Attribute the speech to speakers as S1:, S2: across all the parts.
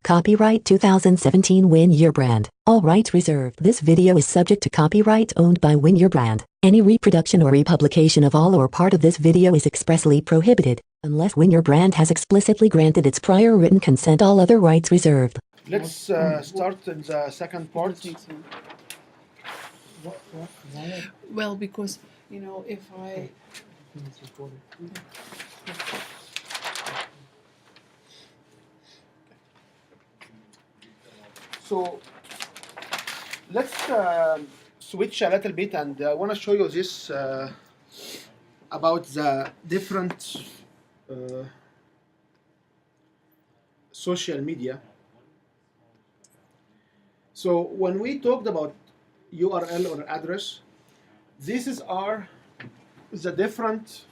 S1: Copyright 2017 Win Your Brand. All rights reserved. This video is subject to copyright owned by Win Your Brand. Any reproduction or republication of all or part of this video is expressly prohibited, unless Win Your Brand has explicitly granted its prior written consent. All other rights reserved.
S2: Let's start in the second part.
S3: Well, because, if I...
S2: So let's switch a little bit, and I want to show you this about the different social media. So when we talked about URL or address, this is the different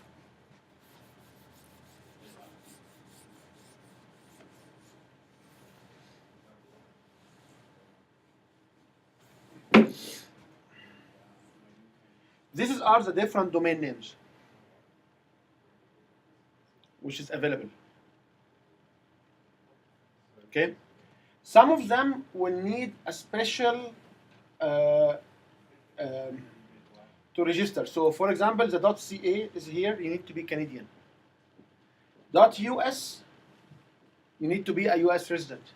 S2: are the different domain names which is available. Okay, some of them will need a special to register. So for example, the .ca is here, you need to be Canadian. .us, you need to be a US resident.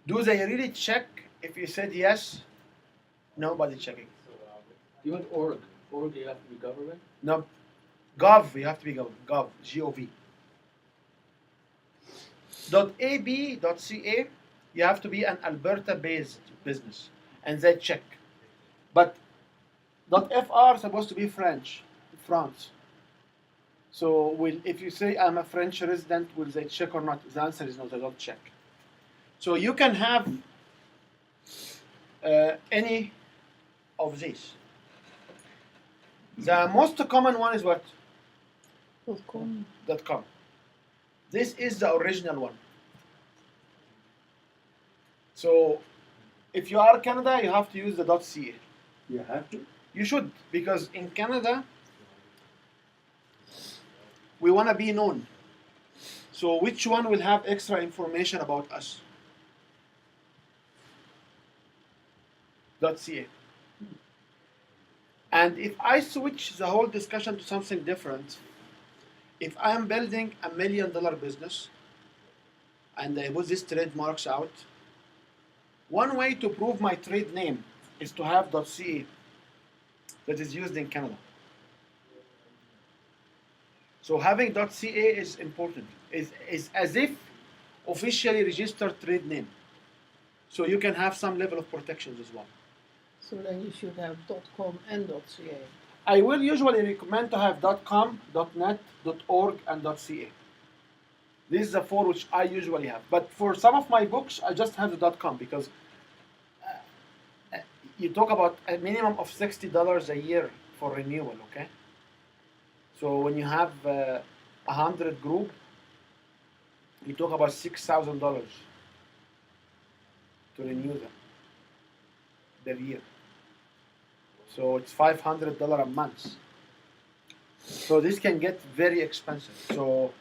S2: Do they really check if you said yes? Nobody checking.
S4: You want org? Org, you have to be government?
S2: No. Gov, you have to be gov, G-O-V. .ab, .ca, you have to be an Alberta-based business, and they check. But .fr is supposed to be French, France. So if you say I'm a French resident, will they check or not? The answer is no, they don't check. So you can have any of these. The most common one is what?
S3: .com.
S2: .com. This is the original one. So if you are Canada, you have to use the .ca.
S4: You have to?
S2: You should, because in Canada, we want to be known. So which one will have extra information about us? .ca. And if I switch the whole discussion to something different, if I am building $1 million business and I put these trademarks out, one way to prove my trade name is to have .ca that is used in Canada. So having .ca is important. Is as if officially registered trade name. So you can have some level of protections as well.
S3: So then you should have .com and .ca.
S2: I will usually recommend to have .com, .net, .org, and .ca. These are the four which I usually have. But for some of my books, I just have the .com because you talk about a minimum of $60 a year for renewal, okay? So when you have 100 group, you talk about $6,000 to renew them per year. So it's $500 a month. So this can get very expensive. So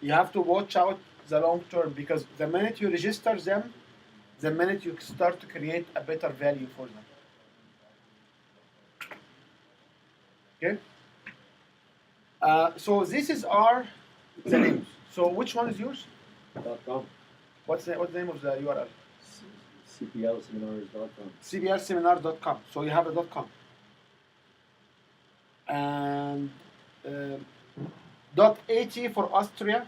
S2: you have to watch out the long term, because the minute you register them, the minute you start to create a better value for them. Okay. So this is the names. So which one is yours?
S4: .com.
S2: What's the name of the URL?
S4: CPLseminars.com.
S2: cplseminar.com. So you have a .com. And .at for Austria.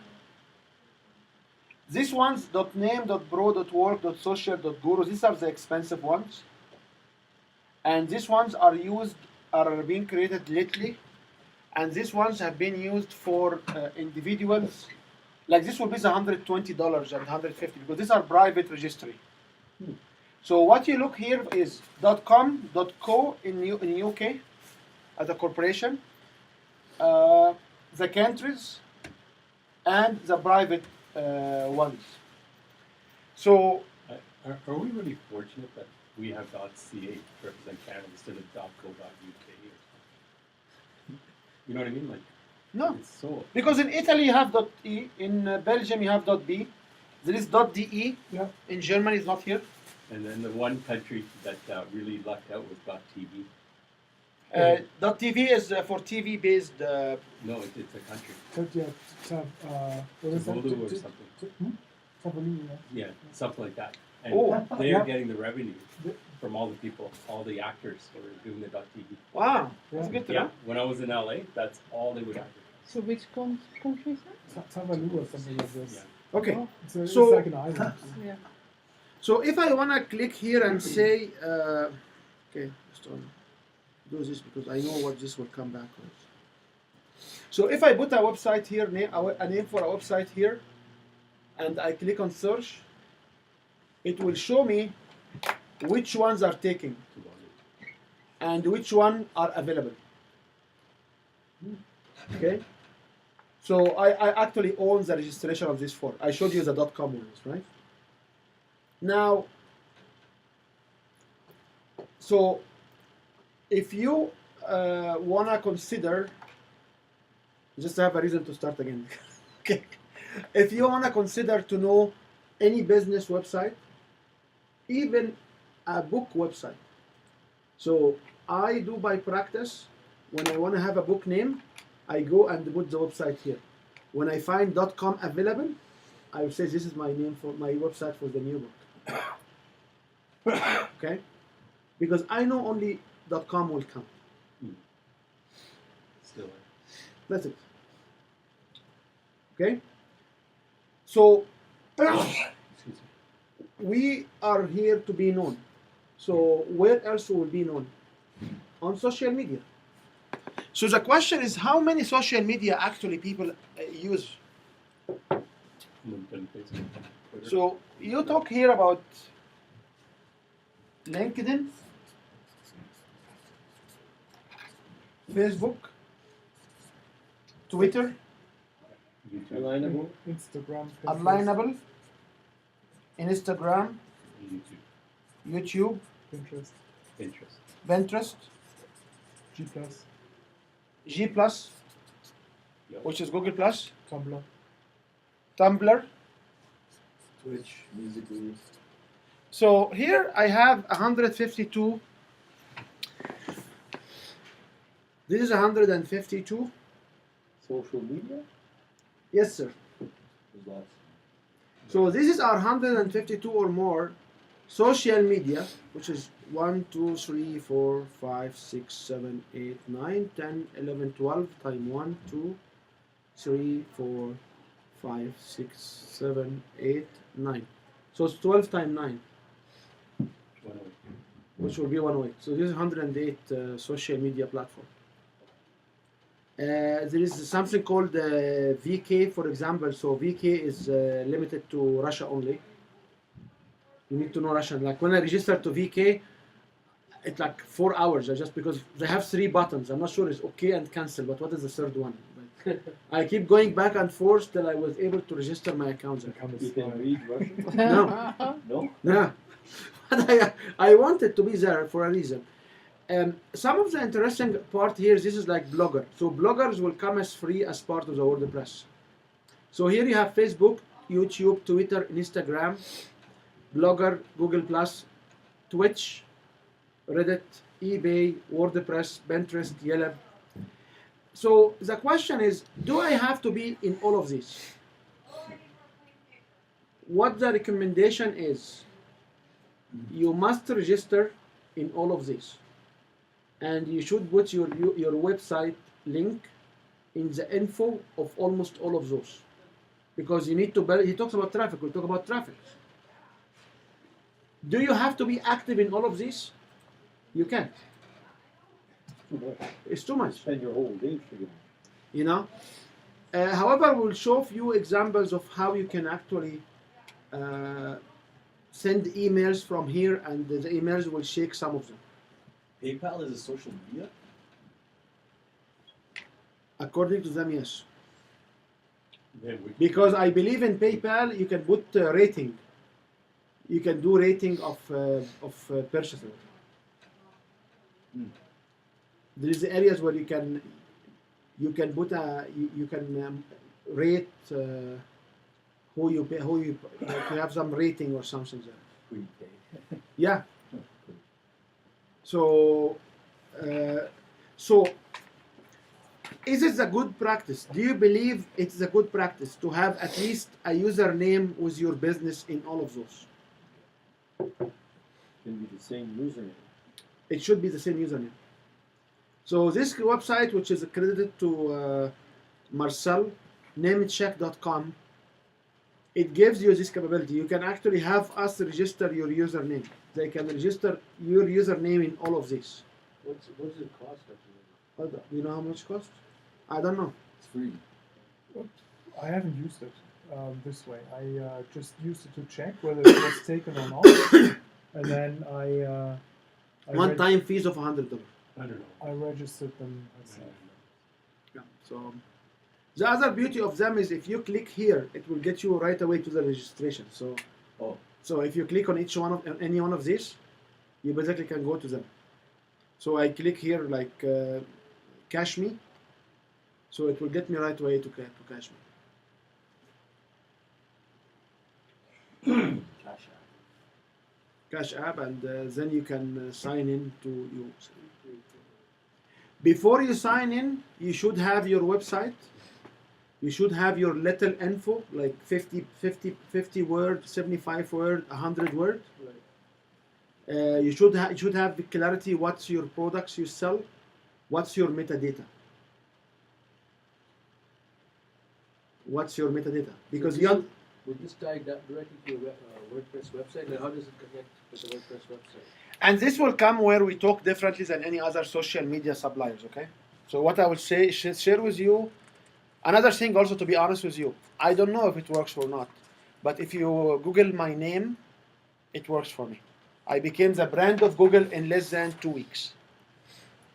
S2: These ones, .name, .bro, .work, .social, .guru, these are the expensive ones. And these ones are being created lately. And these ones have been used for individuals. Like this will be the $120 and $150 because these are private registry. So what you look here is .com, .co in UK as a corporation, the countries, and the private ones. So
S5: are we really fortunate that we have .ca to represent Canada instead of .co.uk? You know what I mean? Like,
S2: no,
S5: it's so
S2: because in Italy you have .e, in Belgium you have .b, There is .de
S6: Yeah.
S2: in Germany, is not here.
S5: And then the one country that really lucked out was .tv.
S2: .tv is for TV based.
S5: No, it's a country.
S6: What is that?
S5: Tabolu or something.
S6: Tabolu, yeah.
S5: Yeah, something like that. And
S2: Oh.
S5: they
S6: Yeah.
S5: are getting the revenue from all the people, all the actors who are doing the .tv.
S2: Wow, that's
S6: Yeah.
S2: good to
S5: Yeah,
S2: know.
S5: when I was in LA, that's all they would advertise.
S3: So which country is that?
S6: Tavalu or something like this.
S5: Yeah.
S2: Okay,
S3: Oh,
S6: It's
S2: So-
S6: like an island.
S3: yeah.
S2: so if I wanna click here and say, okay, just do this because I know what this will come back with. So if I put a website here, a name for a website here, and I click on search, it will show me which ones are taking and which one are available. Okay. So I actually own the registration of this for. I showed you the .com ones, right? Now, so if you wanna consider, just to have a reason to start again. Okay. If you wanna consider to know any business website, even a book website. So I do by practice, when I wanna have a book name, I go and put the website here. When I find .com available, I will say this is my name for my website for the new book. Okay? Because I know only .com will come.
S5: Still.
S2: That's it. Okay? So
S5: Excuse me.
S2: we are here to be known. So where else will be known? On social media. So the question is, how many social media actually people use?
S5: LinkedIn, Facebook, Twitter.
S2: So you talk here about LinkedIn, Facebook, Twitter,
S5: YouTube,
S4: Alignable.
S6: Instagram. Pinterest.
S2: Alignable, Instagram,
S5: YouTube,
S2: YouTube,
S6: Pinterest.
S5: Pinterest.
S2: Pinterest,
S6: G+,
S2: G+,
S5: Yep.
S2: which is Google+,
S6: Tumblr.
S2: Tumblr.
S4: Twitch, Musically.
S2: So here I have 152. This is 152.
S4: Social media?
S2: Yes, sir.
S4: There's lots.
S2: So this is our 152 or more social media, which is 1, 2, 3, 4, 5, 6, 7, 8, 9, 10, 11, 12 times 1, 2, 3, 4, 5, 6, 7, 8, 9. So it's 12 times 9,
S5: 108.
S2: which will be 108. So this is 108 social media platform. There is something called VK, for example. So VK is limited to Russia only. You need to know Russian. Like when I register to VK, it's like 4 hours just because they have 3 buttons. I'm not sure it's okay and cancel, but what is the third one? Like, I keep going back and forth till I was able to register my account there.
S6: Become a
S4: You can
S6: spy.
S4: read Russian?
S2: No.
S4: No?
S2: Yeah, but I wanted to be there for a reason. Some of the interesting part here, this is like Blogger. So bloggers will come as free as part of the WordPress. So here you have Facebook, YouTube, Twitter, Instagram, Blogger, Google+, Twitch, Reddit, eBay, WordPress, Pinterest, Yelp. So the question is, do I have to be in all of these? What the recommendation is, you must register in all of these. And you should put your website link in the info of almost all of those. Because you need to build, he talks about traffic, we'll talk about traffic. Do you have to be active in all of these? You can't. It's too much.
S4: Spend your whole day figuring.
S2: You know. However, we'll show a few examples of how you can actually send emails from here, and the emails will shake some of them.
S7: PayPal is a social media?
S2: According to them, yes.
S5: Then we,
S2: Because I believe in PayPal, you can put rating. You can do rating of purchases. There is areas where you can put you can rate who you pay, who you like you have some rating or something there.
S7: Who you pay.
S2: Yeah. So, so is it a good practice? Do you believe it's a good practice to have at least a username with your business in all of those?
S8: Can be the same username.
S2: It should be the same username. So this website, which is accredited to Marcel, namecheck.com, it gives you this capability. You can actually have us register your username. They can register your username in all of this.
S4: What does it cost actually?
S2: Do you know how much it costs? I don't know.
S7: It's free.
S6: I haven't used it this way. I just used it to check whether it was taken or not, and then I
S2: One-time fees of $100.
S5: I don't know.
S6: I registered them myself.
S2: Yeah. So the other beauty of them is if you click here, it will get you right away to the registration. So
S7: Oh,
S2: so if you click on each one of any one of these, you basically can go to them. So I click here like Cash Me, so it will get me right away to Cash Me.
S7: Cash App.
S2: Cash App, and then you can sign in to you. Before you sign in, you should have your website. You should have your little info, like 50 word, 75 word, 100 word. You should have the clarity. What's your products you sell? What's your metadata? What's your metadata? Because you
S4: Would this tie directly to your WordPress website? Like how does it connect with the WordPress website?
S2: and this will come where we talk differently than any other social media suppliers. Okay. So what I will say, share with you. Another thing, also to be honest with you, I don't know if it works or not, but if you Google my name, it works for me. I became the brand of Google in less than 2 weeks.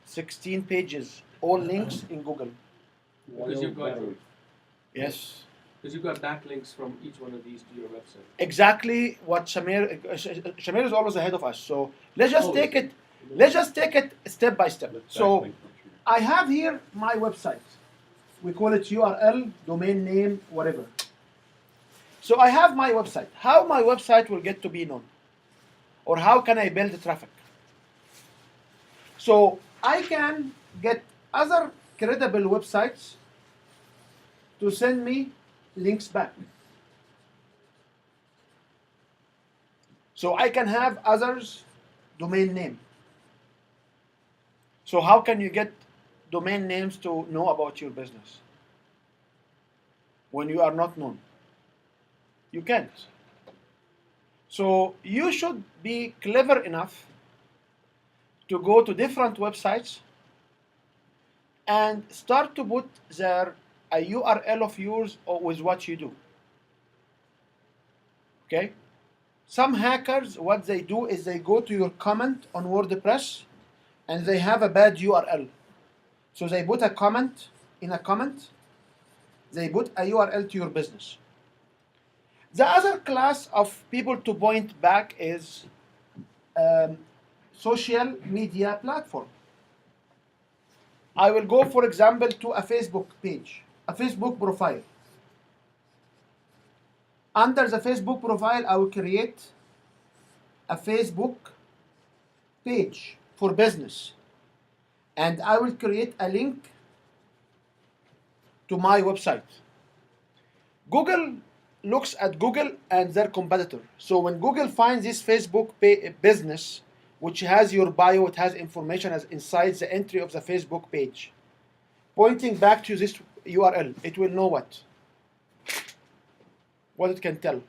S2: 16 pages, all links in Google.
S4: Because you've got
S2: Yes.
S4: because you've got backlinks from each one of these to your website.
S2: Exactly what Shamir is always ahead of us. So let's just
S4: Always.
S2: take it step by step.
S5: Let's
S2: So
S5: backlink function.
S2: I have here my website. We call it URL, domain name, whatever. So I have my website. How my website will get to be known? Or how can I build the traffic? So I can get other credible websites to send me links back. So I can have others domain name. So how can you get domain names to know about your business when you are not known? You can't. So you should be clever enough to go to different websites and start to put there a URL of yours or with what you do. Okay? Some hackers, what they do is they go to your comment on WordPress and they have a bad URL. So they put a comment in a comment, they put a URL to your business. The other class of people to point back is social media platform. I will go, for example, to a Facebook page, a Facebook profile. Under the Facebook profile, I will create a Facebook page for business. And I will create a link to my website. Google looks at Google and their competitor. So when Google finds this Facebook business, which has your bio, it has information as inside the entry of the Facebook page, pointing back to this URL, it will know what? What it can tell.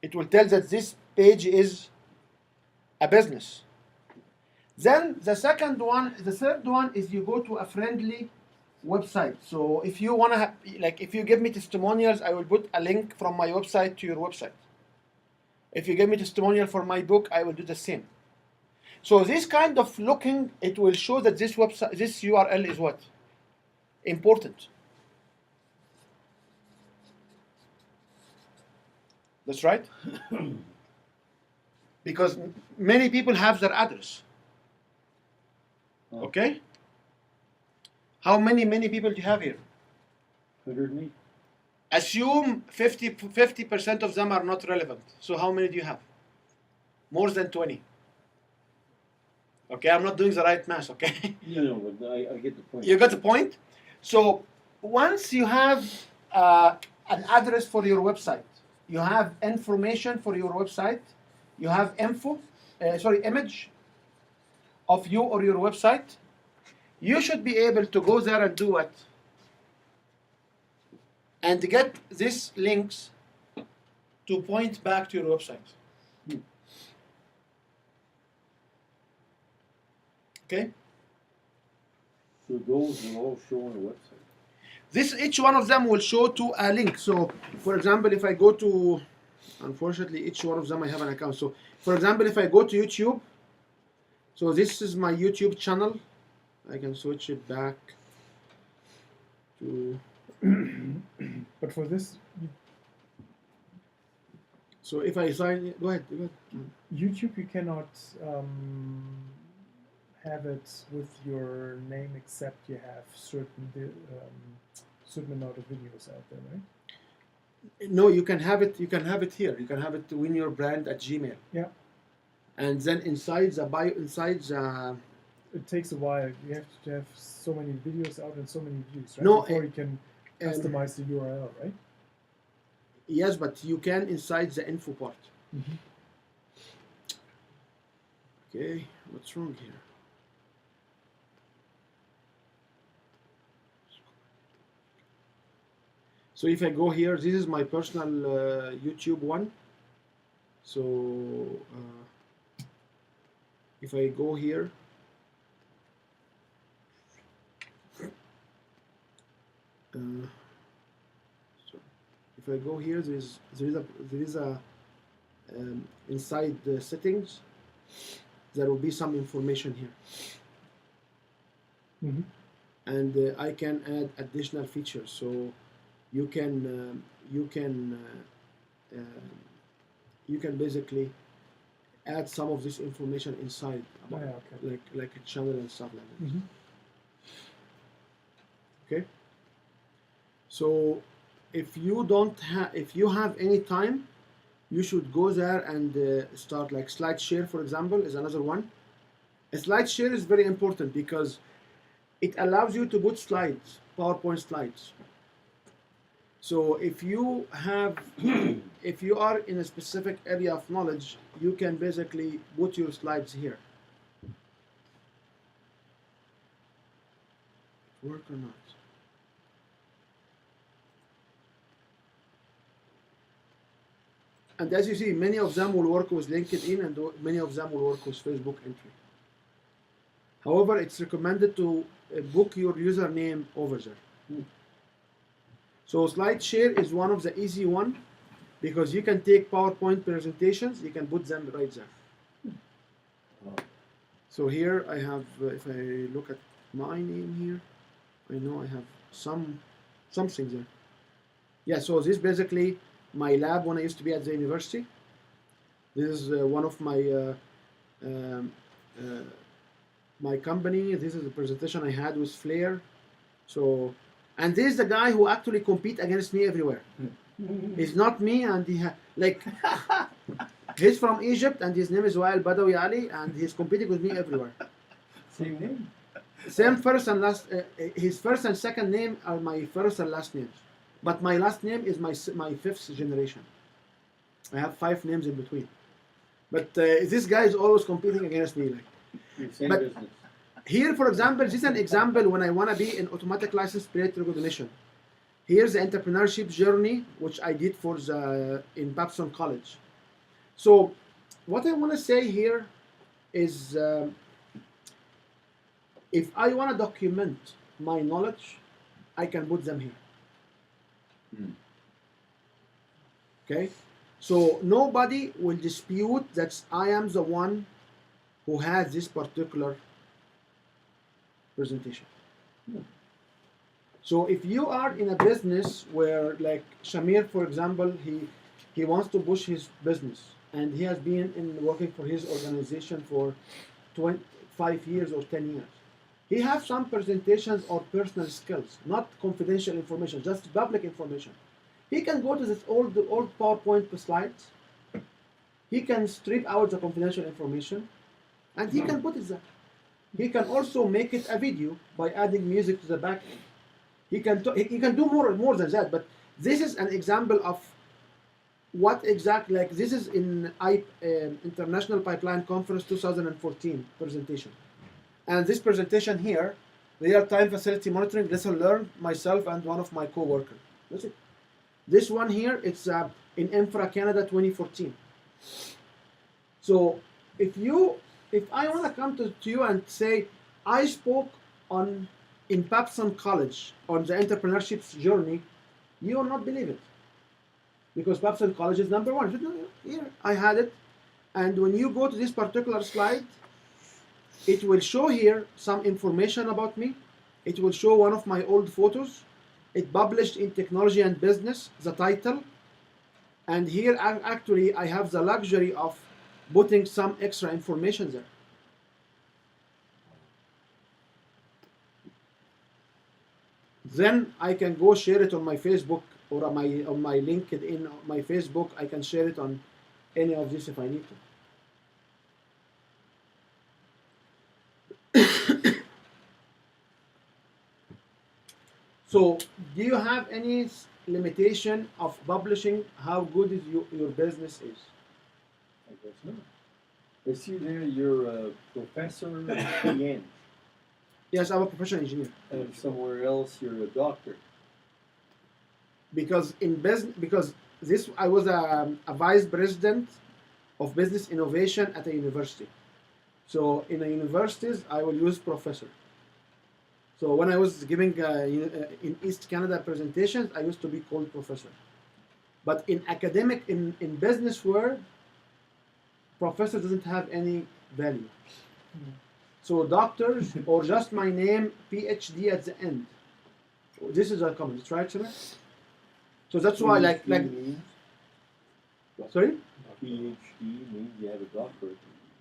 S2: It will tell that this page is a business. Then the third one is you go to a friendly website. So if you want to if you give me testimonials, I will put a link from my website to your website. If you give me testimonial for my book, I will do the same. So this kind of looking, it will show that this website, this URL is what? Important. That's right. Because many people have their address. Okay? How many people do you have here?
S8: 108.
S2: Assume 50% of them are not relevant. So how many do you have? More than 20. Okay, I'm not doing the right math, okay?
S8: No, but I get the point.
S2: You got the point? So once you have an address for your website, you have information for your website, you have image of you or your website, you should be able to go there and do it and get these links to point back to your website. Okay?
S8: So those will all show on the website.
S2: Each one of them will show to a link. So, for example, if I go to, unfortunately, each one of them I have an account. So, for example, if I go to YouTube, so this is my YouTube channel. I can switch it back to.
S6: But for this,
S2: So if I sign, go ahead.
S6: YouTube, you cannot have it with your name except you have certain amount of videos out there, right?
S2: No, you can have it. You can have it here. You can have it to win your brand at Gmail.
S6: Yeah.
S2: And then inside the bio, inside the.
S6: It takes a while. You have to have so many videos out and so many views, right?
S2: No,
S6: Before you can customize the URL, right?
S2: Yes, but you can inside the info part.
S6: Mm-hmm.
S2: Okay, what's wrong here? So if I go here, this is my personal YouTube one. So if I go here, if I go here, there is a inside the settings, there will be some information here.
S6: Mm-hmm.
S2: And I can add additional features. So you can basically add some of this information inside, about, like a channel and stuff like that.
S6: Mm-hmm.
S2: Okay. So if you have any time, you should go there and start, like SlideShare, for example, is another one. A SlideShare is very important because it allows you to put slides, PowerPoint slides. So if you are in a specific area of knowledge, you can basically put your slides here. Work or not? And as you see, many of them will work with LinkedIn and many of them will work with Facebook entry. However, it's recommended to book your username over there. So SlideShare is one of the easy one because you can take PowerPoint presentations, you can put them right there. So here I have, if I look at my name here, I know I have something there. Yeah, so this is basically my lab when I used to be at the university. This is one of my my company. This is the presentation I had with Flair. So, and this is the guy who actually compete against me everywhere. He's not me, and he's from Egypt, and his name is Wael Badawi Ali, and he's competing with me everywhere.
S8: Same name.
S2: Same first and last. His first and second name are my first and last names, but my last name is my fifth generation. I have 5 names in between. But this guy is always competing against me.
S8: Same
S2: But-
S8: business.
S2: Here, for example, this is an example when I want to be in automatic license plate recognition. Here's the entrepreneurship journey, which I did in Babson College. So, what I want to say here is, if I want to document my knowledge, I can put them here. Okay, so nobody will dispute that I am the one who has this particular presentation. So if you are in a business where, like Shamir, for example, he wants to push his business and he has been working for his organization for 25 years or 10 years. He has some presentations or personal skills, not confidential information, just public information. He can go to this old PowerPoint slides. He can strip out the confidential information, and he can put it there. He can also make it a video by adding music to the back end. He can do more than that. But this is an example of what exactly, like this is in International Pipeline Conference 2014 presentation. And this presentation here, real-time facility monitoring, lesson learned, myself and one of my co-workers. That's it. This one here, it's in Infra Canada 2014. So if I want to come to you and say, I spoke in Babson College on the entrepreneurship journey, you will not believe it. Because Babson College is number one. Here, I had it. And when you go to this particular slide, it will show here some information about me. It will show one of my old photos. It published in Technology and Business, the title. And here, actually, I have the luxury of putting some extra information there. Then I can go share it on my Facebook or on my LinkedIn, on my Facebook. I can share it on any of this if I need to. So, do you have any limitation of publishing how good is your business is?
S8: I guess not. I see there you're a professor in PN,
S2: Yes, I'm a professional engineer.
S8: and somewhere else you're a doctor.
S2: Because I was a vice president of business innovation at a university. So in the universities, I will use professor. So when I was giving in East Canada presentations, I used to be called professor. But in academic, in business world, professor doesn't have any value. So doctors or just my name, PhD at the end. This is a common, right, Samir? So that's why, like,
S8: means,
S2: sorry,
S8: PhD means you have a doctorate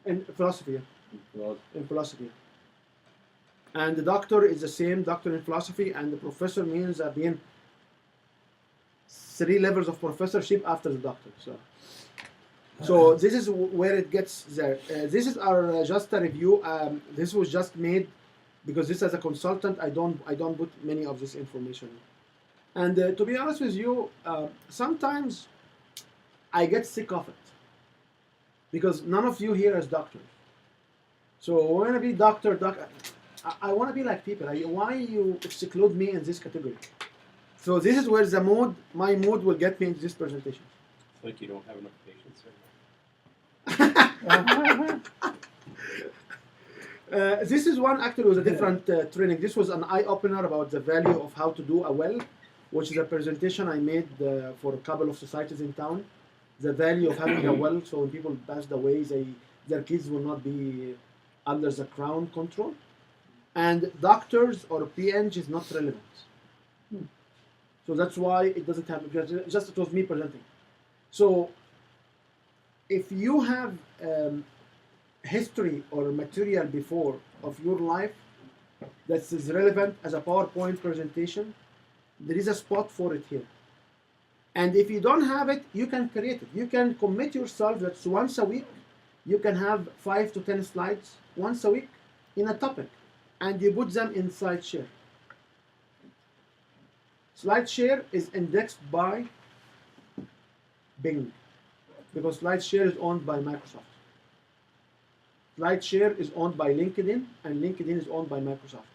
S2: in philosophy.
S8: in philosophy.
S2: In philosophy. And the doctor is the same, doctor in philosophy, and the professor means being 3 levels of professorship after the doctor. So this is where it gets there. This is our just a review. This was just made because this as a consultant, I don't put many of this information. And to be honest with you, sometimes I get sick of it because none of you here is doctors. So when I be doctor, I want to be like people. Why you exclude me in this category? So this is where my mood will get me into this presentation.
S5: It's like you don't have enough patience right
S2: This is one actually was a different training. This was an eye-opener about the value of how to do a well, which is a presentation I made for a couple of societies in town. The value of having a well, so when people passed away, their kids will not be under the crown control. And doctors or PNG is not relevant. So that's why it doesn't happen. Just it was me presenting. So if you have history or material before of your life that is relevant as a PowerPoint presentation, there is a spot for it here. And if you don't have it, you can create it. You can commit yourself that once a week, you can have 5 to 10 slides once a week in a topic, and you put them in SlideShare. SlideShare is indexed by Bing, because SlideShare is owned by Microsoft. SlideShare is owned by LinkedIn, and LinkedIn is owned by Microsoft.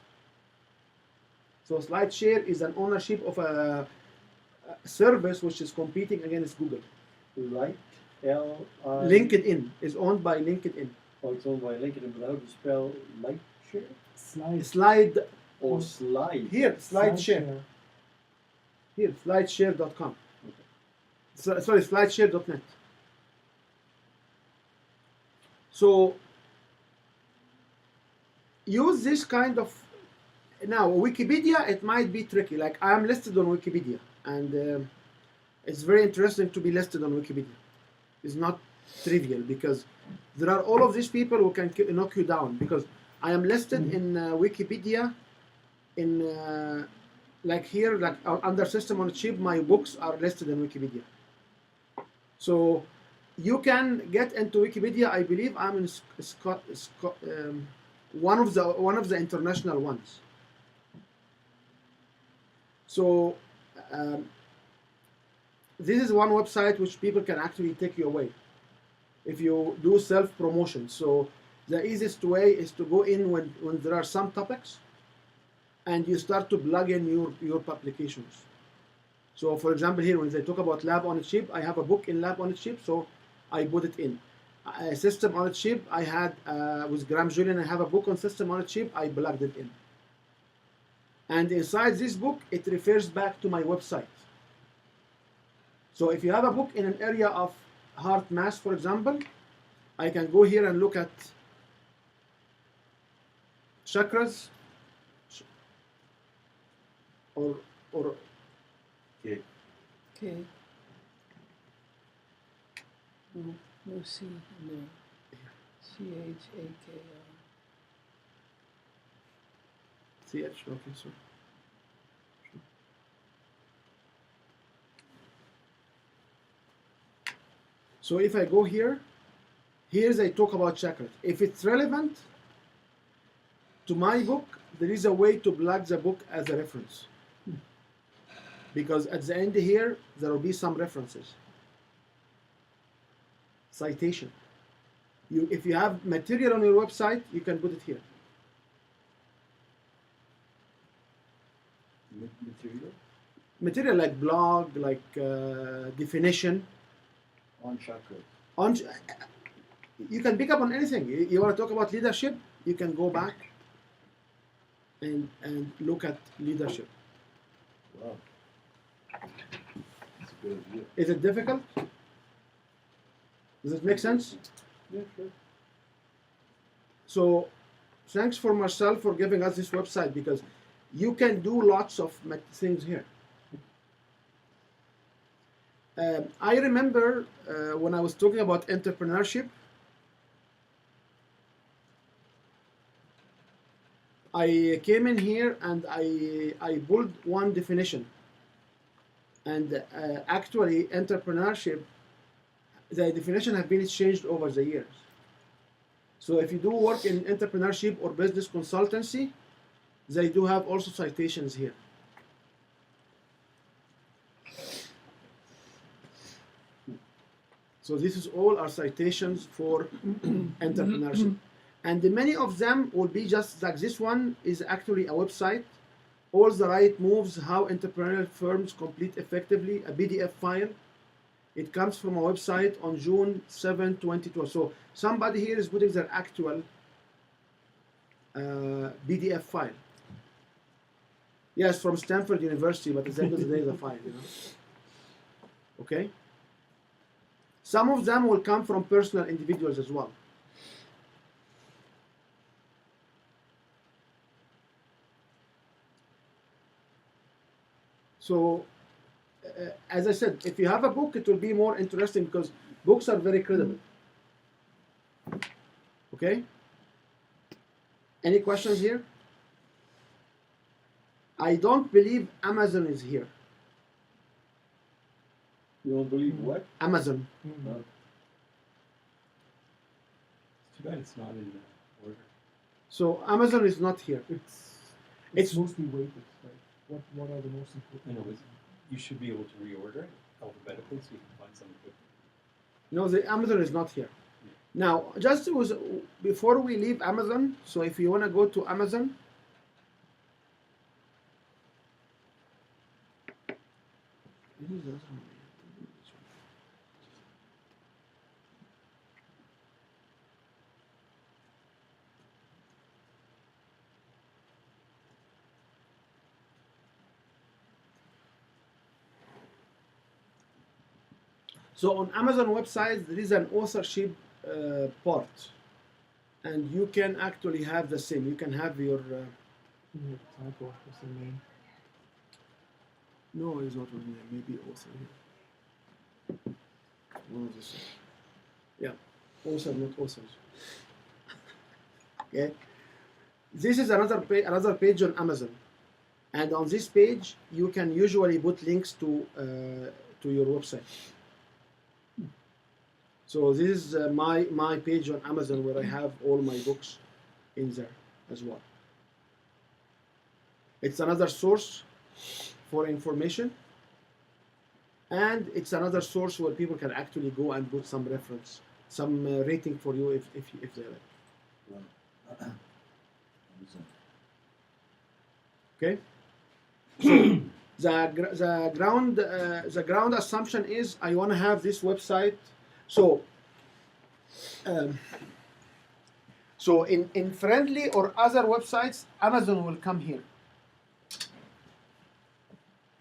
S2: So SlideShare is an ownership of a service which is competing against Google.
S8: Right? L-I...
S2: LinkedIn is owned by LinkedIn.
S8: Oh, it's owned by LinkedIn, but how do you spell LightShare?
S2: Slide
S8: Or Slide?
S2: here, SlideShare. Here, slideshare.com. Sorry, slideshare.net. So use this kind of, now Wikipedia, it might be tricky. Like I am listed on Wikipedia, and it's very interesting to be listed on Wikipedia. It's not trivial because there are all of these people who can knock you down, because I am listed in Wikipedia in like here, like under system on a chip, my books are listed in Wikipedia. So you can get into Wikipedia. I believe I'm in one of the international ones. So this is one website which people can actually take you away if you do self promotion. So the easiest way is to go in when there are some topics, and you start to plug in your publications. So for example, here when they talk about lab on a chip, I have a book in lab on a chip, so I put it in. A system on a chip, I had with Graham Julian, I have a book on system on a chip, I plugged it in. And inside this book, it refers back to my website. So if you have a book in an area of heart mass, for example, I can go here and look at chakras, or
S5: Okay.
S3: Okay. No C in there. CHAKR.
S2: CH, okay, so. So if I go here, here's I talk about chakras. If it's relevant to my book, there is a way to plug the book as a reference. Because at the end here, there will be some references. Citation. If you have material on your website, you can put it here.
S8: Material
S2: Material like blog, like definition.
S8: on chakra.
S2: You can pick up on anything. You want to talk about leadership, you can go back and look at leadership.
S8: Wow. That's a good idea.
S2: Is it difficult? Does it make sense?
S8: Yeah, sure.
S2: So thanks for Marcel for giving us this website, because you can do lots of things here. I remember when I was talking about entrepreneurship, I came in here and I pulled one definition. And actually, entrepreneurship, the definition has been changed over the years. So if you do work in entrepreneurship or business consultancy, they do have also citations here. So this is all our citations for entrepreneurship. And many of them will be just like this one is actually a website. All the right moves, how entrepreneurial firms complete effectively, a PDF file. It comes from a website on June 7, 2012. So somebody here is putting their actual PDF file. Yes, from Stanford University, but at the end of the day, the file, you know. Okay? Some of them will come from personal individuals as well. So, as I said, if you have a book, it will be more interesting because books are very credible. Okay? Any questions here? I don't believe Amazon is here.
S8: You don't believe what?
S2: Amazon.
S8: No.
S5: It's too bad it's not in order.
S2: So Amazon is not here.
S6: It's
S2: It's-
S6: mostly weighted. Like what are the most important?
S5: I know, but you should be able to reorder it alphabetically so you can find something quickly.
S2: No, the Amazon is not here. Now, just before we leave Amazon, so if you want to go to Amazon, so on Amazon website there is an authorship part, and you can actually have the same. You can have your
S6: Typo is the name.
S2: no, it's not one name. Maybe author here. One of this. Yeah, author, not authors. Okay, this is another page on Amazon. And on this page, you can usually put links to your website. So this is my page on Amazon where I have all my books in there as well. It's another source for information, and it's another source where people can actually go and put some reference, some rating for you if they like. Okay. So the ground assumption is I want to have this website. So so in Friendly or other websites, Amazon will come here.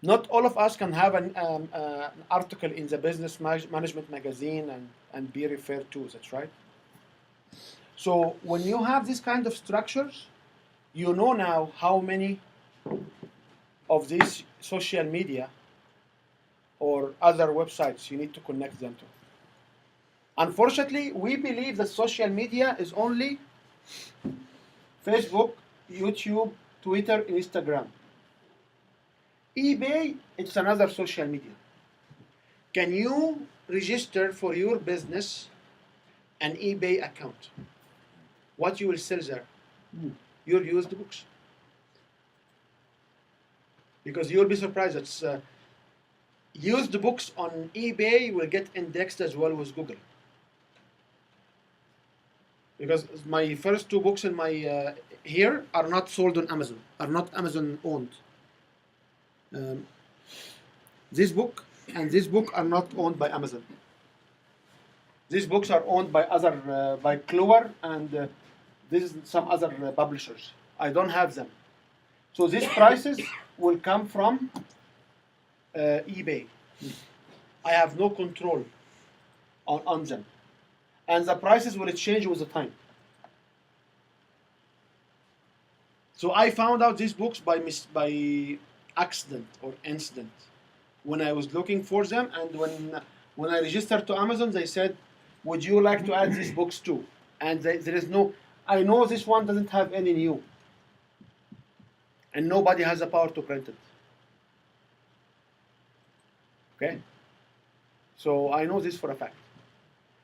S2: Not all of us can have an article in the Business Management magazine and be referred to. That's right. So when you have this kind of structures, you know now how many of these social media or other websites you need to connect them to. Unfortunately, we believe that social media is only Facebook, YouTube, Twitter, Instagram. eBay, it's another social media. Can you register for your business an eBay account? What you will sell there? Your used books. Because you'll be surprised that used books on eBay will get indexed as well with Google. Because my first two books in my here are not sold on Amazon, are not Amazon owned. This book and this book are not owned by Amazon. These books are owned by other, by Clover and this is some other publishers. I don't have them. So these prices will come from eBay. I have no control on them. And the prices will change with the time. So I found out these books by accident or incident when I was looking for them, and when I registered to Amazon, they said, would you like to add these books too? And there is no, I know this one doesn't have any new, and nobody has the power to print it. Okay? So I know this for a fact.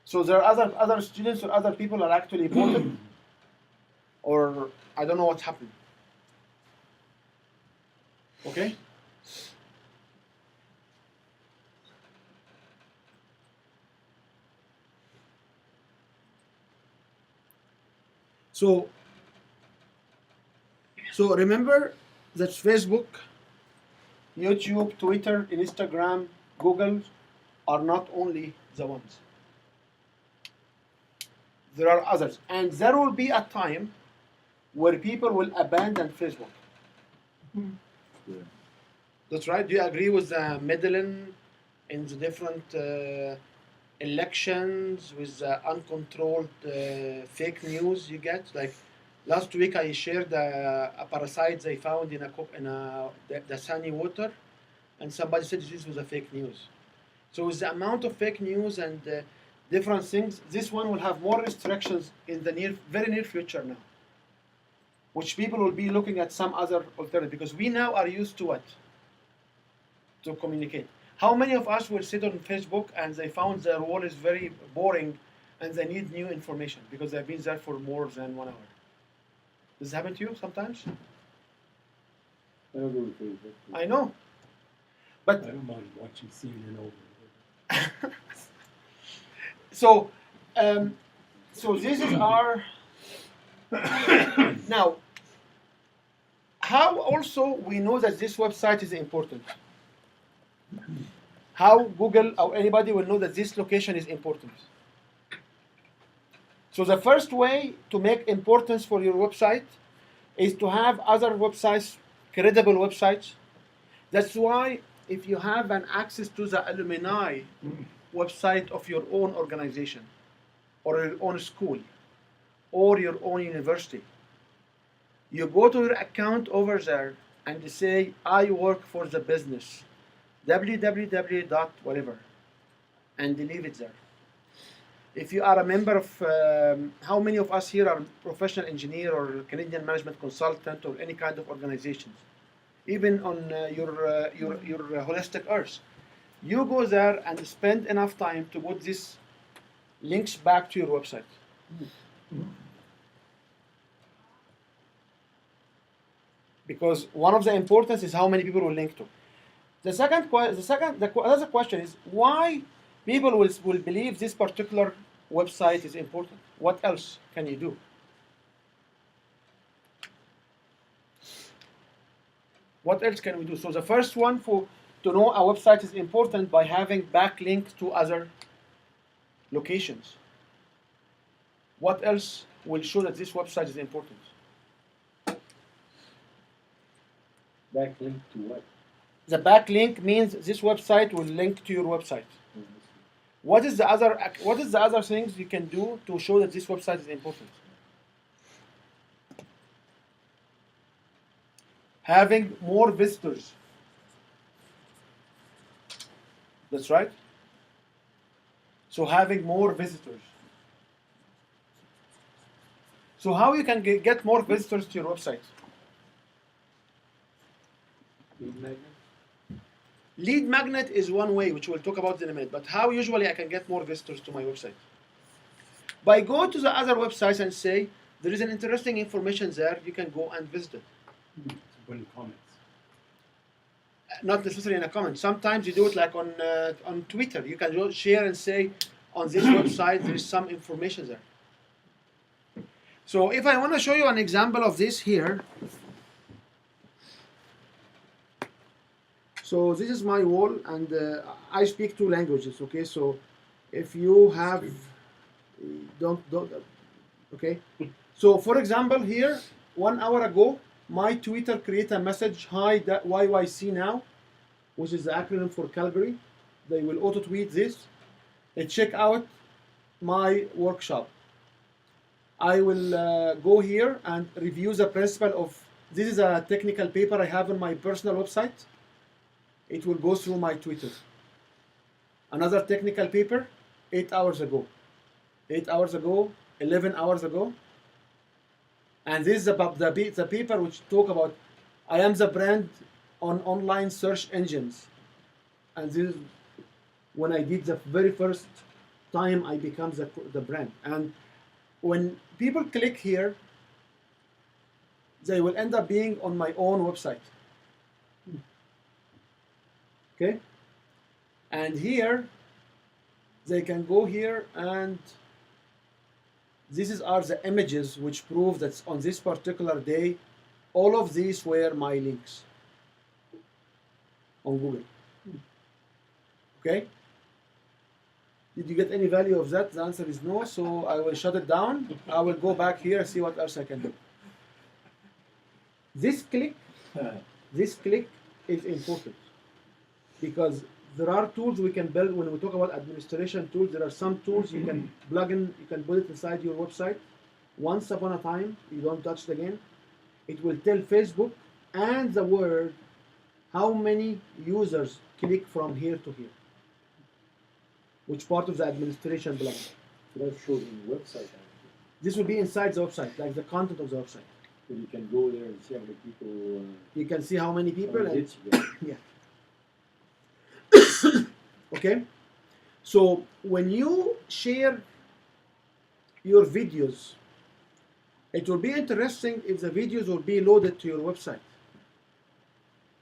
S2: So there are other students or other people are actually bought it, or I don't know what's happening. Okay? So remember that Facebook, YouTube, Twitter, Instagram, Google are not only the ones. There are others. And there will be a time where people will abandon Facebook. That's right. Do you agree with Medellin in the different elections with the uncontrolled fake news you get? Like last week, I shared a parasite they found in the sunny water, and somebody said this was a fake news. So with the amount of fake news and different things, this one will have more restrictions in the very near future now, which people will be looking at some other alternative, because we now are used to what? To communicate. How many of us will sit on Facebook and they found their wall is very boring and they need new information because they've been there for more than 1 hour? Does this happen to you sometimes?
S8: I don't go to Facebook.
S2: I know. But
S5: I don't mind watching CNN over.
S2: so this is our now. How also we know that this website is important? How Google or anybody will know that this location is important? So the first way to make importance for your website is to have other websites, credible websites. That's why if you have an access to the alumni website of your own organization or your own school or your own university, you go to your account over there and say, I work for the business, www.whatever, and leave it there. If you are a member of, how many of us here are professional engineer or Canadian management consultant or any kind of organizations? even on your holistic earth. You go there and spend enough time to put these links back to your website. Because one of the importance is how many people will link to. The other question is why people will believe this particular website is important. What else can you do? What else can we do? So the first one to know a website is important by having backlinks to other locations. What else will show that this website is important?
S8: Backlink to what?
S2: The backlink means this website will link to your website. What is the other things you can do to show that this website is important? Having more visitors. That's right. So having more visitors. So how you can get more visitors to your website?
S4: Lead magnet?
S2: Lead magnet is one way, which we'll talk about in a minute. But how usually I can get more visitors to my website? By going to the other websites and say, there is an interesting information there, you can go and visit it.
S5: Put in comments.
S2: Not necessarily in a comment. Sometimes you do it like on Twitter. You can just share and say, on this website, there is some information there. So if I want to show you an example of this here, so this is my wall, and I speak 2 languages. Okay, so if you have, don't, okay. So for example, here 1 hour ago, my Twitter create a message, hi YYC now, which is the acronym for Calgary. They will auto tweet this. Check out my workshop. I will go here and review the principle of, this is a technical paper I have on my personal website. It will go through my Twitter. Another technical paper, 8 hours ago. 8 hours ago, 11 hours ago. And this is about the paper which talk about, I am the brand on online search engines. And this is when I did the very first time I become the brand. And when people click here, they will end up being on my own website. Okay? And here, they can go here, and these are the images which prove that on this particular day, all of these were my links on Google. Okay? Did you get any value of that? The answer is no, so I will shut it down. I will go back here and see what else I can do. This click is important because there are tools we can build. When we talk about administration tools, there are some tools you can plug in, you can put it inside your website. Once upon a time, you don't touch it again. It will tell Facebook and the world how many users click from here to here. Which part of the administration belongs.
S8: So that shows on the website.
S2: This will be inside the website, like the content of the website.
S8: So you can go there and see how many people.
S2: You can see how many people.
S8: How many
S2: And,
S8: hits you get.
S2: yeah. Okay. So when you share your videos, it will be interesting if the videos will be loaded to your website,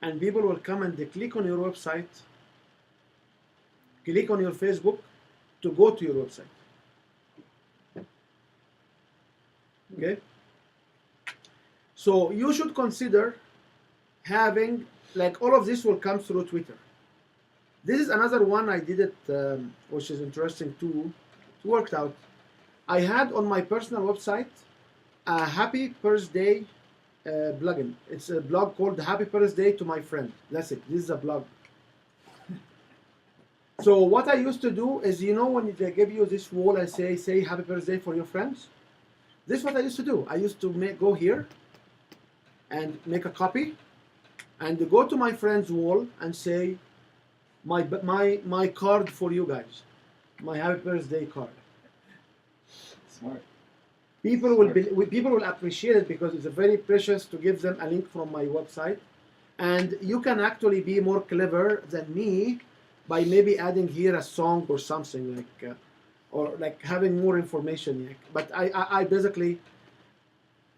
S2: and people will come and they click on your website, click on your Facebook to go to your website. Okay? So you should consider having, like, all of this will come through Twitter. This is another one I did it, which is interesting too. It worked out. I had on my personal website a happy birthday plugin. It's a blog called Happy Birthday to My Friend. That's it. This is a blog. So what I used to do is, you know, when they give you this wall and say happy birthday for your friends, this is what I used to do. I used to go here and make a copy and go to my friend's wall and say my card for you guys, my happy birthday card.
S8: Smart.
S2: People will appreciate it because it's very precious to give them a link from my website. And you can actually be more clever than me by maybe adding here a song or something like, or like having more information. Like, but I basically,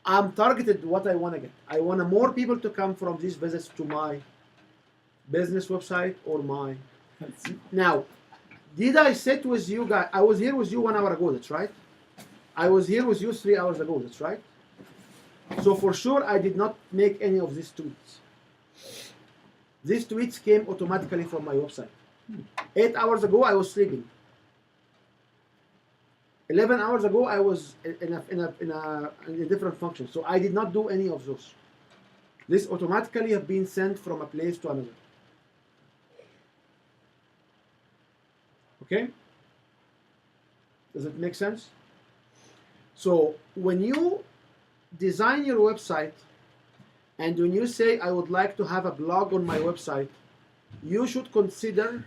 S2: I'm targeted what I want to get. I want more people to come from these visits to my business website or my. Now, did I sit with you guys? I was here with you 1 hour ago, that's right. I was here with you 3 hours ago, that's right. So for sure, I did not make any of these tweets. These tweets came automatically from my website. 8 hours ago, I was sleeping. 11 hours ago, I was in a different function. So I did not do any of those. This automatically have been sent from a place to another. Okay? Does it make sense? So when you design your website and when you say, I would like to have a blog on my website, you should consider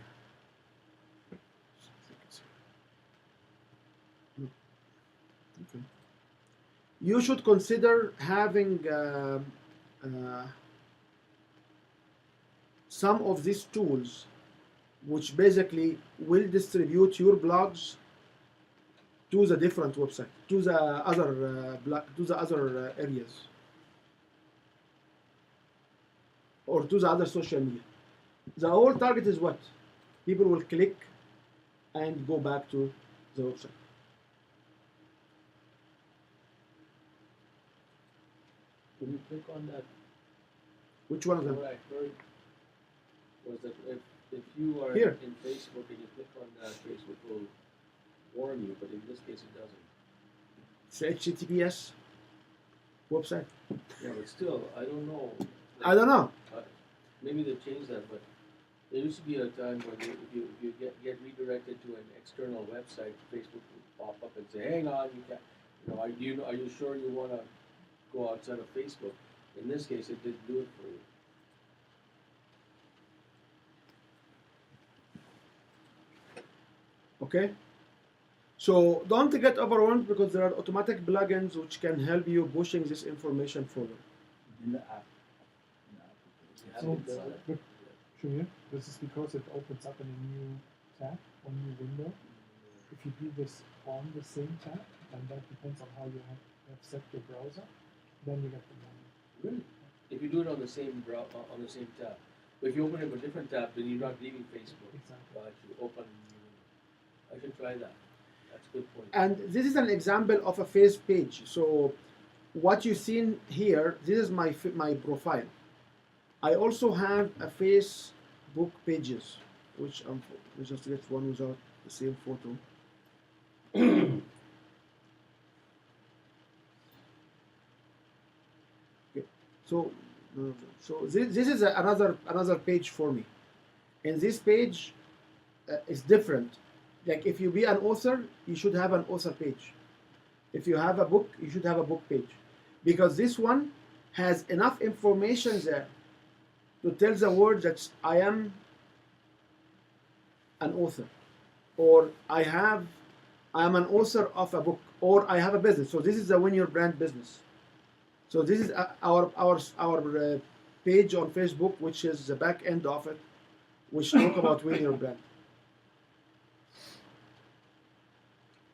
S2: having some of these tools which basically will distribute your blogs to the different websites, to the other areas, or to the other social media. The whole target is what? People will click and go back to the website.
S4: When you click on that,
S2: Which one of them?
S4: what I heard was that if you are
S2: Here.
S4: in Facebook and you click on that, Facebook will warn you, but in this case it doesn't.
S2: It's HTTPS website.
S4: Yeah, but still, I don't know.
S2: I don't know.
S4: Maybe they've changed that, but there used to be a time when if you get redirected to an external website, Facebook would pop up and say, "Hang on, you can't. Are you sure you want to go outside of Facebook?" In this case, it didn't do it for you.
S2: Okay? So don't get overwhelmed because there are automatic plugins which can help you pushing this information forward.
S8: In the app.
S4: You haven't done that?
S6: But Shamir, this is because it opens up in a new tab, a new window. If you do this on the same tab, and that depends on how you have set your browser, then you get the money.
S4: Really? If you do it on the same on the same tab, but if you open it with a different tab, then you're not leaving Facebook.
S6: Exactly.
S4: But you open. I should try that. That's a good point.
S2: And this is an example of a face page. So what you've seen here, this is my profile. I also have a Facebook pages, which let's just get one without the same photo. Okay. So this is another page for me, and this page is different. Like if you be an author, you should have an author page. If you have a book, you should have a book page, because this one has enough information there to tell the world that I am an author, or I am an author of a book, or I have a business. So this is the Win Your Brand business. So this is our page on Facebook, which is the back end of it, which talk about Win Your Brand.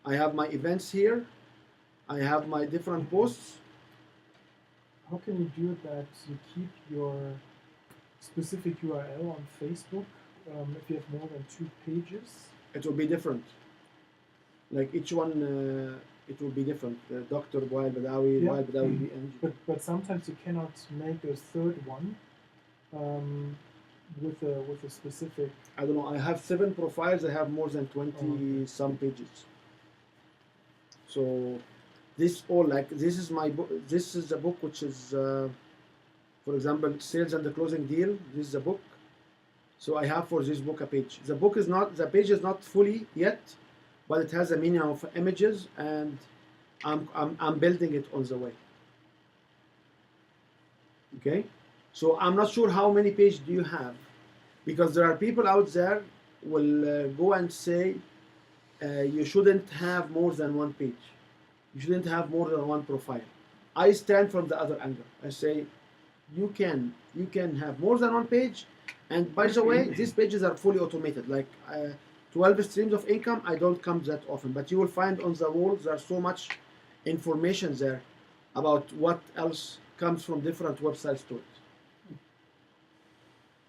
S2: I have my events here. I have my different posts.
S6: How can you do it that you keep your specific URL on Facebook if you have more than 2 pages?
S2: It will be different. Like each one, it will be different. Dr. Wael Badawi,
S6: Yeah.
S2: Wael Badawi BNG.
S6: But sometimes you cannot make a third one with a specific.
S2: I don't know. I have 7 profiles. I have more than 20 some pages. So this all this is my book. This is a book which is, for example, Sales and the Closing Deal. This is a book. So I have for this book a page. The page is not fully yet, but it has a minimum of images, and I'm building it on the way. Okay, so I'm not sure how many pages do you have, because there are people out there will go and say you shouldn't have more than 1 page. You shouldn't have more than 1 profile. I stand from the other angle. I say you can have more than one page. And by the way, these pages are fully automated. Like 12 streams of income, I don't come that often, but you will find on the wall there's so much information there about what else comes from different websites to it.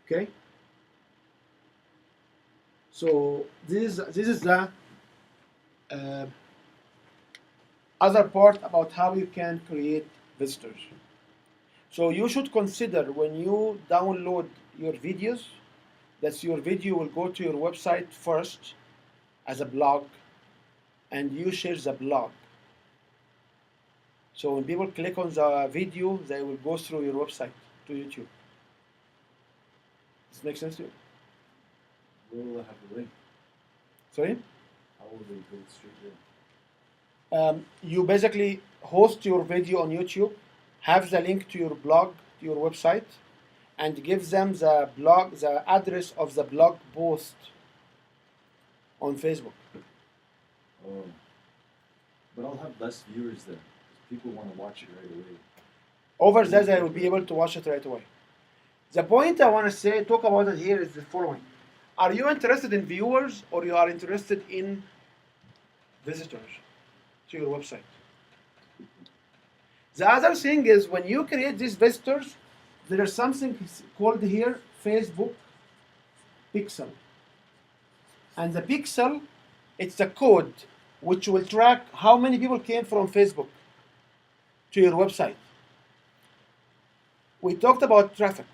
S2: Okay. So this is the other part about how you can create visitors. So you should consider when you download your videos, that your video will go to your website first as a blog, and you share the blog. So when people click on the video, they will go through your website to YouTube. Does this make sense to you?
S7: Where will I have the link?
S2: Sorry?
S7: How will they go straight there?
S2: You basically host your video on YouTube, have the link to your blog, to your website, and give them the address of the blog post on Facebook.
S7: Oh. But I'll have less viewers then. 'Cause people want to watch it right away.
S2: Over there, they will be able to watch it right away. The point I want to talk about it here is the following. Are you interested in viewers, or you are interested in visitors to your website? The other thing is, when you create these visitors, there is something called here Facebook pixel. And the pixel, it's a code which will track how many people came from Facebook to your website. We talked about traffic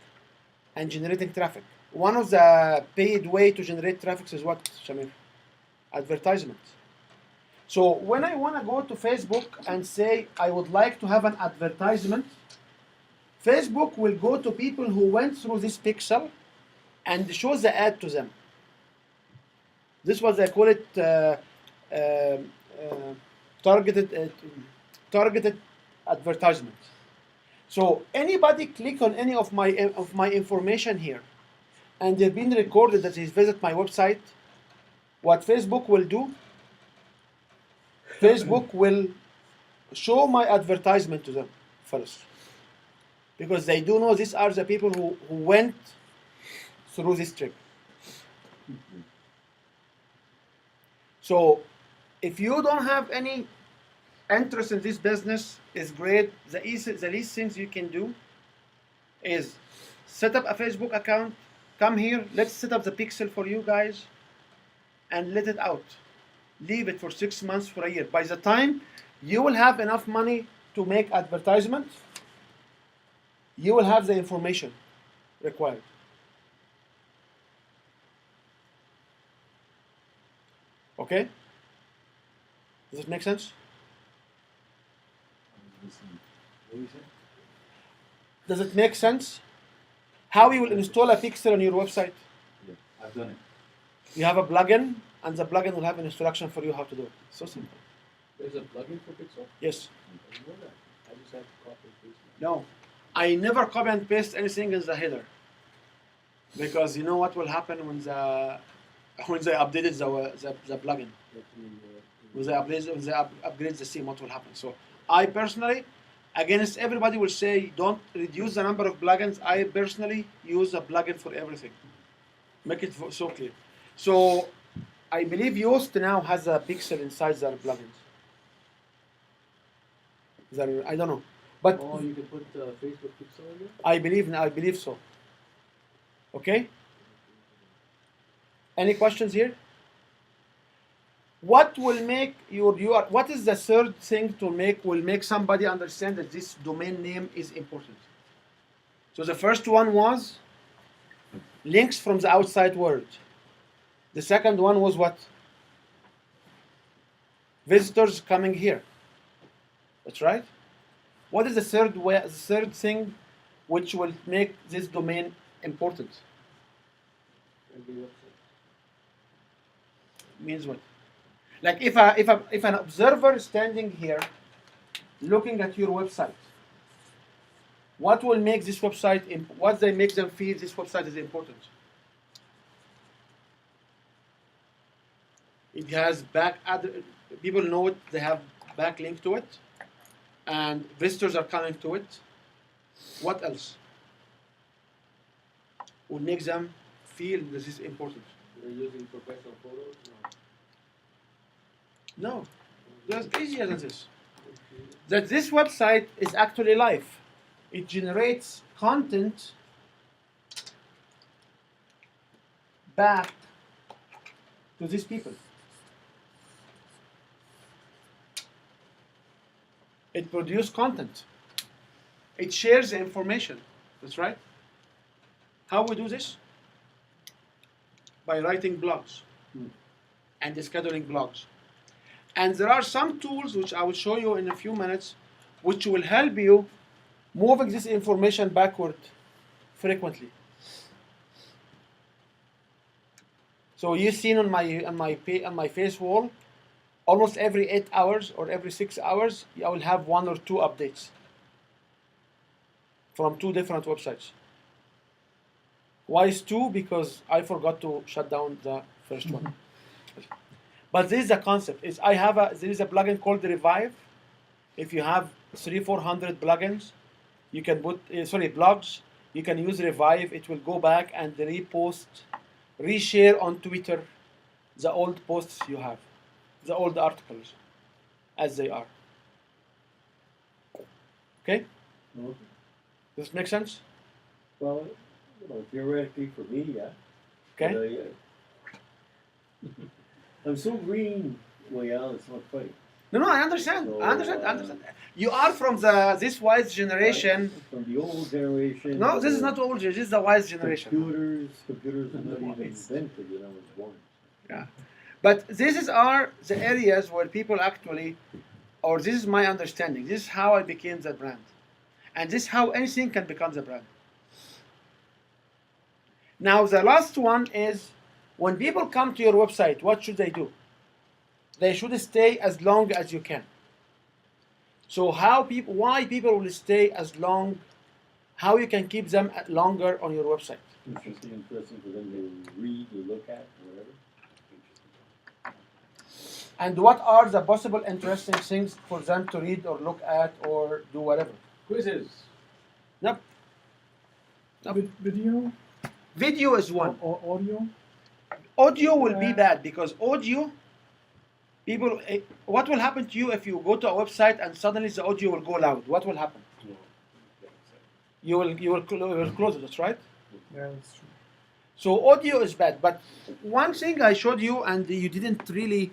S2: and generating traffic. One of the paid way to generate traffic is what, Shamir? Advertisements. So when I want to go to Facebook and say I would like to have an advertisement, Facebook will go to people who went through this pixel and shows the ad to them. This was, I call it targeted advertisement. So anybody click on any of my information here, and they've been recorded that they visit my website, what Facebook will do, Facebook will show my advertisement to them first, because they do know these are the people who went through this trip. So if you don't have any interest in this business, is great. The least things you can do is set up a Facebook account, come here, let's set up the pixel for you guys, and let it out. Leave it for 6 months, for a year. By the time you will have enough money to make advertisements, you will have the information required. Okay? Does it make sense?
S7: What do you say?
S2: Does it make sense? How you will install a pixel on your website?
S7: Yeah, I've done it.
S2: You have a plugin, and the plugin will have an instruction for you how to do it. So simple.
S4: There's a plugin for Pixel?
S2: Yes.
S4: I didn't know that. I just have to copy and paste it.
S2: No. I never copy and paste anything in the header, because you know what will happen when they updated the plugin. When they upgrade the theme, what will happen? So I personally, against everybody will say don't reduce the number of plugins. I personally use a plugin for everything. Make it so clear. So I believe Yoast now has a pixel inside their plugins. I don't know, but
S4: Oh, you can put Facebook Pixel in there?
S2: I believe so. Okay? Any questions here? What will make what is the third thing will make somebody understand that this domain name is important? So the first one was links from the outside world. The second one was what? Visitors coming here. That's right. What is the third thing which will make this domain important? Means what? Like if an observer standing here looking at your website, what will make this website what they make them feel this website is important? It has people know it, they have backlink to it, and visitors are coming to it. What else? will make them feel this is important.
S4: They're using professional photos.
S2: No, just easier than this. That this website is actually live. It generates content back to these people. It produces content. It shares the information. That's right. How we do this? By writing blogs and scheduling blogs. And there are some tools which I will show you in a few minutes, which will help you moving this information backward frequently. So you've seen on my face wall, almost every 8 hours or every 6 hours, I will have 1 or 2 updates from 2 different websites. Why is 2? Because I forgot to shut down the first one. But this is the concept. There is a plugin called Revive. If you have 300-400 plugins, you can put blogs. You can use Revive. It will go back and repost, reshare on Twitter the old posts you have, the old articles, as they are. Okay?
S8: Okay.
S2: Does this make sense?
S8: Well, theoretically for me, yeah.
S2: Okay.
S8: But, I'm so green, well, it's not funny.
S2: No, I understand.
S8: So,
S2: I understand. You are from this wise generation.
S8: From the old generation.
S2: No, this is not old generation. This is the wise generation.
S8: Computers were not even invented when I was born.
S2: Yeah. But are the areas where people actually, or this is my understanding, this is how I became the brand. And this is how anything can become the brand. Now, the last one is, when people come to your website, what should they do? They should stay as long as you can. So why people will stay as long, how you can keep them longer on your website.
S8: Interesting for them to read or look at, whatever.
S2: And what are the possible interesting things for them to read or look at or do whatever?
S4: Quizzes.
S2: Nope.
S6: Video
S2: Video is one.
S6: or audio.
S2: Audio will be bad because audio, what will happen to you if you go to a website and suddenly the audio will go loud? What will happen? You will close it, that's right?
S6: Yeah, that's true.
S2: So audio is bad. But one thing I showed you and you didn't really,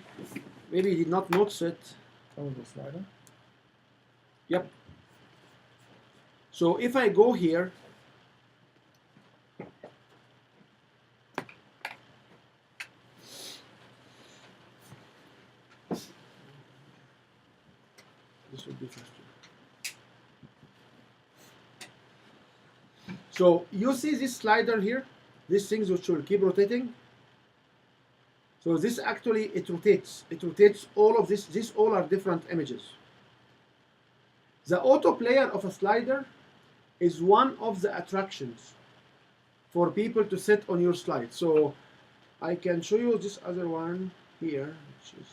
S2: maybe you did not notice it.
S6: Oh, the slider.
S2: Yep. So if I go here, this will be faster. So you see this slider here, these things which will keep rotating. So this actually, it rotates. It rotates all of this. These all are different images. The auto player of a slider is one of the attractions for people to sit on your slide. So I can show you this other one here, which is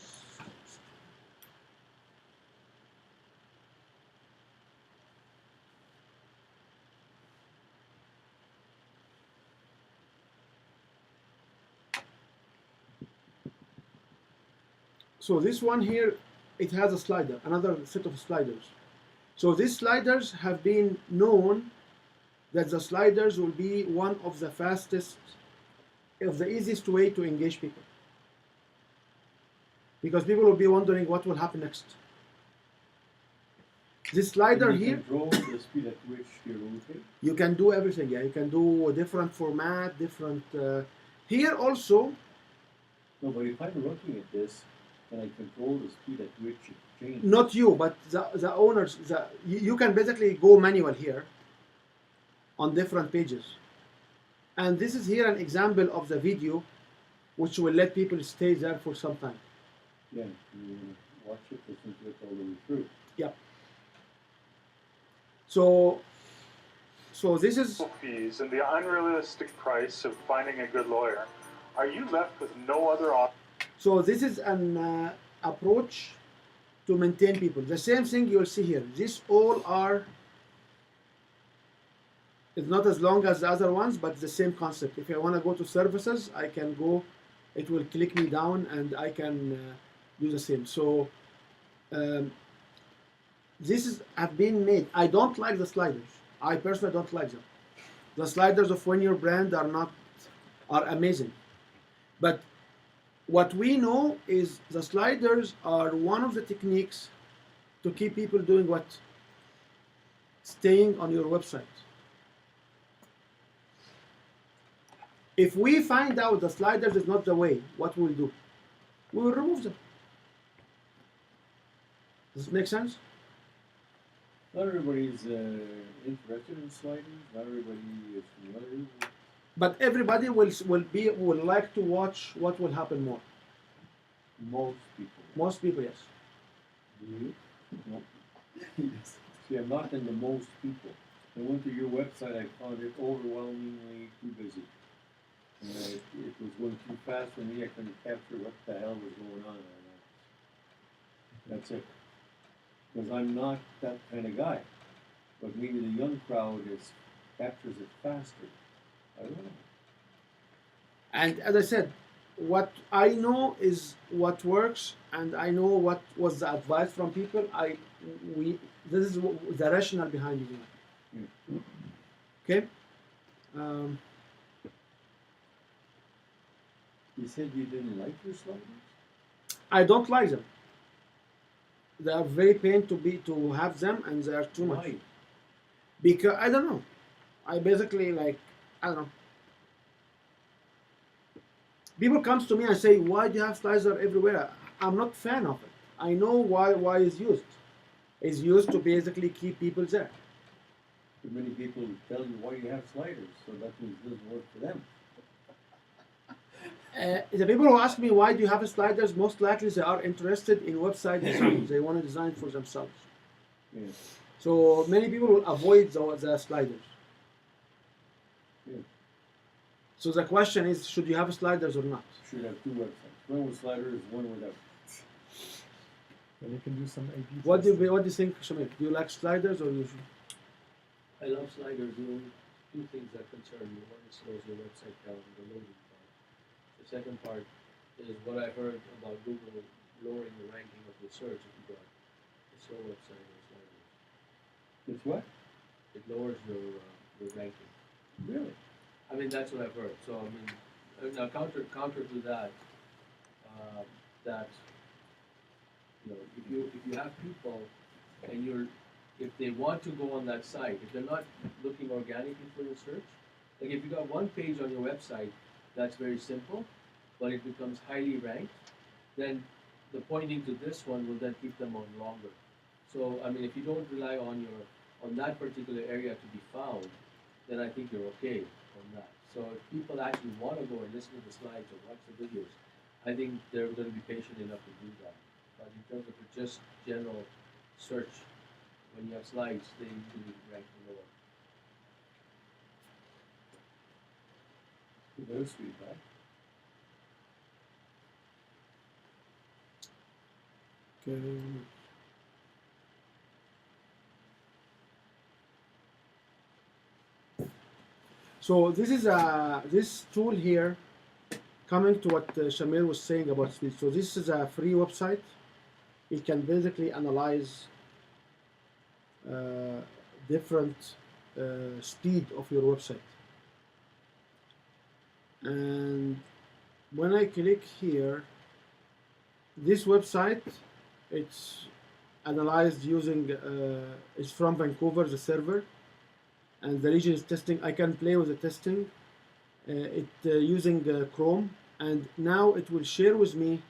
S2: so this one here, it has a slider, another set of sliders. So these sliders have been known that the sliders will be one of the fastest, of the easiest way to engage people. Because people will be wondering what will happen next. This slider
S8: Can you
S2: here,
S8: control the speed at which you rotate?
S2: you can do everything. Yeah, you can do a different format, different. Here also,
S8: No, but if I'm looking at this, can I control the speed at which it changes?
S2: not you, but the owners. You can basically go manual here on different pages. And this is here an example of the video, which will let people stay there for some time.
S8: Yeah, you watch it, listen to it all the way through.
S2: Yeah. So this is,
S9: fees and the unrealistic price of finding a good lawyer, are you left with no other option?
S2: so this is an approach to maintain people. The same thing you'll see here. These all are It's not as long as the other ones, but the same concept. If I want to go to services, I can go. It will click me down, and I can do the same. So this is have been made. I don't like the sliders. I personally don't like them. The sliders of When Your Brand are amazing, but what we know is the sliders are one of the techniques to keep people doing what? Staying on your website. If we find out the sliders is not the way, what will we do? We will remove them. Does it make sense?
S8: Not everybody's interested in sliders. Not everybody is familiar.
S2: But everybody will like to watch what will happen more.
S8: Most people.
S2: Most people, yes.
S8: Do you? No. See, I'm not into most people. I went to your website. I found it overwhelmingly too busy. And it was going too fast for me. I couldn't capture what the hell was going on. That's it. Because I'm not that kind of guy. But maybe the young crowd captures it faster. I don't know.
S2: And as I said, what I know is what works, and I know what was the advice from people. This is the rationale behind it.
S8: Yeah.
S2: Okay.
S8: You said you didn't like your sliders?
S2: I don't like them. They are very pain to have them, and they are too much.
S8: Why?
S2: Because I don't know. I basically I don't know. People comes to me and say, "Why do you have slicer everywhere?" I'm not a fan of it. I know why it's used. It's used to basically keep people there.
S8: Too many people tell you why you have sliders, so that means it doesn't work for them.
S2: The people who ask me why do you have sliders, most likely they are interested in website design. They want to design for themselves.
S8: Yeah.
S2: So many people will avoid the sliders.
S8: Yeah.
S2: So the question is, should you have sliders or not?
S8: Should have two websites. One with sliders, one without.
S6: Then you can do some A/B
S2: What do
S6: testing.
S2: you think, Shamir? Do you like sliders or usually?
S4: I love sliders. The only two things that concern me. One is slows your website down, the loading part. The second part is what I heard about Google lowering the ranking of your search if you got a slow website or sliders.
S8: It's what?
S4: It lowers your ranking.
S8: Really?
S4: I mean, that's what I've heard. So I mean, now counter to that, that if you have people and if they want to go on that site, if they're not looking organically for your search, like if you got one page on your website that's very simple, but it becomes highly ranked, then the pointing to this one will then keep them on longer. So I mean, if you don't rely on that particular area to be found, then I think you're okay on that. So if people actually want to go and listen to the slides or watch the videos, I think they're going to be patient enough to do that. But in terms of just general search, when you have slides, they usually rank lower.
S8: Those feedback.
S2: Okay. So this is this tool here, coming to what Shamir was saying about speed. So this is a free website. It can basically analyze different speed of your website. And when I click here, this website, it's analyzed using, it's from Vancouver, the server, and the region is testing. I can play with the testing. Using Chrome, and now it will share with me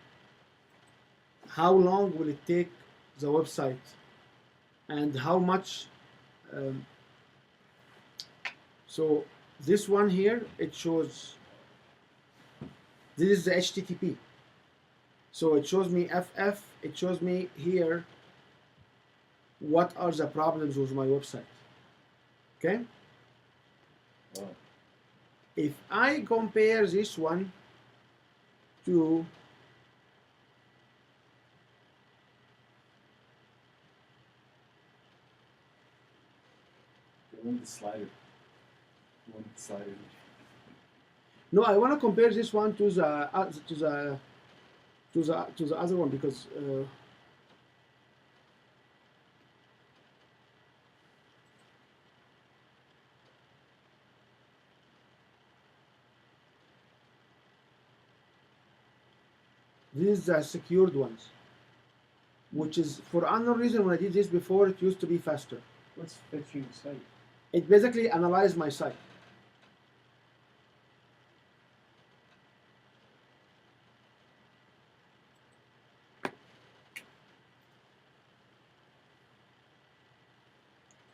S2: how long will it take the website and how much. So this one here, it shows. This is the HTTP. So it shows me FF. It shows me here what are the problems with my website. Okay.
S8: Wow.
S2: If I compare this one to
S8: I want the slider.
S5: one-sided.
S2: No, I want to compare this one to the other one because these are the secured ones, which is for unknown reason. When I did this before, it used to be faster.
S8: What's fetching site?
S2: It basically analyzed my site.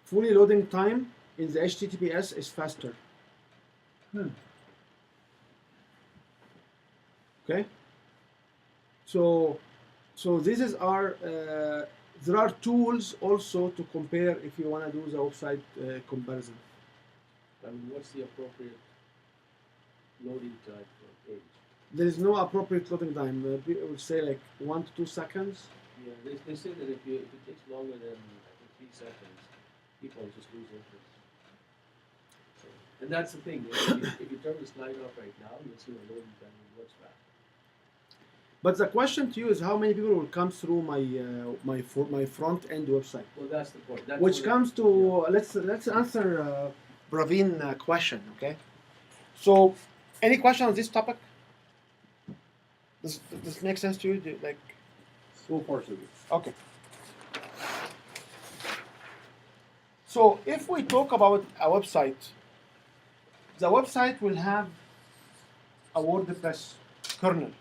S2: Fully loading time in the HTTPS is faster. Okay. So this is our. There are tools also to compare if you want to do the website comparison.
S4: I mean, what's the appropriate loading time for a page?
S2: There is no appropriate loading time. I would say like 1 to 2 seconds.
S4: Yeah, they say that if it takes longer than I think 3 seconds, people just lose interest. So, and that's the thing. If you turn the slide off right now, you'll see the loading time works fast.
S2: But the question to you is how many people will come through my my front end website,
S4: Well, that's the point. That's
S2: which
S4: what
S2: comes to let's answer Praveen question. Okay. So, any question on this topic? Does this make sense to you? Like,
S8: So far, so good.
S2: okay. So if we talk about a website, the website will have a WordPress kernel.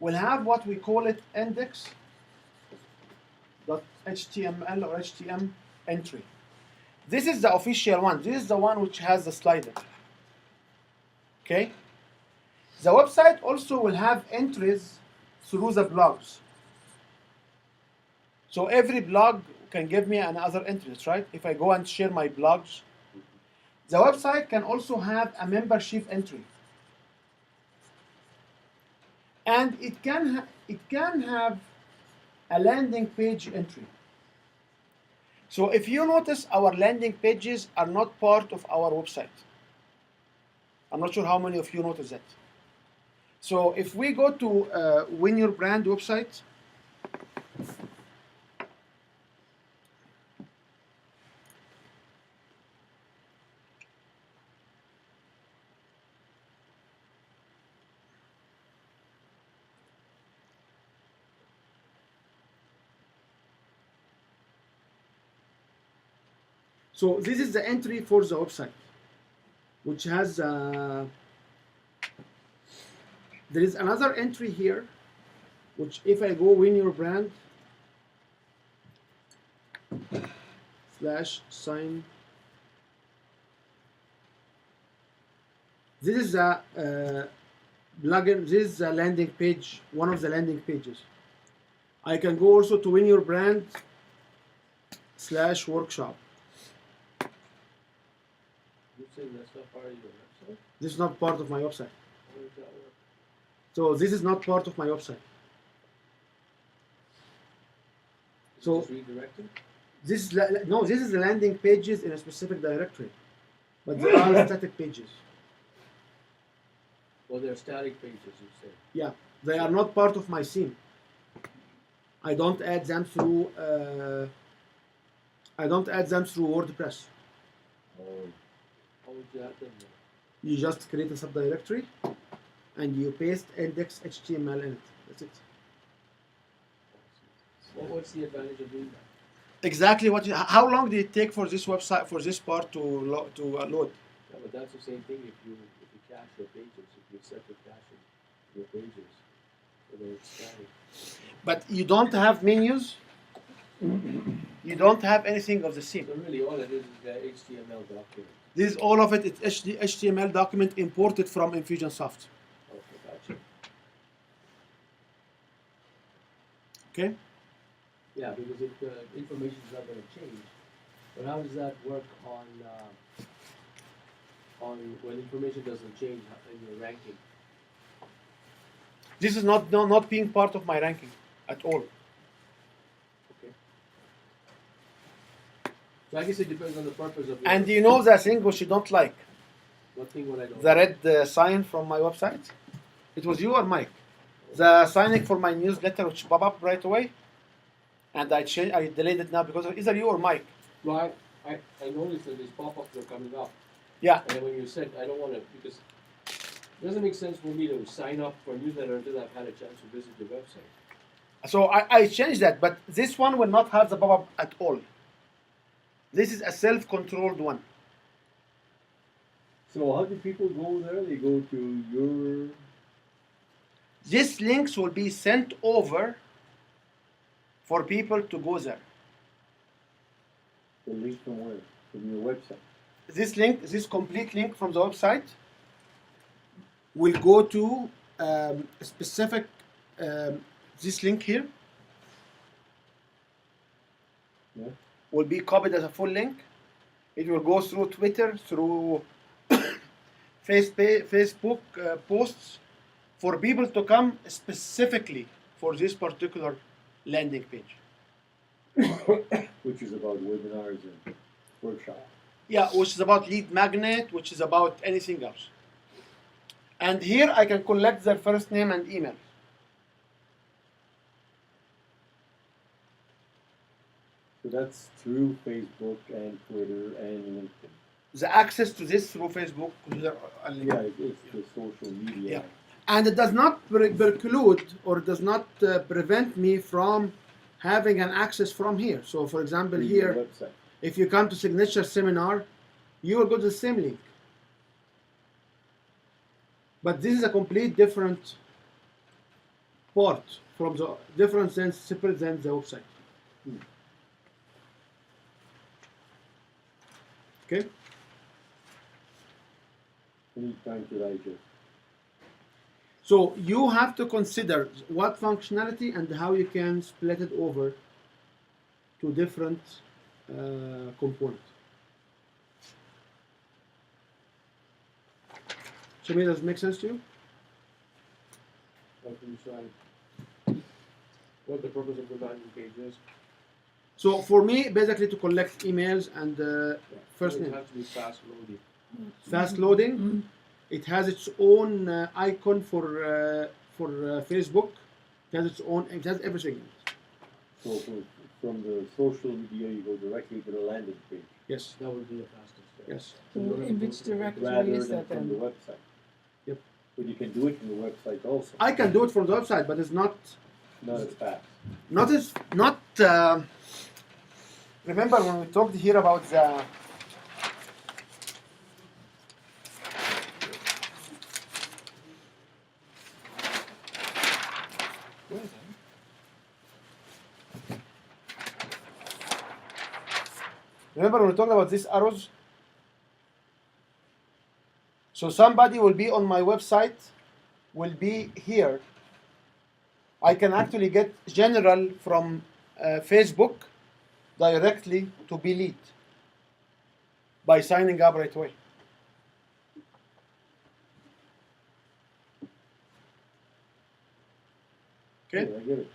S2: We'll have what we call it index.html or HTML entry. This is the official one. This is the one which has the slider. Okay? The website also will have entries through the blogs. So every blog can give me another interest, right? If I go and share my blogs. The website can also have a membership entry. And it can have a landing page entry. So if you notice, our landing pages are not part of our website. I'm not sure how many of you notice that. So if we go to Win Your Brand website, so this is the entry for the website, which has, there is another entry here, which if I go Win Your Brand /sign, this is a plugin, this is a landing page, one of the landing pages. I can go also to Win Your Brand /workshop.
S4: You say that's not part of your website?
S2: This is not part of my website.
S4: How does that work?
S2: So this is not part of my website. So
S4: Just redirected?
S2: this is no, this is the landing pages in a specific directory, but they are static pages.
S4: Well, they're static pages, you say.
S2: Yeah, they are not part of my theme. I don't add them through. I don't add them through WordPress.
S4: How would you add them then?
S2: You just create a subdirectory, and you paste index.html in it. That's it.
S4: Well, what's the advantage of doing that?
S2: Exactly what. How long did it take for this website, for this part to load?
S4: Yeah, but that's the same thing if you cache your pages, if you set the caching your pages, whether it's static.
S2: But you don't have menus. You don't have anything of the theme.
S4: So really all it is the HTML document.
S2: This is all of it. It's HTML document imported from Infusionsoft.
S4: Okay, gotcha.
S2: Okay.
S4: Yeah, because if the information is not going to change, but how does that work on when information doesn't change in your ranking?
S2: This is not being part of my ranking at all.
S4: Okay. So I guess it depends on the purpose of your.
S2: And you know the thing which you don't like.
S4: One thing what I don't.
S2: The red sign from my website. It was you or Mike? The signing for my newsletter, which pop up right away, and I delayed it now because of either you or Mike.
S4: Well, I noticed that these pop-ups are coming up.
S2: Yeah.
S4: And then when you said, I don't want to, because it doesn't make sense for me to sign up for a newsletter until I've had a chance to visit your website.
S2: So I changed that, but this one will not have the pop-up at all. This is a self-controlled one.
S8: So how do people go there? They go to your.
S2: These links will be sent over for people to go there.
S8: The link from where? From your website.
S2: This link, this complete link from the website, will go to a specific, this link here
S8: Yeah.
S2: will be copied as a full link. It will go through Twitter, through Facebook posts for people to come specifically for this particular landing page.
S8: Which is about webinars and workshops.
S2: Yeah, which is about lead magnet, which is about anything else. And here I can collect their first name and email.
S8: So that's through Facebook and Twitter and LinkedIn.
S2: The access to this through Facebook, Twitter, and LinkedIn.
S8: Yeah, it's the social media.
S2: Yeah. And it does not preclude or does not prevent me from having an access from here. So for example,
S8: through your
S2: here,
S8: website.
S2: if you come to Signature Seminar, you will go to the same link. But this is a complete different part from the different sense, separate than the website. Okay?
S8: Any time to digest.
S2: So you have to consider what functionality and how you can split it over to different components. So does it make sense to you?
S4: What can you decide what the purpose of the landing page is?
S2: So for me, basically to collect emails and first
S4: So it
S2: name.
S4: has to be fast loading.
S2: Fast loading. It has its own icon for Facebook. It has its own. It has everything.
S8: So from the social media, you go directly to the landing page
S2: Yes.
S4: That would be the fastest way.
S2: Yes.
S3: So in which directory
S8: rather
S3: is
S8: than
S3: that
S8: from the
S3: then?
S8: website.
S2: Yep.
S8: But you can do it from the website also.
S2: I can do it from the website, but it's not.
S8: Not as fast.
S2: Not as not. Remember when we talked here about the. Where is it? Remember when we talked about these arrows? So somebody will be on my website, will be here. I can actually get general from Facebook directly to be lead by signing up right away. Okay.
S8: Yeah, I get it.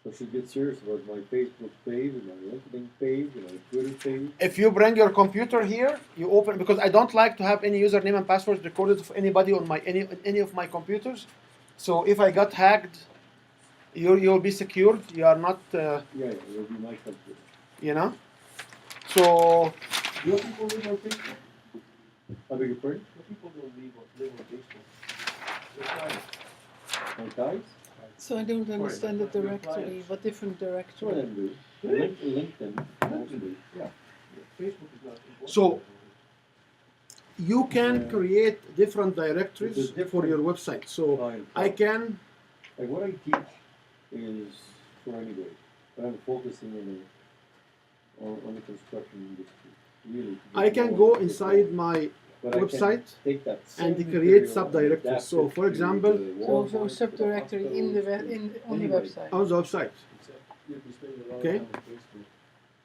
S8: I should get serious about my Facebook page and my LinkedIn page and my Twitter page.
S2: If you bring your computer here, you open, because I don't like to have any username and passwords recorded for anybody on my any of my computers. So if I got hacked, you'll be secured. You are not,
S8: Yeah, it'll be my computer.
S2: you know. So
S4: Do you people live on Facebook?
S8: I beg your pardon?
S4: Do people don't live on Facebook? They're private.
S8: My guys?
S3: So I don't understand the
S4: Your
S3: directory.
S4: clients.
S3: What different
S8: Some of
S3: directory?
S8: them do. LinkedIn mostly.
S4: Yeah. Facebook is not important.
S2: So you can
S8: Yeah.
S2: create different directories
S8: There's different
S2: for your website. So
S8: clients.
S2: I can.
S8: Like what I teach is for anybody, but I'm focusing on the construction industry. Really. to get
S2: I can
S8: more
S2: go
S8: into
S2: inside
S8: it.
S2: my
S8: But I can
S2: website
S8: take that
S2: and
S8: same
S2: create
S8: material and
S2: subdirectories.
S8: adapt
S2: So,
S8: it
S2: for
S8: to
S2: example,
S8: the
S3: So
S8: Walmart, to the
S3: subdirectory in the
S8: hospitals.
S3: on the
S8: Anyway.
S3: website.
S2: on the website.
S4: Except you'd be spending a lot
S2: Okay.
S4: of time on Facebook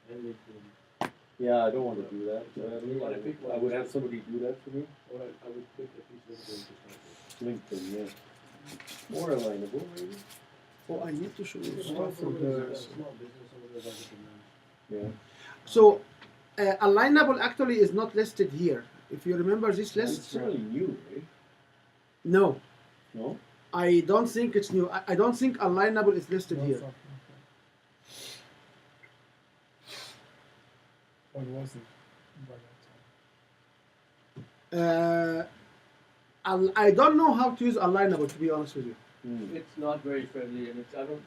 S4: and LinkedIn.
S8: Yeah, I don't want to do that.
S4: You wanna pick one.
S8: I would have somebody do that for me.
S4: Or I would pick a piece of LinkedIn to start with.
S8: LinkedIn, yeah. More alignable, maybe.
S2: Oh, I need to show you
S4: Small
S2: stuff from
S4: business,
S2: the.
S4: small business owners, I recommend.
S8: Yeah.
S2: So Alignable actually is not listed here. If you remember this
S8: It's
S2: list,
S8: fairly new, right?
S2: no,
S8: No?
S2: I don't think it's new. I don't think Alignable is listed
S6: No,
S2: here.
S6: it's not, okay. Or wasn't by that time.
S2: I don't know how to use Alignable, to be honest with you.
S4: It's not very friendly, and it's I don't.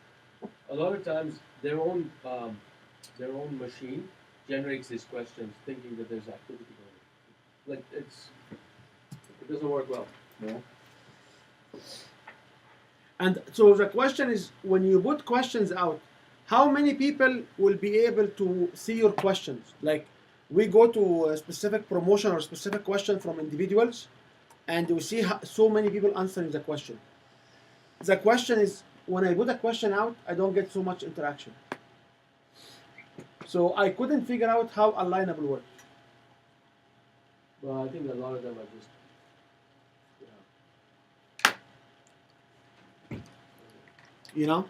S4: A lot of times, their own machine generates these questions, thinking that there's activity going on. Like it doesn't work well.
S8: No?
S2: And so the question is, when you put questions out, how many people will be able to see your questions? Like, we go to a specific promotion or specific question from individuals, and we see so many people answering the question. The question is, when I put a question out, I don't get so much interaction. So I couldn't figure out how Alignable works.
S4: Well, I think a lot of them are just.
S2: You know?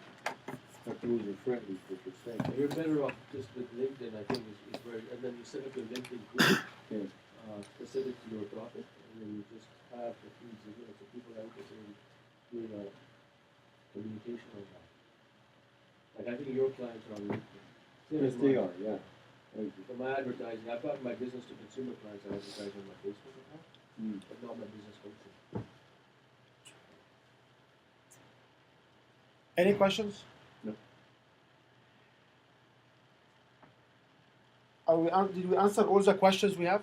S8: But those are friendly, what you're saying.
S4: You're better off just with LinkedIn, I think, is where, and then you set up your LinkedIn group
S8: Okay.
S4: specific to your topic, and then you just have the feeds, so people are interested in doing a communication on that. Like, I think your clients are on LinkedIn. Same
S8: Yes,
S4: as
S8: they
S4: mine.
S8: are, yeah. Thank you.
S4: For my advertising, I've got my business to consumer clients I advertise on my Facebook account,
S8: Mm.
S4: but not my business coaching.
S2: Any questions?
S8: No.
S2: Did we answer all the questions we have?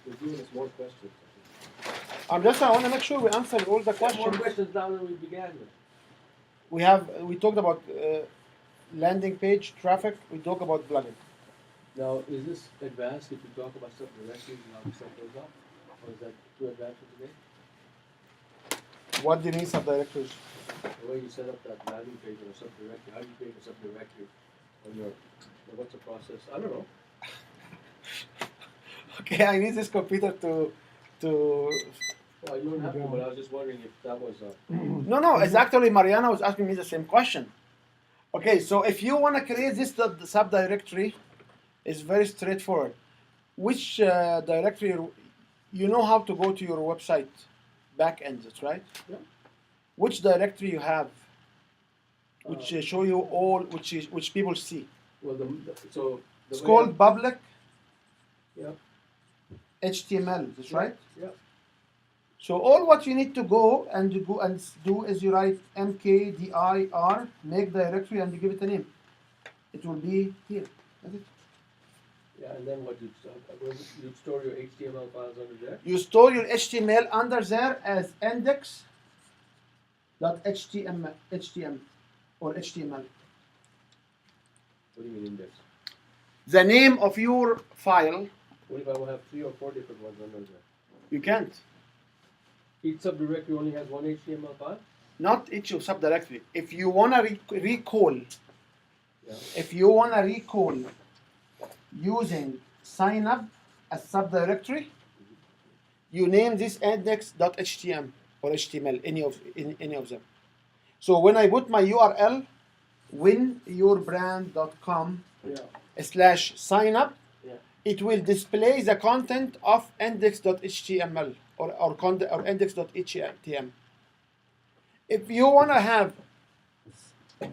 S4: They're giving us more questions.
S2: I want to make sure we answered all the
S4: More
S2: questions.
S4: questions now than we began with.
S2: We talked about landing page traffic. We talked about blogging.
S4: Now, is this advanced if you talk about stuff directly and how the stuff goes up? Or is that too advanced for today?
S2: What do you mean subdirectories?
S4: The way you set up that landing page or a subdirectory, how do you create a subdirectory on your, what's the process? I don't know.
S2: Okay, I need this computer to.
S4: Well, you don't have to, but I was just wondering if that was
S2: No, it's actually Mariana was asking me the same question. Okay, so if you want to create this subdirectory, it's very straightforward. Which directory, you know how to go to your website back end, that's right?
S4: Yeah.
S2: Which directory you have, which show you all, which people see.
S4: well,
S2: It's called public
S4: Yeah.
S2: HTML, that's right?
S4: Yeah.
S2: So all what you need to go and do is you write mkdir, make directory, and you give it a name. It will be here. That's it.
S4: Yeah, and then what you store your HTML files under there?
S2: You store your HTML under there as index.html or HTML.
S4: What do you mean index?
S2: The name of your file,
S4: What if I will have 3 or 4 different ones under there?
S2: you can't.
S4: Each subdirectory only has one HTML file?
S2: Not each subdirectory. If you wanna recall,
S4: Yeah.
S2: if you wanna recall using sign up as subdirectory, you name this index.html or HTML, any of them. So when I put my URL, winyourbrand.com /sign up,
S4: Yeah.
S2: it will display the content of index.html or index.htm. If you want to have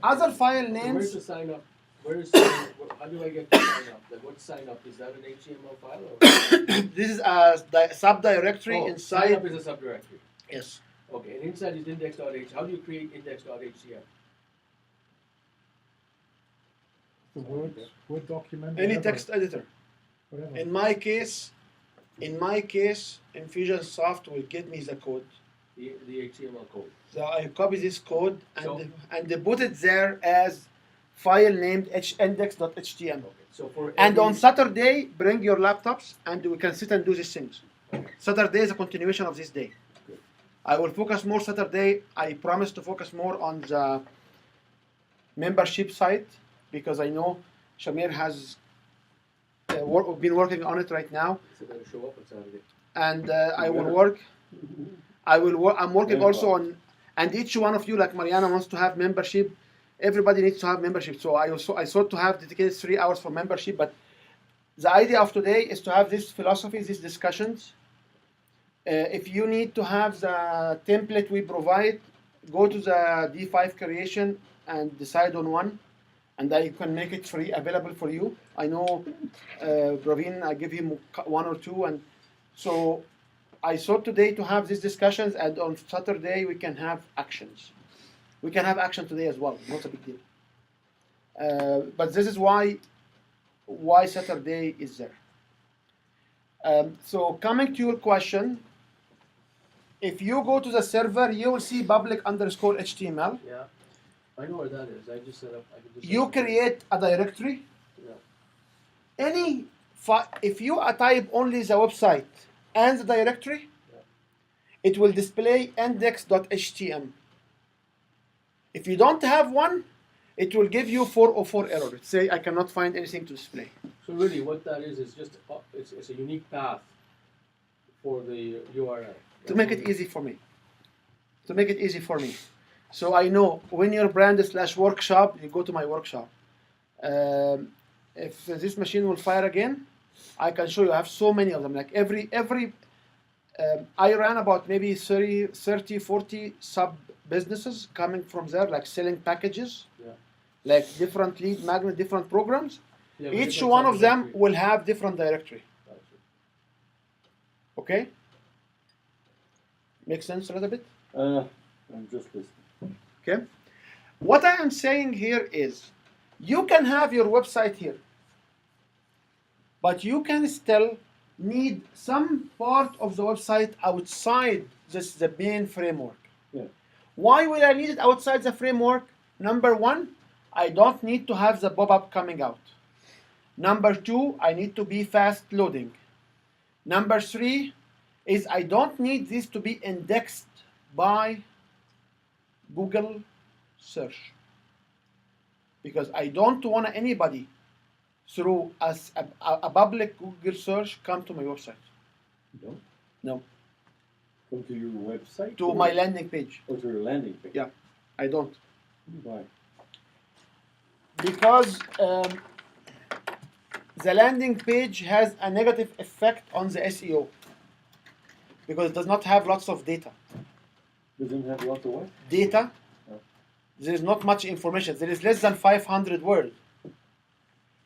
S2: other file
S4: So where's
S2: names,
S4: the sign up? Where is sign up? How do I get to sign up? Like, what's sign up? Is that an HTML file? Or?
S2: this is a subdirectory
S4: Sign
S2: inside.
S4: up is a subdirectory.
S2: Yes.
S4: Okay, and inside is index.html. How do you create index.html?
S6: The Word document.
S2: Any
S6: whatever,
S2: text editor.
S6: Whatever.
S2: In my case, Infusionsoft will give me the code.
S4: The HTML code.
S2: So I copy this code
S4: So-
S2: and they put it there as file named index.html.
S4: Okay, so for
S2: And
S4: every-
S2: on Saturday, bring your laptops and we can sit and do these things. Saturday is a continuation of this day.
S4: Good.
S2: I will focus more Saturday. I promise to focus more on the membership site because I know Shamir has been working on it right now.
S4: So better show up on Saturday.
S2: And I will work. I'm working also on, and each one of you, like Mariana, wants to have membership everybody needs to have membership. So I sought to have dedicated 3 hours for membership, but the idea of today is to have this philosophy, these discussions. If you need to have the template we provide, go to the D5 creation and decide on one, and I can make it free, available for you. I know Praveen, I give him 1 or 2, and so I sought today to have these discussions, and on Saturday we can have actions. We can have action today as well, not a big deal. But this is why Saturday is there. So coming to your question, if you go to the server, you will see public_HTML.
S4: Yeah, I know where that is. I just set up. I can just
S2: You create a directory.
S4: Yeah.
S2: If you type only the website and the directory, it will display index.htm. If you don't have one, it will give you 404 error. It say I cannot find anything to display.
S4: So really, what that is just it's a unique path for the URL.
S2: To make it easy for me. To make it easy for me. So I know when your brand /workshop, you go to my workshop. If this machine will fire again, I can show you. I have so many of them. Like I ran about maybe 30, 40 sub businesses coming from there, like selling packages, like different lead magnet, different programs.
S4: Yeah,
S2: Each
S4: different
S2: one of them
S4: directory.
S2: will have different directory.
S4: Gotcha.
S2: Okay? Make sense a little bit?
S8: I'm just listening.
S2: Okay? What I am saying here is, you can have your website here, but you can still need some part of the website outside the main framework.
S8: Yeah.
S2: Why will I need it outside the framework? Number one, I don't need to have the pop-up coming out. Number two, I need to be fast loading. Number three is I don't need this to be indexed by Google search, because I don't want anybody through a public Google search come to my website.
S8: No?
S2: No,
S8: Come to your website?
S2: to my landing page.
S8: Or to your landing page?
S2: Yeah, I don't.
S8: Why?
S2: Because the landing page has a negative effect on the SEO, because it does not have lots of data.
S8: Doesn't have lots of what?
S2: Data, there is not much information. There is less than 500 words.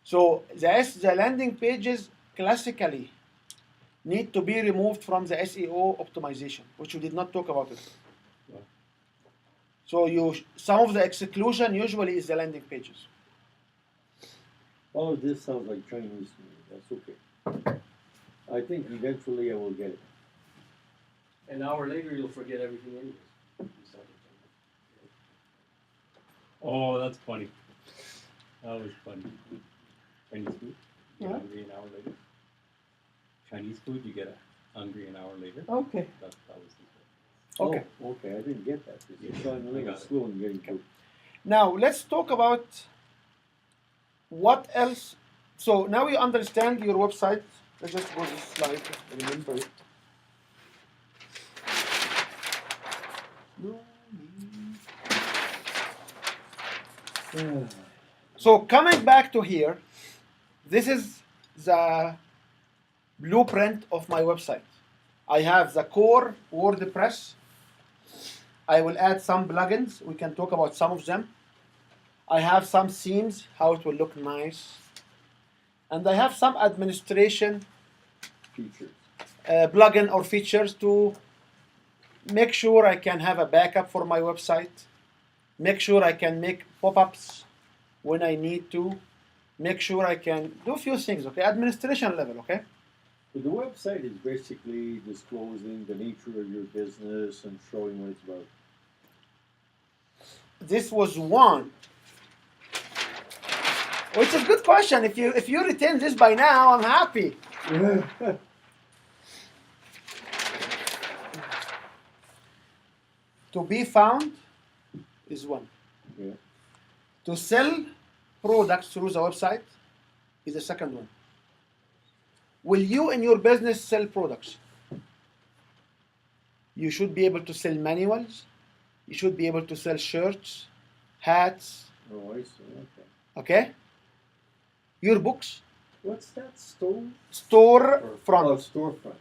S2: So the landing pages classically need to be removed from the SEO optimization, which we did not talk about it.
S8: Yeah.
S2: So some of the exclusion usually is the landing pages.
S8: All of this sounds like Chinese to me. That's okay. I think eventually I will get it.
S4: An hour later, you'll forget everything anyways.
S5: Oh, that's funny. That was funny. Chinese food, you get
S3: Yeah.
S5: hungry an hour later. Chinese food, you get hungry an hour later.
S3: Okay.
S5: That was the
S2: Okay.
S8: Oh, okay, I didn't get that.
S5: Yeah,
S8: So I'm a
S5: I
S8: little
S5: got it.
S8: slow in getting food.
S2: Now let's talk about what else. So now you understand your website. Let's just go to this slide. Remember it. So coming back to here, this is the blueprint of my website. I have the core WordPress. I will add some plugins. We can talk about some of them. I have some themes, how it will look nice. And I have some administration
S8: Features.
S2: plugin or features to make sure I can have a backup for my website, make sure I can make pop-ups when I need to, make sure I can do a few things, okay? Administration level, okay?
S8: But the website is basically disclosing the nature of your business and showing what it's about.
S2: This was one. Which is a good question. If you retain this by now, I'm happy. To be found is one.
S8: Yeah.
S2: To sell products through the website is the second one. Will you in your business sell products? You should be able to sell manuals. You should be able to sell shirts, hats,
S8: Oh, I see, okay.
S2: Okay? Your books,
S8: What's that, stove?
S2: store
S8: Oh,
S2: front.
S8: storefront.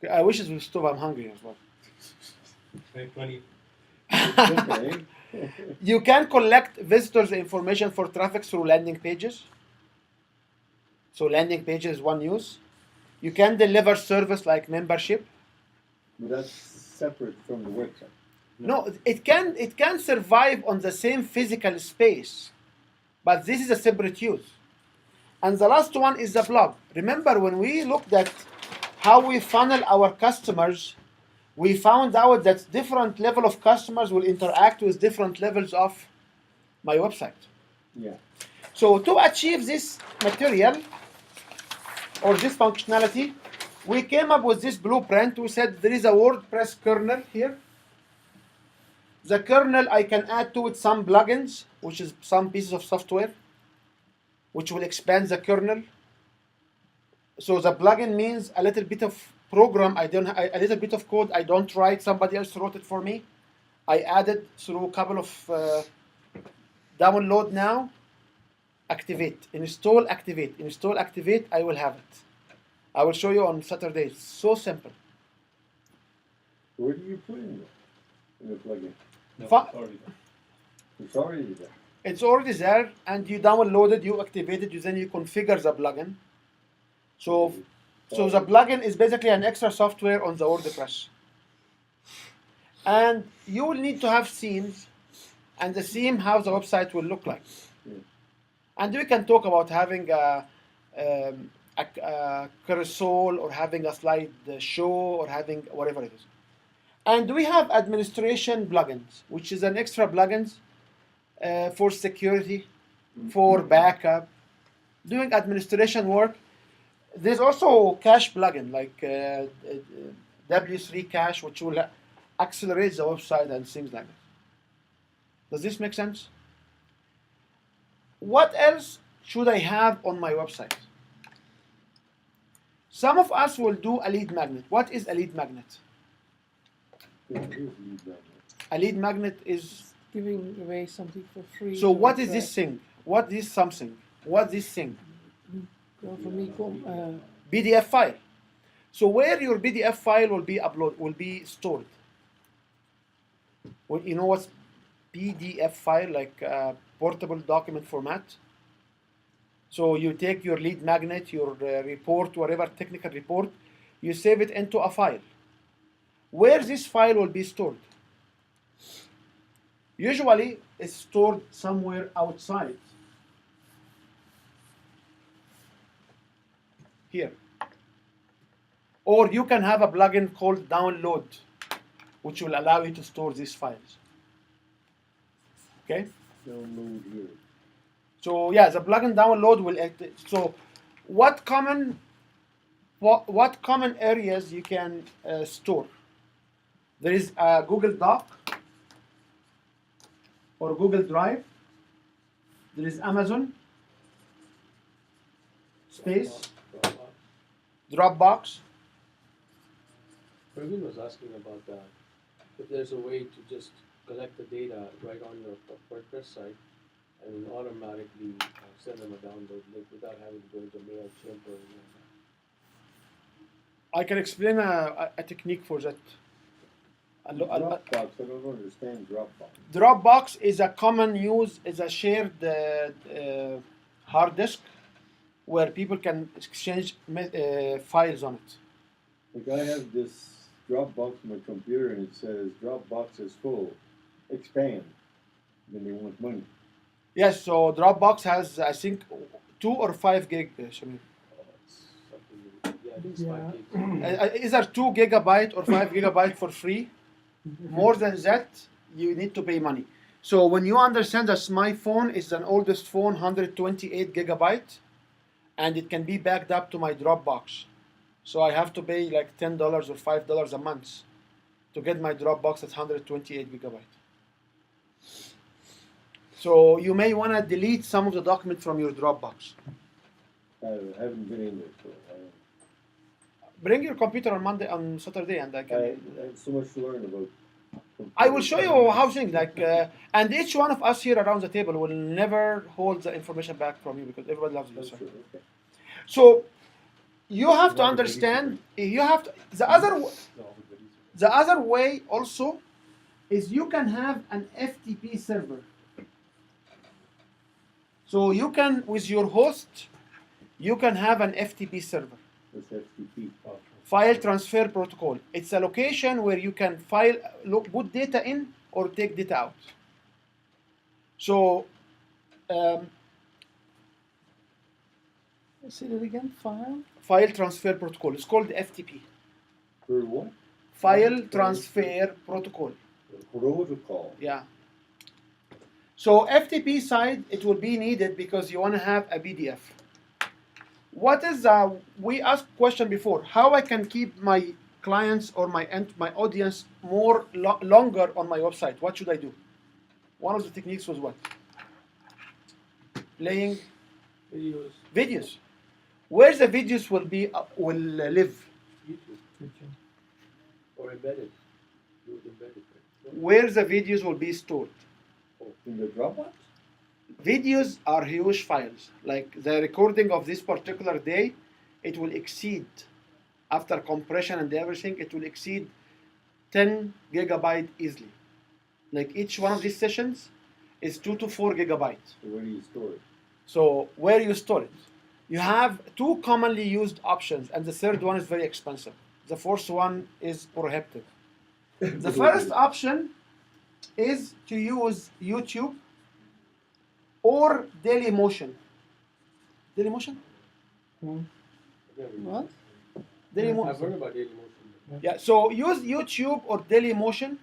S2: Okay, I wish it was stove. I'm hungry as well.
S5: Funny.
S8: Okay.
S2: You can collect visitors' information for traffic through landing pages. So landing pages is one use. You can deliver service like membership.
S8: But that's separate from the website.
S2: No, it can survive on the same physical space, but this is a separate use. And the last one is the blog. Remember when we looked at how we funnel our customers, we found out that different level of customers will interact with different levels of my website.
S8: Yeah.
S2: So to achieve this material or this functionality, we came up with this blueprint. We said there is a WordPress kernel here. The kernel, I can add to it some plugins, which is some pieces of software, which will expand the kernel. So the plugin means a little bit of program. A little bit of code. I don't write. Somebody else wrote it for me. I added through a couple of download now, activate, install, activate, install, activate. I will have it. I will show you on Saturday. It's so simple.
S8: Where do you put in the plugin?
S5: No,
S2: Fa-
S5: sorry.
S8: It's already there.
S2: It's already there, and you download it, you activate it, then you configure the plugin. So the plugin is basically an extra software on the WordPress. And you will need to have themes, and the theme how the website will look like.
S8: Yeah.
S2: And we can talk about having a carousel or having a slide show or having whatever it is. And we have administration plugins, which is an extra plugins for security, for backup, doing administration work. There's also cache plugin like W3 cache, which will accelerate the website and things like that. Does this make sense? What else should I have on my website? Some of us will do a lead magnet. What is a lead magnet?
S8: Yeah, here's lead magnet.
S2: A lead magnet is,
S3: Giving away something for free.
S2: so what is
S3: or,
S2: this thing? What is something? What this thing?
S3: Well, for me,
S2: PDF file. So where your PDF file will be will be stored. Well, you know what's PDF file, like portable document format? So you take your lead magnet, your report, whatever technical report, you save it into a file. Where this file will be stored? Usually it's stored somewhere outside. Here. Or you can have a plugin called download, which will allow you to store these files. Okay?
S8: Download here.
S2: So yeah, the plugin download will. So what common areas you can store? There is a Google Doc or Google Drive. There is Amazon space, Dropbox.
S4: Praveen was asking about if there's a way to just collect the data right on your WordPress site and then automatically send them a download link without having to go into MailChimp or anything like that.
S2: I can explain a technique for that.
S8: Dropbox, I don't understand Dropbox.
S2: Dropbox is a common use, is a shared hard disk where people can exchange files on it.
S8: Like I have this Dropbox on my computer and it says Dropbox is full. Expand. Then they want money.
S2: Yes, so Dropbox has, I think, 2 or 5 gig, Shamir.
S4: It's something, yeah, I think it's
S3: Yeah.
S4: 5 gigs.
S2: Either 2 gigabyte or 5 gigabyte for free. More than that, you need to pay money. So when you understand that my phone is an oldest phone, 128 gigabyte, and it can be backed up to my Dropbox. So I have to pay like $10 or $5 a month to get my Dropbox at 128 gigabyte. So you may want to delete some of the documents from your Dropbox.
S8: I haven't been in there, so
S2: Bring your computer on Saturday, and I
S8: I
S2: can.
S8: have so much to learn about
S2: I will show you how things like, and each one of us here around the table will never hold the information back from you because everybody loves you.
S8: That's
S2: So.
S8: true, okay.
S2: So you have to understand. You have to, the other way also is you can have an FTP server. So you can with your host, you can have an FTP server.
S8: That's FTP.
S2: File transfer protocol. It's a location where you can put data in or take data out. So, say that again. File transfer protocol. It's called FTP.
S8: For what?
S2: File transfer protocol.
S8: Protocol.
S2: Yeah. So FTP side, it will be needed because you want to have a PDF. What is we asked question before? How I can keep my clients or my audience more longer on my website? What should I do? One of the techniques was what? Playing videos. Where the videos will live?
S4: YouTube. Or embedded. Do it embedded.
S2: Where the videos will be stored?
S8: In the Dropbox?
S2: Videos are huge files. Like the recording of this particular day, it will exceed, after compression and everything, it will exceed 10 gigabyte easily. Like each one of these sessions is 2 to 4 gigabytes.
S8: So where do you store it?
S2: So where you store it? You have two commonly used options, and the third one is very expensive. The fourth one is prohibitive. The first option is to use YouTube or Dailymotion. Dailymotion?
S3: What?
S2: Dailymotion.
S4: I've heard about Dailymotion.
S2: Yeah, so use YouTube or Dailymotion.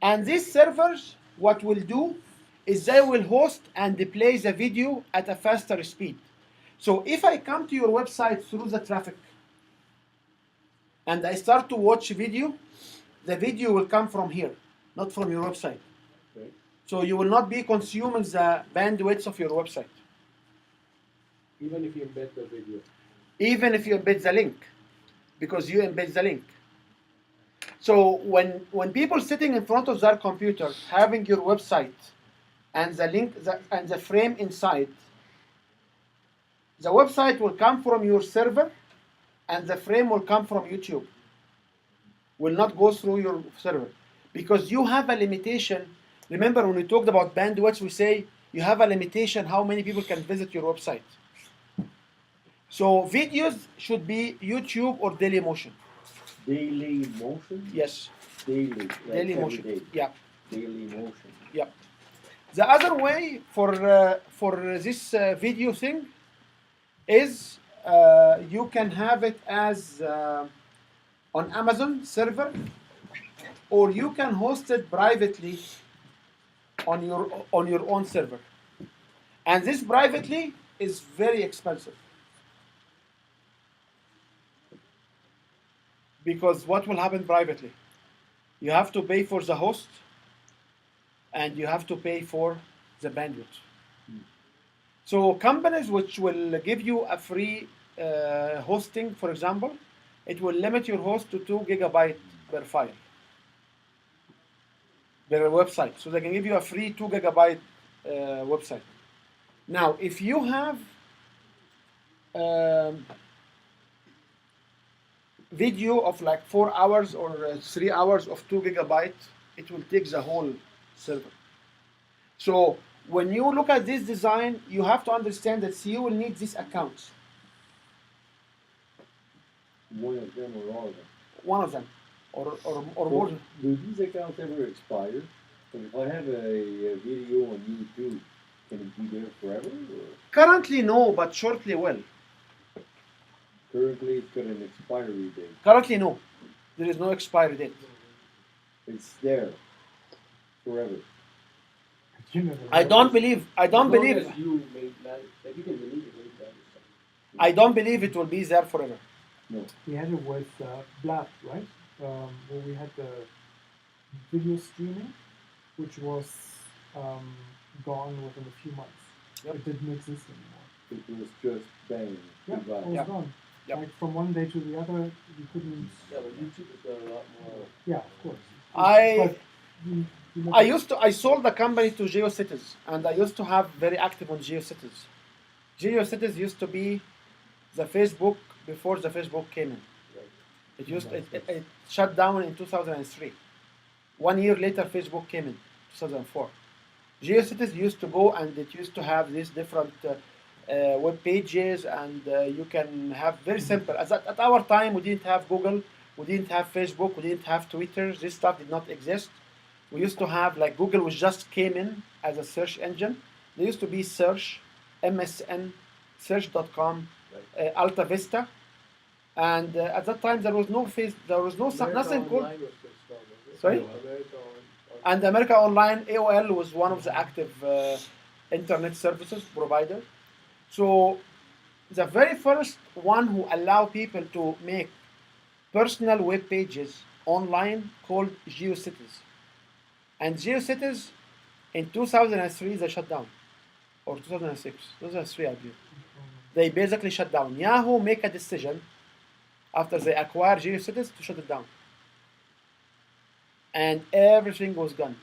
S2: And these servers, what will do is they will host and play the video at a faster speed. So if I come to your website through the traffic and I start to watch video, the video will come from here, not from your website.
S8: Okay.
S2: So you will not be consuming the bandwidth of your website.
S4: Even if you embed the video.
S2: Even if you embed the link, because you embed the link. So when people sitting in front of their computer having your website and the link and the frame inside, the website will come from your server and the frame will come from YouTube. Will not go through your server because you have a limitation. Remember when we talked about bandwidth, we say you have a limitation how many people can visit your website. So videos should be YouTube or Dailymotion.
S8: Dailymotion?
S2: Yes.
S8: Daily. Like every
S2: Dailymotion.
S8: day.
S2: Yeah.
S8: Dailymotion.
S2: Yeah. The other way for this video thing is you can have it as on Amazon server, or you can host it privately on your own server. And this privately is very expensive. Because what will happen privately? You have to pay for the host and you have to pay for the bandwidth. So companies which will give you a free hosting, for example, it will limit your host to 2 gigabytes per file, per website. So they can give you a free 2 gigabyte website. Now, if you have video of like 4 hours or 3 hours of 2 gigabytes, it will take the whole server. So when you look at this design, you have to understand that you will need these accounts.
S8: One of them or all of them?
S2: One of them, or
S8: So,
S2: more.
S8: do these accounts ever expire? But if I have a video on YouTube, can it be there forever? Or
S2: Currently, no, but shortly will.
S8: currently it's got an expiry date.
S2: Currently, no. There is no expiry date.
S8: It's there forever.
S6: You never
S2: I
S6: know.
S2: don't believe. I don't
S4: As long
S2: believe.
S4: as you made that, like you can delete it anytime.
S2: I don't believe it will be there forever.
S8: No.
S6: We had it with Blab, right? Where we had the video streaming, which was gone within a few months.
S2: Yep.
S6: It didn't exist anymore.
S8: It was just bang.
S6: Yeah, it
S8: Goodbye.
S6: was
S2: Yep.
S6: gone.
S2: Yep.
S6: Like from one day to the other, you couldn't.
S4: Yeah, but YouTube has got a lot more.
S6: Yeah, of course.
S2: I
S6: You
S2: I sold the company to GeoCities, and I used to have very active on GeoCities. GeoCities used to be the Facebook before the Facebook came in. It shut down in 2003. 1 year later, Facebook came in 2004. GeoCities used to go and it used to have these different web pages, and you can have very simple. At our time, we didn't have Google, we didn't have Facebook, we didn't have Twitter. This stuff did not exist. We used to have like Google, which just came in as a search engine. There used to be Search, MSN, Search.com, Alta Vista, and at that time there was no nothing called.
S4: Online was just strong, was it?
S2: Sorry?
S4: America
S2: And America Online, AOL was one of the active internet services provider. So the very first one who allowed people to make personal web pages online called GeoCities. And GeoCities in 2003 they shut down, or 2006, 2003 I believe. They basically shut down. Yahoo make a decision after they acquired GeoCities to shut it down. And everything was gone.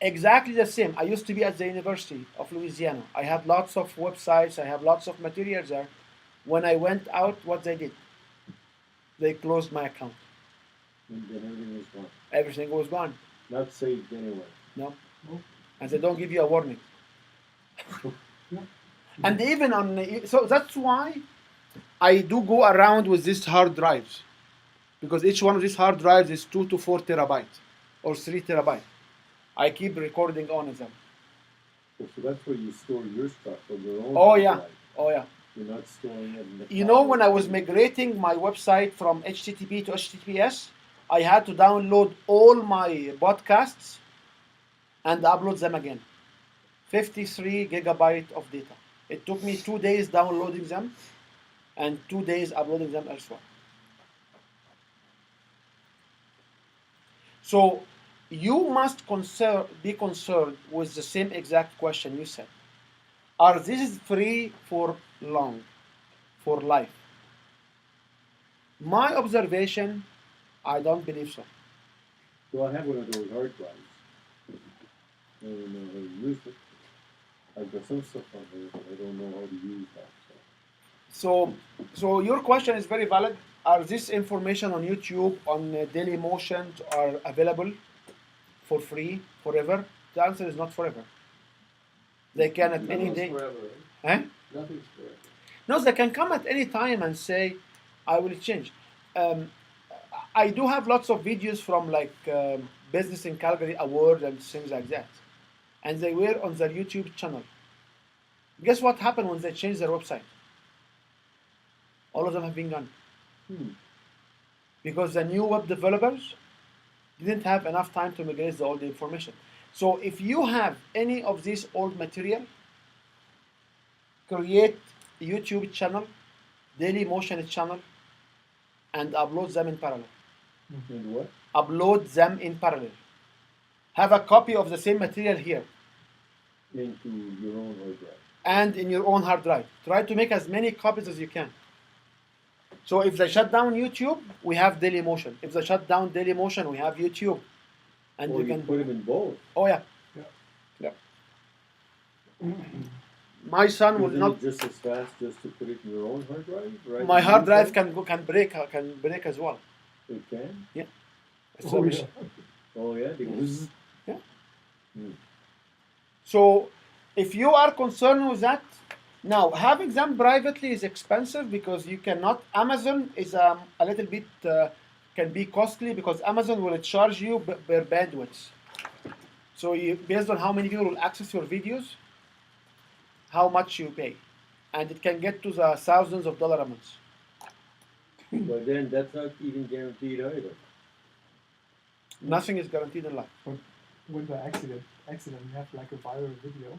S2: Exactly the same. I used to be at the University of Louisiana. I had lots of websites, I have lots of materials there. When I went out, what they did? They closed my account.
S8: And then everything was gone.
S2: Everything was gone.
S8: Not saved anywhere.
S2: No. And they don't give you a warning. And even on, so that's why I do go around with these hard drives. Because each one of these hard drives is 2 to 4 terabytes or 3 terabytes. I keep recording on them.
S8: So that's where you store your stuff on your own.
S2: Oh yeah,
S8: drive.
S2: oh yeah.
S8: You're not storing it in the
S2: You know,
S8: cloud.
S2: when I was migrating my website from HTTP to HTTPS, I had to download all my podcasts and upload them again. 53 gigabyte of data. It took me 2 days downloading them and 2 days uploading them elsewhere. So you must be concerned with the same exact question you said. Are these free for long, for life? My observation, I don't believe so.
S8: So I have one of those hard drives. And I use it. I've got some stuff on there, but I don't know how to use that.
S2: So your question is very valid. Are this information on YouTube, on Dailymotion, are available for free forever? The answer is not forever. They can at any
S4: Nothing's
S2: day.
S4: forever, right?
S2: Eh?
S4: Nothing's forever.
S2: No, they can come at any time and say, I will change. I do have lots of videos from like Business in Calgary Award and things like that. And they were on their YouTube channel. Guess what happened when they changed their website? All of them have been gone. Because the new web developers didn't have enough time to migrate the old information. So if you have any of these old material, create a YouTube channel, Dailymotion channel, and upload them in parallel.
S8: And what?
S2: Upload them in parallel. Have a copy of the same material here
S8: Into your own hard drive.
S2: and in your own hard drive. Try to make as many copies as you can. So if they shut down YouTube, we have Dailymotion. If they shut down Dailymotion, we have YouTube. And
S8: Or
S2: you
S8: you
S2: can.
S8: put them in both.
S2: Oh yeah.
S6: Yeah.
S2: Yeah. My son will
S8: Isn't
S2: not.
S8: it just as fast just to put it in your own hard drive? Right?
S2: My
S8: in
S2: hard
S8: your
S2: drive
S8: phone?
S2: can break as well.
S8: It can?
S2: So,
S6: Oh, yeah.
S8: Oh yeah, because
S2: so if you are concerned with that, now having them privately is expensive because you cannot. Amazon is a little bit can be costly because Amazon will charge you per bandwidth. So you, based on how many people will access your videos, how much you pay, and it can get to the thousands of dollars a month.
S8: but then that's not even guaranteed either.
S2: Nothing is guaranteed in life.
S6: When the accident, you have like a viral video.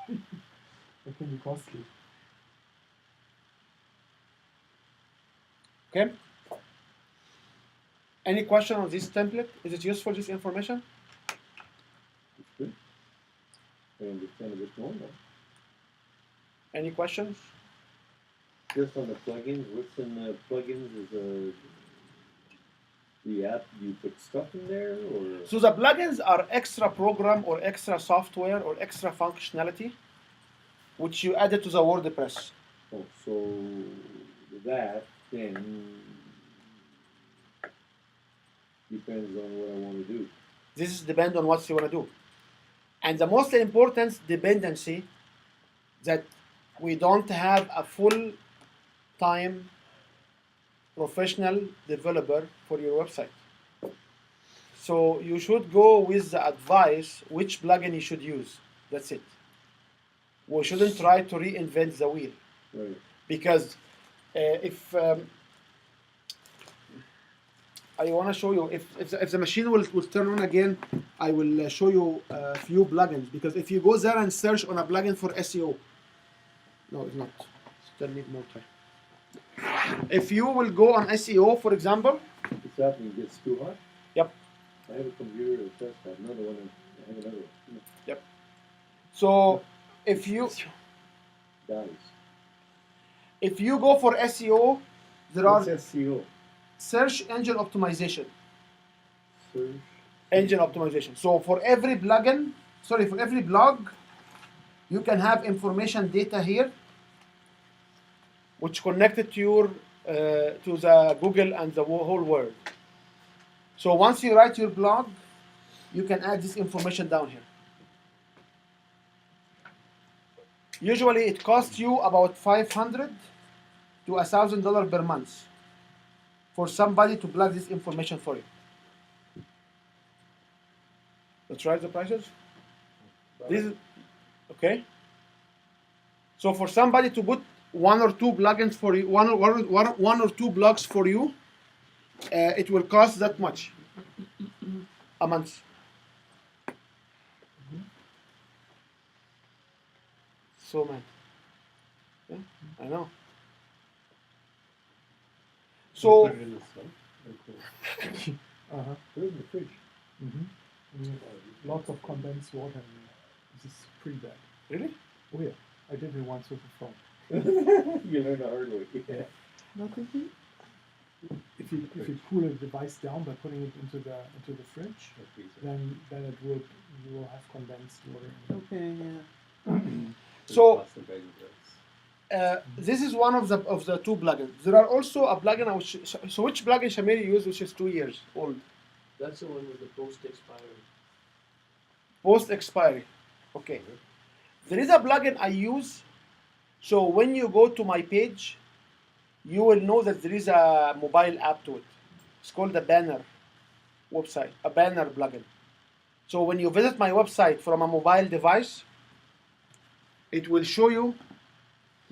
S6: It can be costly.
S2: Okay. Any question on this template? Is it useful, this information?
S8: It's good. I understand a bit more now.
S2: Any questions?
S8: Just on the plugins, what's in the plugins is the app, you put stuff in there, or
S2: So the plugins are extra program or extra software or extra functionality which you added to the WordPress.
S8: oh, so that then depends on what I want to do.
S2: This is depend on what you want to do. And the most important dependency that we don't have a full-time professional developer for your website. So you should go with the advice which plugin you should use. That's it. We shouldn't try to reinvent the wheel
S8: Right.
S2: because if I want to show you if the machine will turn on again, I will show you a few plugins because if you go there and search on a plugin for SEO, no, it's not. Still need more time. If you will go on SEO, for example,
S8: It's happening. It gets too hot.
S2: yep.
S8: I have a computer to test that. Another one. I have another one.
S2: So if you
S8: Dies.
S2: go for SEO, there
S8: What's
S2: are
S8: SEO?
S2: search engine optimization.
S8: Search.
S2: Engine optimization. So for every plugin, sorry, for every blog, you can have information data here, which connected to your to the Google and the whole world. So once you write your blog, you can add this information down here. Usually, it costs you about $500 to $1,000 per month for somebody to plug this information for you. Let's write the prices. This is okay. So for somebody to put one or two plugins for you, one or two blogs for you, it will cost that much a month. So man, yeah, I know. So
S5: Put it in the sun. Very cool.
S6: Uh-huh.
S8: Put it in the fridge.
S6: Lots of condensed water in there. This is pretty bad.
S2: really,
S6: Oh yeah, I did it once with a phone.
S8: You learn the hard way.
S6: Yeah.
S3: What is it?
S6: If you cool a device down by putting it into the fridge, then it will you will have condensed water. In it.
S3: Okay, yeah.
S2: So, this is one of the two plugins. There are also a plugin which plugin Shamir used, which is 2 years old.
S4: That's the one with the post expiry.
S2: Post expiry. Okay. There is a plugin I use. So when you go to my page, you will know that there is a mobile app to it. It's called the Banner website, a Banner plugin. So when you visit my website from a mobile device, it will show you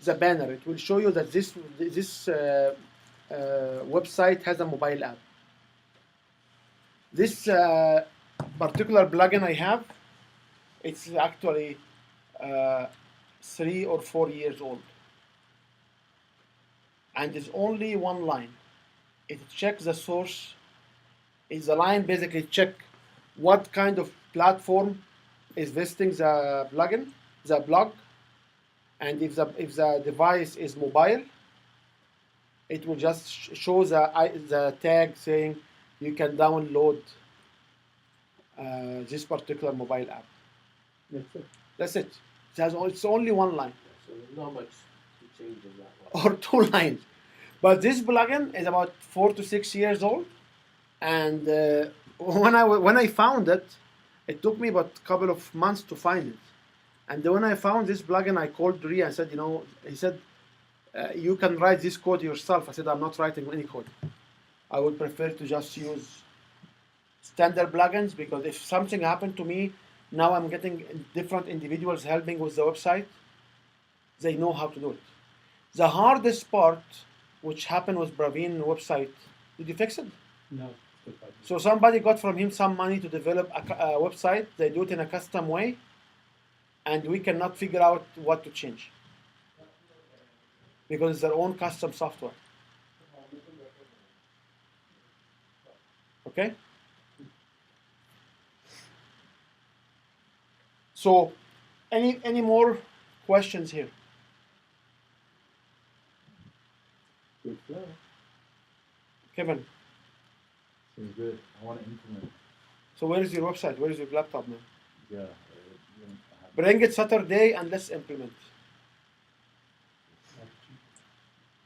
S2: the banner. It will show you that this website has a mobile app. This particular plugin I have, it's actually 3 or 4 years old, and it's only one line. It checks the source. It's a line basically check what kind of platform is visiting the plugin, the blog, and if the device is mobile, it will just show the tag saying you can download this particular mobile app.
S8: That's it.
S2: That's it. It's only one line
S4: So there's not much to change in that one.
S2: or 2 lines. But this plugin is about 4 to 6 years old, and when I found it, it took me about a couple of months to find it. And then when I found this plugin, I called Duri and said, he said, you can write this code yourself. I said, I'm not writing any code. I would prefer to just use standard plugins because if something happened to me, now I'm getting different individuals helping with the website. They know how to do it. The hardest part, which happened with Braveen website, did you fix it?
S5: No.
S2: So somebody got from him some money to develop a website. They do it in a custom way, and we cannot figure out what to change because it's their own custom software. Okay? So, any more questions here?
S8: Good flow.
S2: Kevin?
S7: It's good. I want to implement.
S2: So where is your website? Where is your laptop, man?
S7: Yeah. I have
S2: Bring it Saturday and let's implement.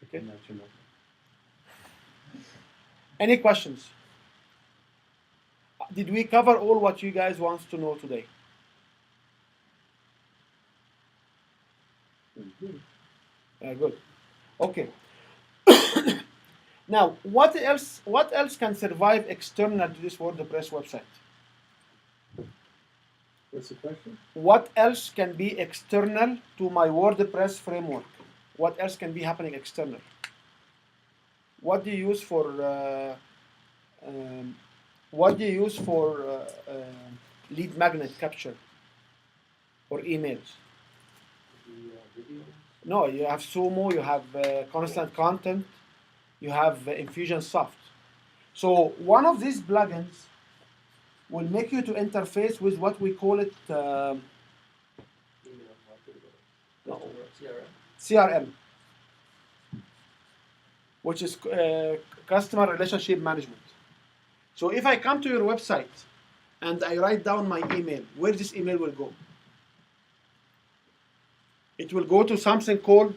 S2: Okay.
S5: Not your number.
S2: Any questions? Did we cover all what you guys want to know today? Good. Okay. Now, what else? What else can survive external to this WordPress website?
S8: What's the question?
S2: What else can be external to my WordPress framework? What else can be happening external? What do you use for? What do you use for lead magnet capture or emails? No, you have Sumo, you have Constant Content, you have Infusionsoft. So one of these plugins will make you to interface with what we call it CRM, which is Customer Relationship Management. So if I come to your website and I write down my email, where this email will go? It will go to something called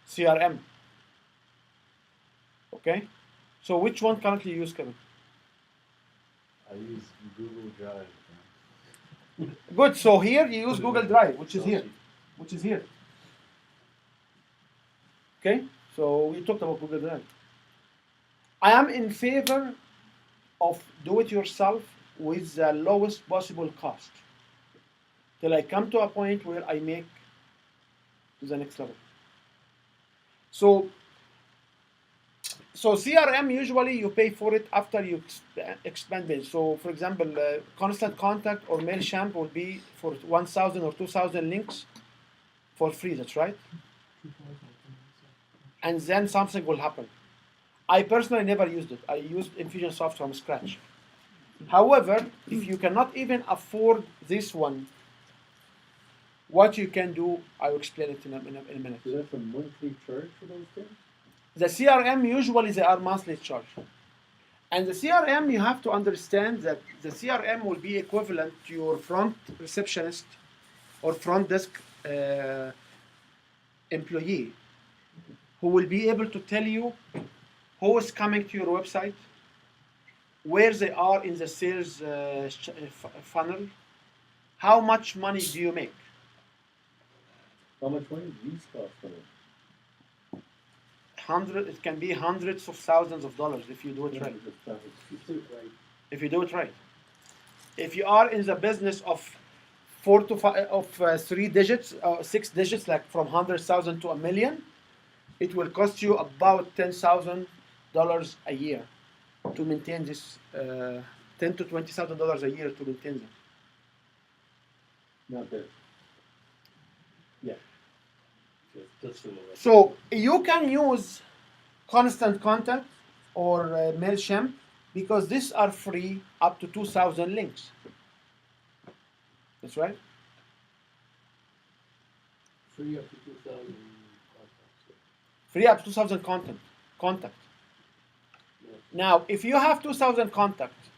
S2: CRM. Okay? So which one currently you use, Kevin?
S7: I use Google Drive.
S2: Good. So here you use Google Drive, which is here. Which is here. Okay? So we talked about Google Drive. I am in favor of do-it-yourself with the lowest possible cost till I come to a point where I make to the next level. So CRM, usually you pay for it after you expand it. So for example, Constant Contact or MailChimp will be for 1,000 or 2,000 links for free, that's right? And then something will happen. I personally never used it. I used Infusionsoft from scratch. However, if you cannot even afford this one, what you can do, I'll explain it in a minute.
S8: So that's a monthly charge for those things?
S2: The CRM, usually they are monthly charge. And the CRM, you have to understand that the CRM will be equivalent to your front receptionist or front desk employee, who will be able to tell you who is coming to your website, where they are in the sales funnel, how much money do you make.
S8: How much money do these cost for them?
S2: It can be hundreds of thousands of dollars if you do it right. If you do it right. If you are in the business of 3 digits, 6 digits, like from 100,000 to 1,000,000, it will cost you about $10,000 a year to maintain this. $10,000 to $20,000 a year to maintain them.
S8: Not bad. Yeah.
S2: So you can use Constant Contact or MailChimp because these are free up to 2,000 links. That's right.
S4: Free up to 2,000 contacts.
S2: Free up to 2,000 contact.
S4: Yeah.
S2: Now, if you have 2,000 contacts,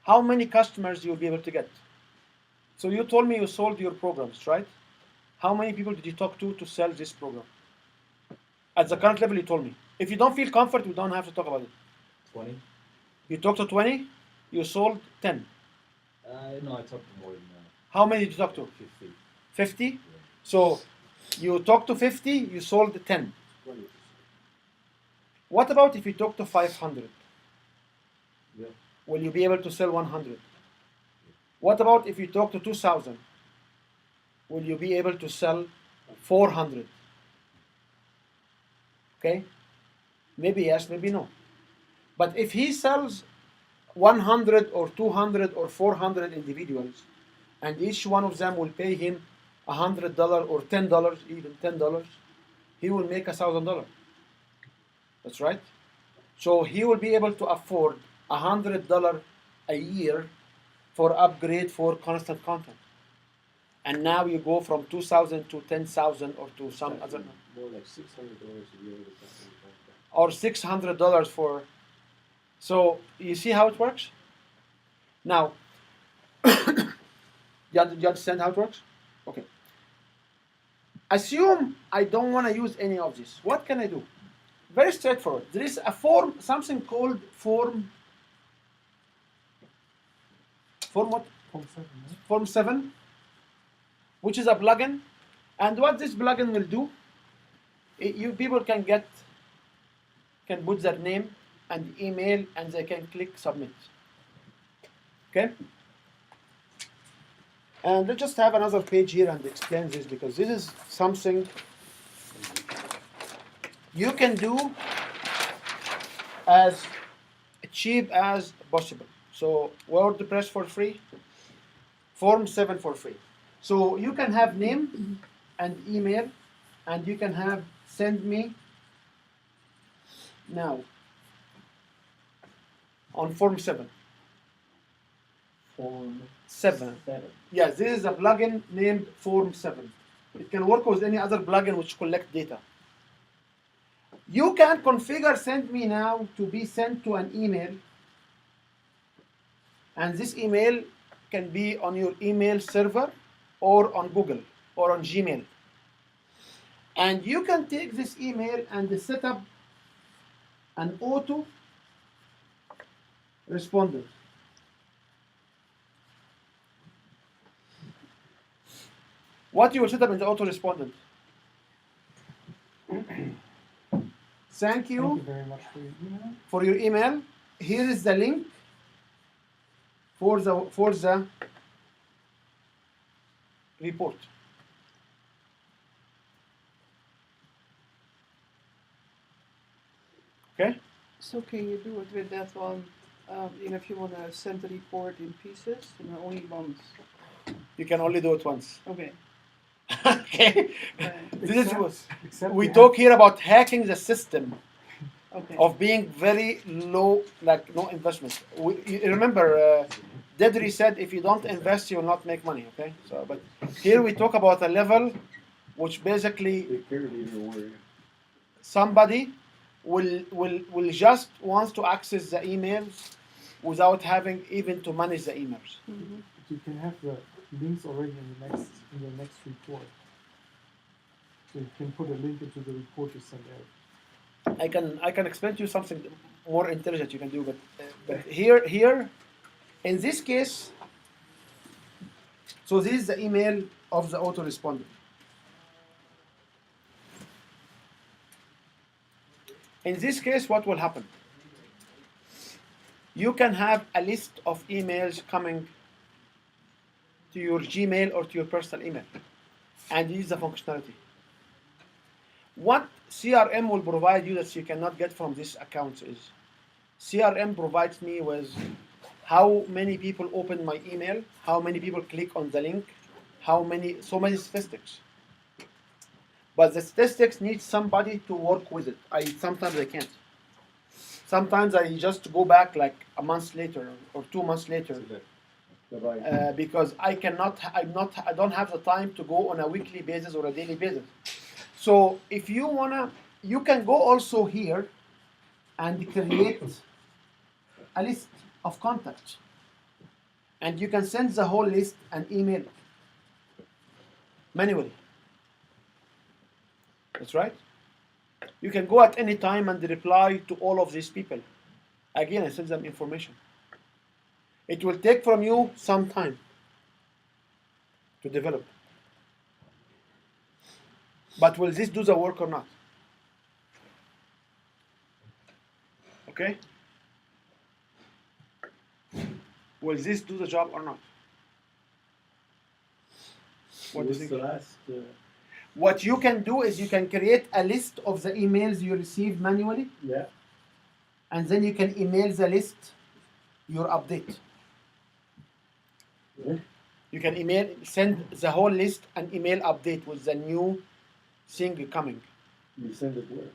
S2: how many customers you'll be able to get? So you told me you sold your programs, right? How many people did you talk to sell this program? At the current level, you told me. If you don't feel comfort, we don't have to talk about it.
S7: 20?
S2: You talked to 20, you sold 10.
S7: No, I talked to more than that.
S2: How many did you talk to?
S7: 50.
S2: 50?
S7: Yeah.
S2: So you talked to 50, you sold 10.
S4: 20%.
S2: What about if you talk to 500?
S7: Yeah.
S2: Will you be able to sell 100? What about if you talk to 2,000? Will you be able to sell 400? Okay? Maybe yes, maybe no. But if he sells 100 or 200 or 400 individuals, and each one of them will pay him $100 or $10, even $10, he will make $1,000. That's right. So he will be able to afford $100 a year for upgrade for Constant Contact. And now you go from 2,000 to 10,000 or to some other.
S4: more like $600 a year to contract.
S2: or $600 for. So you see how it works? Now, you understand how it works? Okay. Assume I don't want to use any of this. What can I do? Very straightforward. There is a form, something called form. Form what?
S6: Form 7, right?
S2: Form 7, which is a plugin. And what this plugin will do, you people can put their name and email, and they can click submit. Okay? And let's just have another page here and explain this, because this is something you can do as cheap as possible. So WordPress for free, Form 7 for free. So you can have name and email, and you can have send me now on Form 7.
S8: Form
S2: 7.
S8: 7.
S2: Yes, this is a plugin named Form 7. It can work with any other plugin which collect data. You can configure send me now to be sent to an email, and this email can be on your email server or on Google or on Gmail. And you can take this email and set up an auto responder. What you will set up in the autorespondent? Thank you
S6: Thank you very much for your email.
S2: for your email. Here is the link for the report. Okay?
S3: So can you do it with that one, even if you want to send the report in pieces, only once?
S2: You can only do it once.
S3: Okay.
S2: Okay? This is
S6: Except
S2: we
S6: you
S2: talk here about hacking the system
S3: Okay.
S2: of being very low, like no investment. You remember, Dedry said if you don't invest, you will not make money. Okay, so but here we talk about a level which basically
S8: Take care of it either way.
S2: somebody will just wants to access the emails without having even to manage the emails.
S3: Mhm.
S6: you can have the links already in the next report. So you can put a link into the report you send out.
S2: I can explain to you something more intelligent you can do, but here in this case, so this is the email of the autoresponder. In this case, what will happen? You can have a list of emails coming to your Gmail or to your personal email, and use the functionality. What CRM will provide you that you cannot get from this account is CRM provides me with how many people open my email, how many people click on the link, so many statistics. But the statistics need somebody to work with it. Sometimes I can't. Sometimes I just go back like a month later or 2 months later, because I don't have the time to go on a weekly basis or a daily basis. So if you wanna, you can go also here and create a list of contacts, and you can send the whole list an email manually. That's right. You can go at any time and reply to all of these people. Again, I send them information. It will take from you some time to develop. But will this do the work or not? Okay? Will this do the job or not? What do you think?
S8: What's the last?
S2: What you can do is you can create a list of the emails you receive manually,
S8: Yeah.
S2: and then you can email the list your update. You can send the whole list an email update with the new thing coming
S8: You send it where?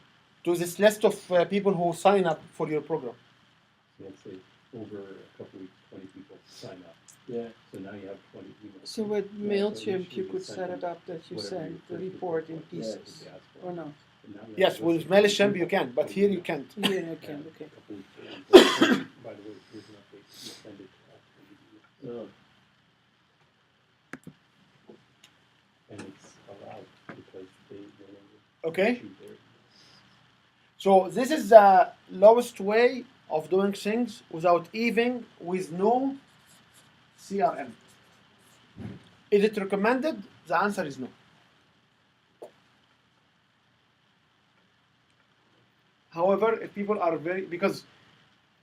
S2: to this list of people who sign up for your program.
S5: So let's say over a couple weeks, 20 people sign up.
S8: Yeah.
S5: So now you have 20 emails.
S3: So with
S5: Yeah, so
S3: MailChimp,
S5: initially
S3: you could
S5: send
S3: set
S5: them
S3: it up that you
S5: whatever
S3: send
S5: you
S3: the
S5: first
S3: report in
S5: want,
S3: pieces,
S5: what they ask for.
S3: or not?
S5: And now we have
S2: Yes,
S5: to
S2: with
S5: listen to
S2: MailChimp
S5: the
S2: you can, but here you can't.
S3: Here you
S5: Yeah,
S3: can, okay.
S5: a couple weeks ago, we said, by the way, here's an update. You send it
S8: No.
S5: and it's allowed because they no longer
S2: Okay.
S5: issue their
S2: So this is the lowest way of doing things without even with no CRM. Is it recommended? The answer is no. However, if people are because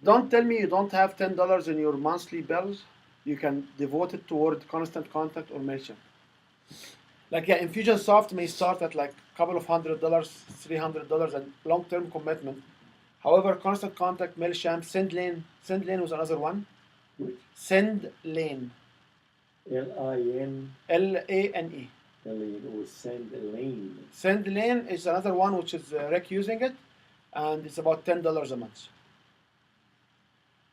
S2: don't tell me you don't have $10 in your monthly bills, you can devote it toward Constant Contact or MailChimp. Like yeah, Infusionsoft may start at like a couple of $100, $300, and long-term commitment. However, Constant Contact, MailChimp, SendLane was another one.
S8: Which?
S2: SendLane,
S8: Lin.
S2: Lane.
S8: Or send Lane.
S2: SendLane is another one which is Rick using it, and it's about $10 a month.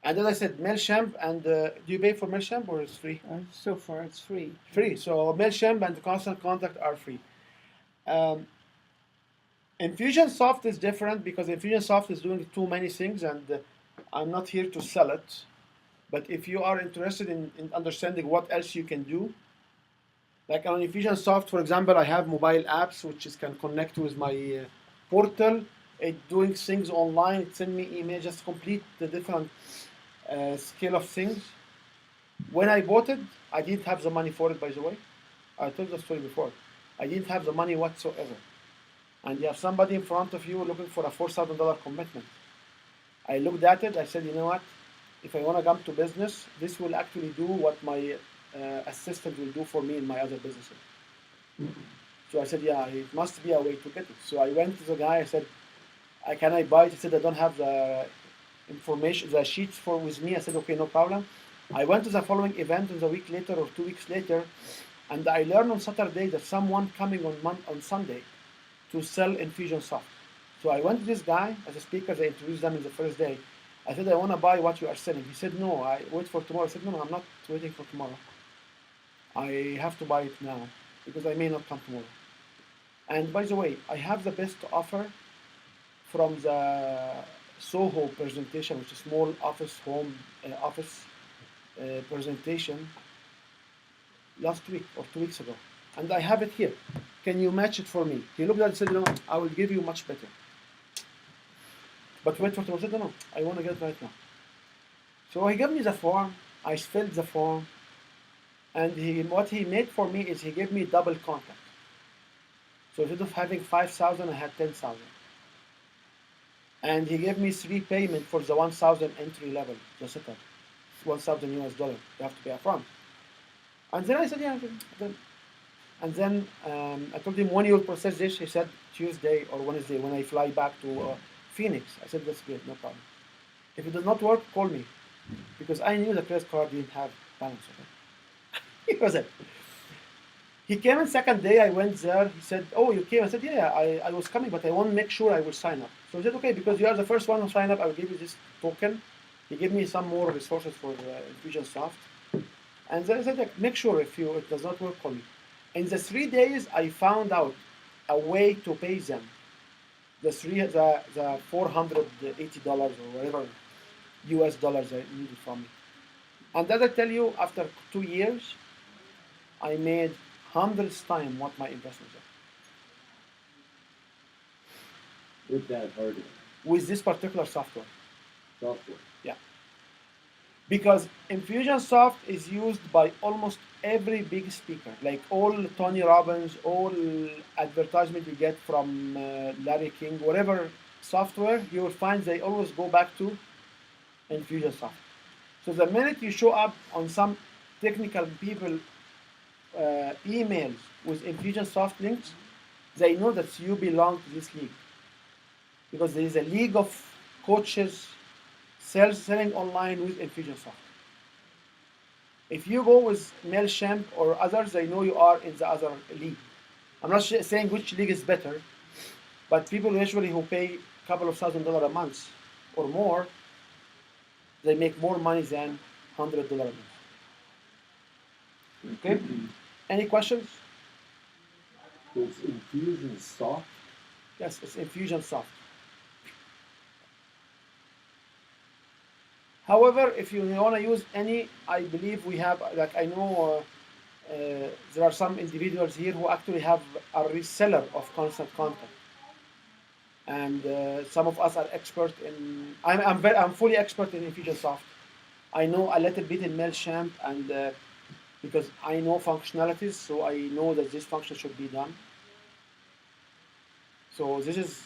S2: And as I said, MailChimp and do you pay for MailChimp or it's free?
S3: So far, it's free.
S2: Free. So MailChimp and Constant Contact are free. Infusionsoft is different because Infusionsoft is doing too many things, and I'm not here to sell it. But if you are interested in understanding what else you can do, like on Infusionsoft, for example, I have mobile apps which can connect with my portal. It doing things online. It send me email, just complete the different scale of things. When I bought it, I didn't have the money for it. By the way, I told the story before. I didn't have the money whatsoever. And you have somebody in front of you looking for a $4,000 commitment. I looked at it. I said, you know what? If I want to come to business, this will actually do what my assistant will do for me in my other businesses. So I said, yeah, it must be a way to get it. So I went to the guy. I said, can I buy it? He said, I don't have the information, the sheets for with me. I said, okay, no problem. I went to the following event a week later or 2 weeks later, and I learned on Saturday that someone coming on Sunday to sell Infusionsoft. So I went to this guy as a speaker. I introduced them in the first day. I said, I want to buy what you are selling. He said, no, I wait for tomorrow. I said, no, I'm not waiting for tomorrow. I have to buy it now because I may not come tomorrow. And by the way, I have the best offer from the Soho presentation, which is small office office presentation last week or 2 weeks ago. And I have it here. Can you match it for me? He looked at it and said, no, I will give you much better. But wait for tomorrow. I said, no, I want to get it right now. So he gave me the form. I filled the form. And what he made for me is he gave me double contact. So instead of having 5,000, I had 10,000. And he gave me 3 payment for the 1,000 entry level, the setup. $1,000 US. You have to pay upfront. And then I said, yeah. And then I told him, when you will process this, he said Tuesday or Wednesday when I fly back to Phoenix. I said, that's great, no problem. If it does not work, call me. Because I knew the credit card didn't have balance. Okay? He was it. He came in second day, I went there. He said, oh, you came? I said, yeah, I was coming, but I want to make sure I will sign up. So he said, okay, because you are the first one to sign up, I will give you this token. He gave me some more resources for Infusionsoft. And then I said, like, make sure if it does not work, call me. In the 3 days, I found out a way to pay them the $480 or whatever US dollars they needed from me. And as I tell you, after 2 years, I made hundreds times what my investments are.
S8: With that hardware.
S2: With this particular software.
S8: Software.
S2: Yeah. Because Infusionsoft is used by almost every big speaker, like all Tony Robbins, all advertisement you get from Larry King, whatever software, you will find they always go back to Infusionsoft. So the minute you show up on some technical people emails with Infusionsoft links, they know that you belong to this league. Because there is a league of coaches selling online with Infusionsoft. If you go with MailChimp or others, they know you are in the other league. I'm not saying which league is better, but people usually who pay a couple of $1,000 a month or more, they make more money than $100 a month. Okay? Any questions?
S8: So it's Infusionsoft.
S2: Yes, it's Infusionsoft. However, if you want to use any, I believe we have, like I know there are some individuals here who actually have a reseller of constant content. And some of us are expert in, I'm fully expert in Infusionsoft. I know a little bit in MailChimp, and because I know functionalities, so I know that this function should be done. So this is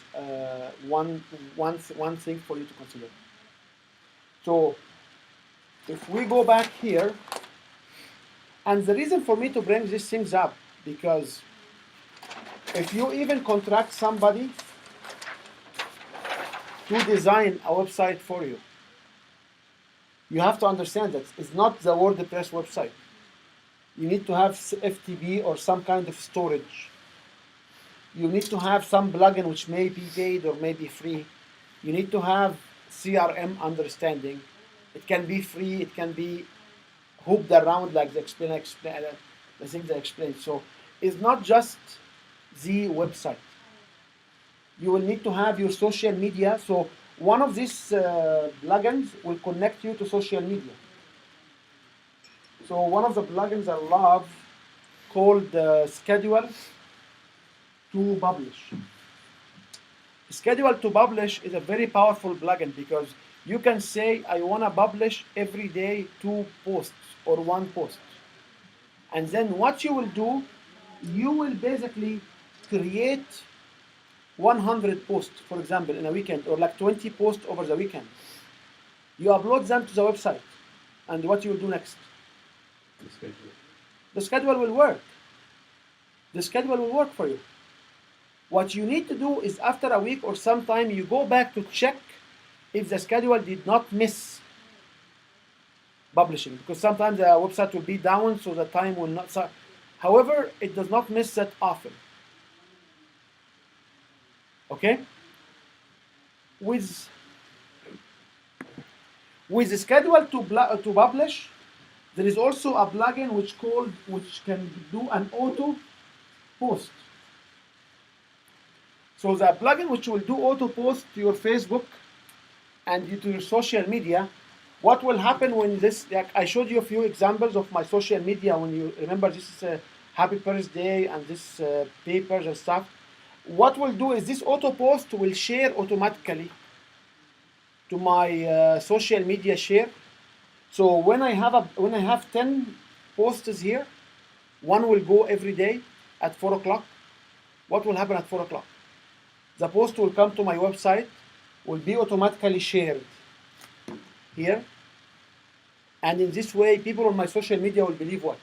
S2: one thing for you to consider. So if we go back here, and the reason for me to bring these things up, because if you even contract somebody to design a website for you, you have to understand that it's not the WordPress website. You need to have FTP or some kind of storage. You need to have some plugin which may be paid or may be free. You need to have CRM understanding. It can be free, it can be hooped around like the things I explained. So it's not just the website. You will need to have your social media. So one of these plugins will connect you to social media. So one of the plugins I love called Schedule to Publish. Schedule to Publish is a very powerful plugin because you can say, I want to publish every day 2 posts or 1 post. And then what you will do, you will basically create 100 posts, for example, in a weekend, or like 20 posts over the weekend. You upload them to the website. And what you will do next?
S5: The schedule.
S2: The schedule will work. The schedule will work for you. What you need to do is after a week or sometime, you go back to check if the schedule did not miss publishing, because sometimes the website will be down, so the time will not. However, it does not miss that often. Okay? With the schedule to publish, there is also a plugin which can do an auto post. So the plugin which will do auto post to your Facebook and to your social media, what will happen when this, like I showed you a few examples of my social media, when you remember this is a happy birthday and this papers and stuff. What we'll do is this auto post will share automatically to my social media share. So when I have 10 posts here, one will go every day at 4 o'clock. What will happen at 4 o'clock? The post will come to my website, will be automatically shared here. And in this way, people on my social media will believe what?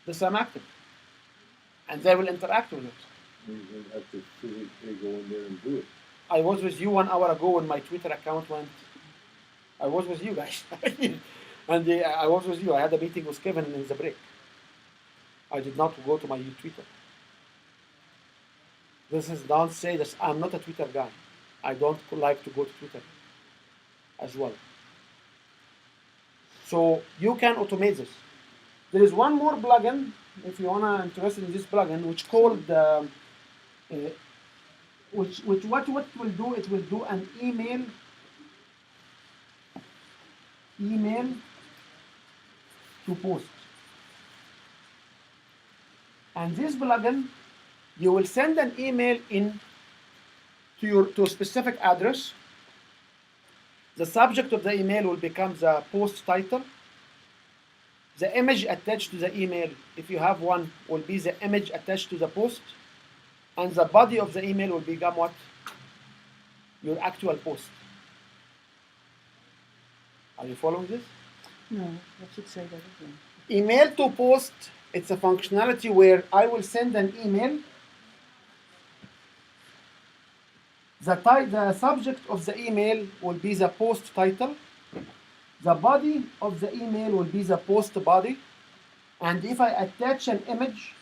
S2: That I'm active. And they will interact with it.
S8: You don't have to physically go in there and do it.
S2: I was with you 1 hour ago when my Twitter account went. I was with you guys. And I was with you. I had a meeting with Kevin in the break. I did not go to my Twitter. Don't say that I'm not a Twitter guy. I don't like to go to Twitter as well. So you can automate this. There is one more plugin, if you wanna interested in this plugin, which called what it will do? It will do an email to post. And this plugin, you will send an email in to a specific address. The subject of the email will become the post title. The image attached to the email, if you have one, will be the image attached to the post. And the body of the email will become what? Your actual post. Are you following this?
S3: No, I should say that again.
S2: Email to post, it's a functionality where I will send an email. The subject of the email will be the post title. The body of the email will be the post body. And if I attach an image,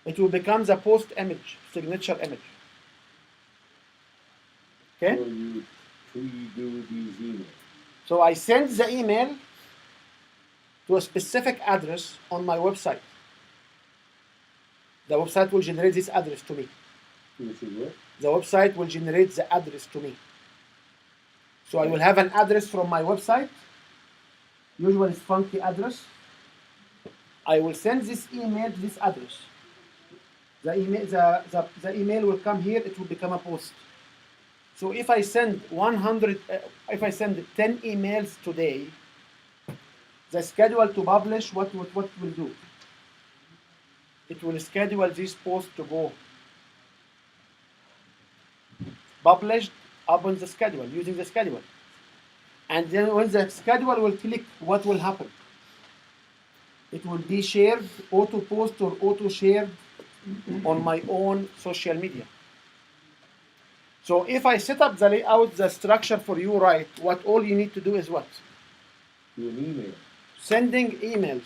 S2: it will become the post image, signature image. Okay?
S8: So you pre-do these emails.
S2: So I send the email, to a specific address on my website, the website will generate this address to me.
S8: You should what?
S2: The website will generate the address to me. So I will have an address from my website, usually it's funky address. I will send this email to this address. The email will come here, it will become a post. So if I send 10 emails today, the schedule to publish, what will do? It will schedule this post to go published upon the schedule, using the schedule. And then when the schedule will click, what will happen? It will be shared, auto-post or auto-shared on my own social media. So if I set up the layout, the structure for you right, what all you need to do is what?
S8: Do an email.
S2: Sending emails.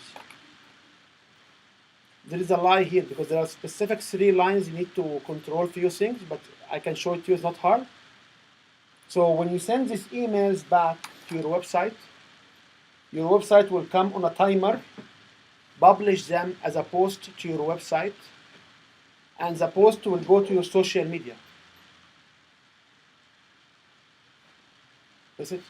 S2: There is a lie here because there are specific 3 lines you need to control few things, but I can show it to you, it's not hard. So when you send these emails back to your website will come on a timer, publish them as a post to your website, and the post will go to your social media. That's it.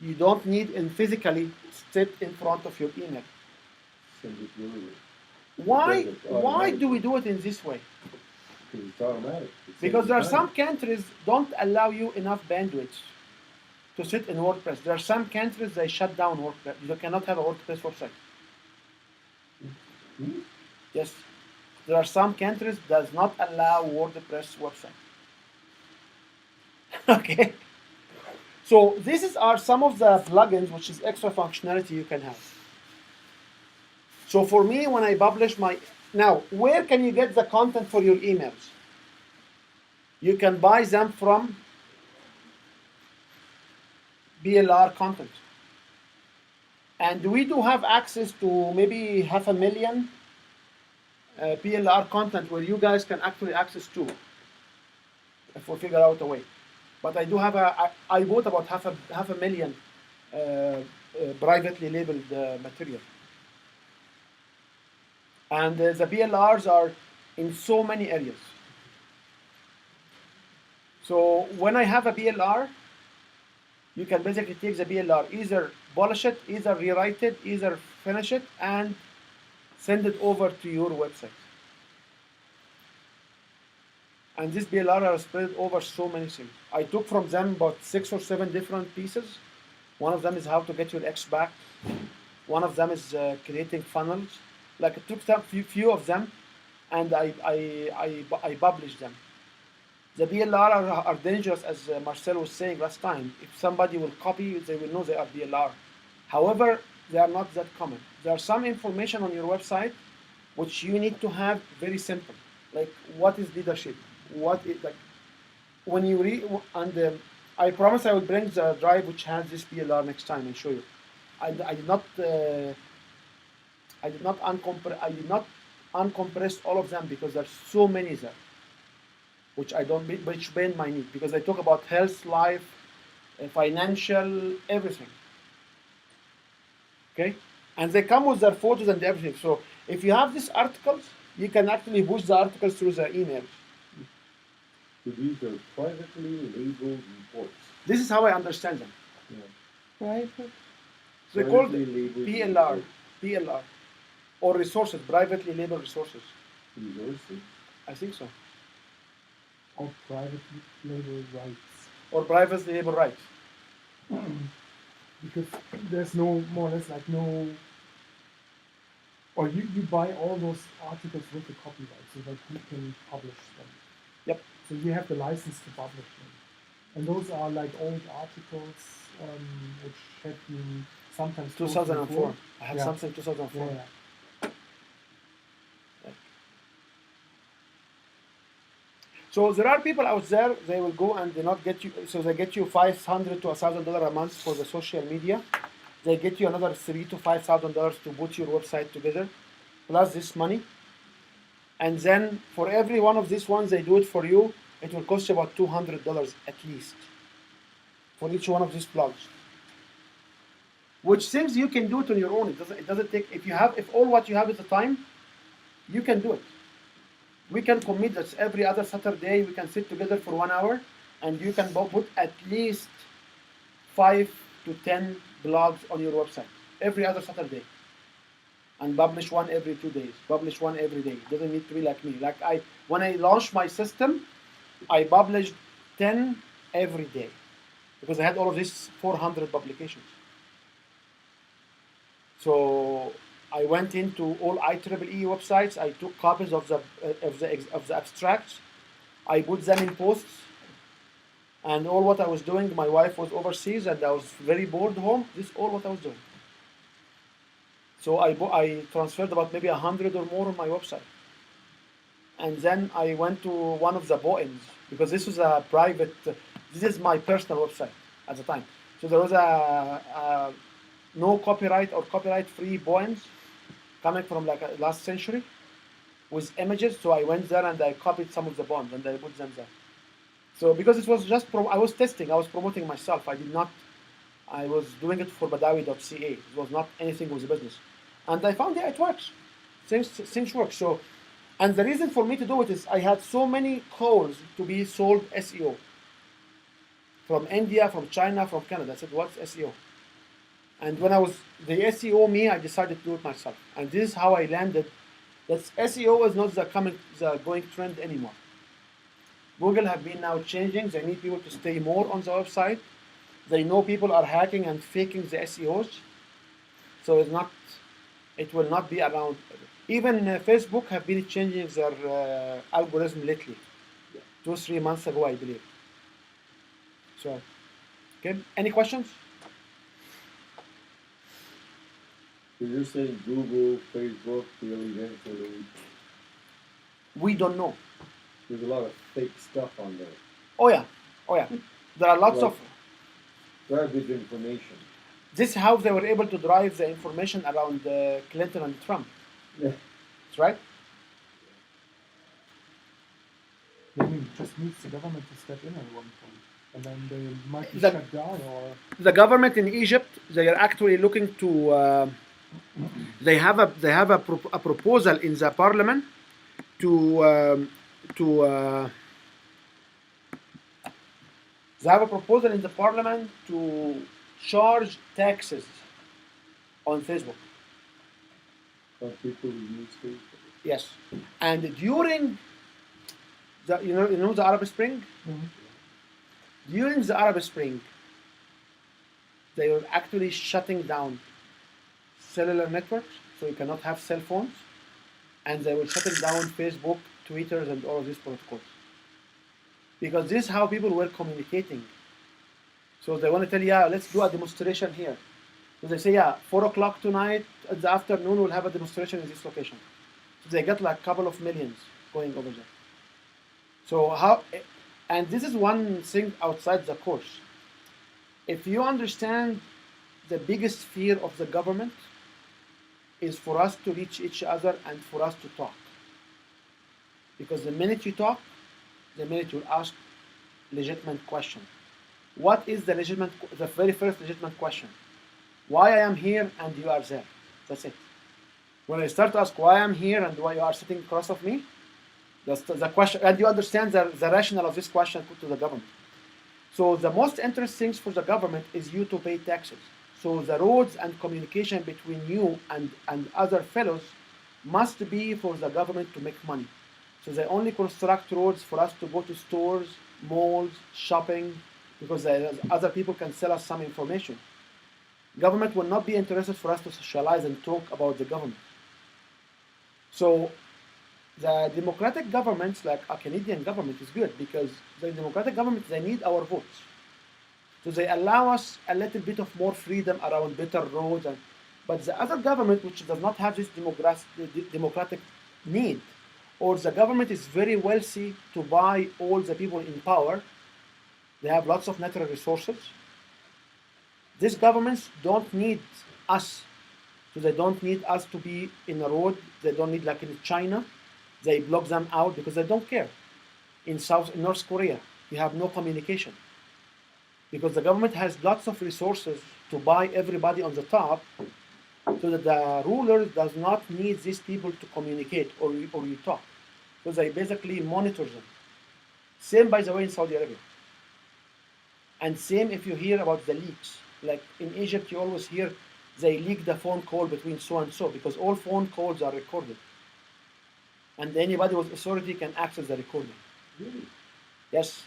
S2: You don't need and physically sit in front of your email.
S8: Send it your way.
S2: Why
S8: Because it's
S2: do
S8: automatic.
S2: we do it in this way?
S8: Because it's automatic. It's
S2: Because there are
S8: every time.
S2: some countries don't allow you enough bandwidth to sit in WordPress. There are some countries they shut down WordPress. You cannot have a WordPress website.
S8: Hmm?
S2: Yes, there are some countries does not allow WordPress website. Okay. So are some of the plugins which is extra functionality you can have. So for me, when I publish now, where can you get the content for your emails? You can buy them from BLR content. And we do have access to maybe 500,000 PLR content where you guys can actually access to if we figure out a way. But I do have I bought about half a million privately labeled material. And the BLRs are in so many areas. So when I have a BLR, you can basically take the BLR, either polish it, either rewrite it, either finish it, and send it over to your website. And this BLR are spread over so many things. I took from them about 6 or 7 different pieces. One of them is how to get your X back. One of them is creating funnels. Like I took some few of them, and I published them. The BLR are dangerous, as Marcel was saying last time. If somebody will copy, they will know they are BLR. However, they are not that common. There are some information on your website which you need to have very simple, like what is leadership, what is like when you read. And I promise I will bring the drive which has this BLR next time and show you. I did not uncompress all of them because there's so many there, which bend my knee, because I talk about health, life, financial, everything. Okay, and they come with their photos and everything. So if you have these articles, you can actually push the articles through the email.
S8: So these are privately labeled reports.
S2: This is how I understand them.
S3: Private.
S2: They're called
S8: Privately labeled
S2: PLR,
S8: reports.
S2: PLR, or resources, privately labeled resources.
S8: Resources.
S2: I think so,
S6: Or private label rights.
S2: or privately labeled rights.
S6: Because there's no, more or less like no, or you buy all those articles with the copyright so that you can publish them.
S2: Yep.
S6: So you have the license to publish them. And those are like old articles which have been sometimes
S2: 2004. I have
S6: Yeah.
S2: something 2004.
S6: Yeah.
S2: So there are people out there, they will go and they not get you, so they get you $500 to $1,000 a month for the social media. They get you another $3,000 to $5,000 to put your website together, plus this money. And then for every one of these ones they do it for you, it will cost you about $200 at least for each one of these blogs. which things you can do it on your own. It doesn't take, if all what you have is the time, you can do it. We can commit that every other Saturday we can sit together for 1 hour, and you can put at least 5 to 10 blogs on your website every other Saturday, and publish one every 2 days, publish one every day. It doesn't need to be like me. When I launched my system, I published 10 every day because I had all of these 400 publications. So I went into all IEEE websites. I took copies of the abstracts. I put them in posts. And all what I was doing, my wife was overseas and I was very bored home. This is all what I was doing. So I transferred about maybe 100 or more on my website. And then I went to one of the BOEMs because this was a private, this is my personal website at the time. So there was a no copyright or copyright-free BOEMs coming from last century with images. So I went there and I copied some of the BOEMs and I put them there. So because it was just, I was testing, I was promoting myself. I was doing it for Badawi.ca. It was not anything with the business. And I found, it works. Things work. So, and the reason for me to do it is I had so many calls to be sold SEO. From India, from China, from Canada. I said, what's SEO? And when I was the SEO me, I decided to do it myself. And this is how I landed that SEO is not the going trend anymore. Google have been now changing. They need people to stay more on the website. They know people are hacking and faking the SEOs. So it will not be around. Even Facebook have been changing their algorithm lately. 2-3 months ago, I believe. So, okay, any questions?
S8: So you're saying Google, Facebook, really eventually,
S2: We don't know.
S8: there's a lot of fake stuff on there.
S2: Oh yeah. There are lots of.
S8: Garbage information.
S2: This is how they were able to drive the information around Clinton and Trump.
S8: Yeah.
S2: That's right.
S6: I mean, it just needs the government to step in at one point, and then they might be
S2: The-
S6: shut down or.
S2: The government in Egypt, they are actually looking to. They have a proposal in the parliament they have a proposal in the parliament to charge taxes on Facebook.
S8: Some people who use Facebook.
S2: Yes, and during the Arab Spring. During the Arab Spring, they were actually shutting down cellular networks, so you cannot have cell phones, and they were shutting down Facebook, Twitter, and all of these protocols. Because this is how people were communicating. So they want to tell you, let's do a demonstration here. So they say, 4 o'clock tonight, in the afternoon, we'll have a demonstration in this location. So they got like a couple of millions going over there. So and this is one thing outside the course. If you understand the biggest fear of the government is for us to reach each other and for us to talk. Because the minute you talk, the minute you ask legitimate question. What is the very first legitimate question? Why I am here and you are there. That's it. When I start to ask why I'm here and why you are sitting across of me, that's the question, and you understand the rationale of this question put to the government. So the most interesting things for the government is you to pay taxes. So the roads and communication between you and other fellows must be for the government to make money. So they only construct roads for us to go to stores, malls, shopping, because other people can sell us some information. Government will not be interested for us to socialize and talk about the government. So the democratic governments, like a Canadian government, is good because the democratic government, they need our votes. So they allow us a little bit of more freedom around better roads. But the other government, which does not have this democratic need, or the government is very wealthy to buy all the people in power, they have lots of natural resources. These governments don't need us. So they don't need us to be in a road. They don't need, like in China, they block them out because they don't care. In North Korea, you have no communication. because the government has lots of resources to buy everybody on the top, so that the ruler does not need these people to communicate or you talk. So they basically monitor them. Same, by the way, in Saudi Arabia. And same if you hear about the leaks. Like in Egypt, you always hear they leak the phone call between so and so, because all phone calls are recorded. And anybody with authority can access the recording.
S8: Really?
S2: Yes.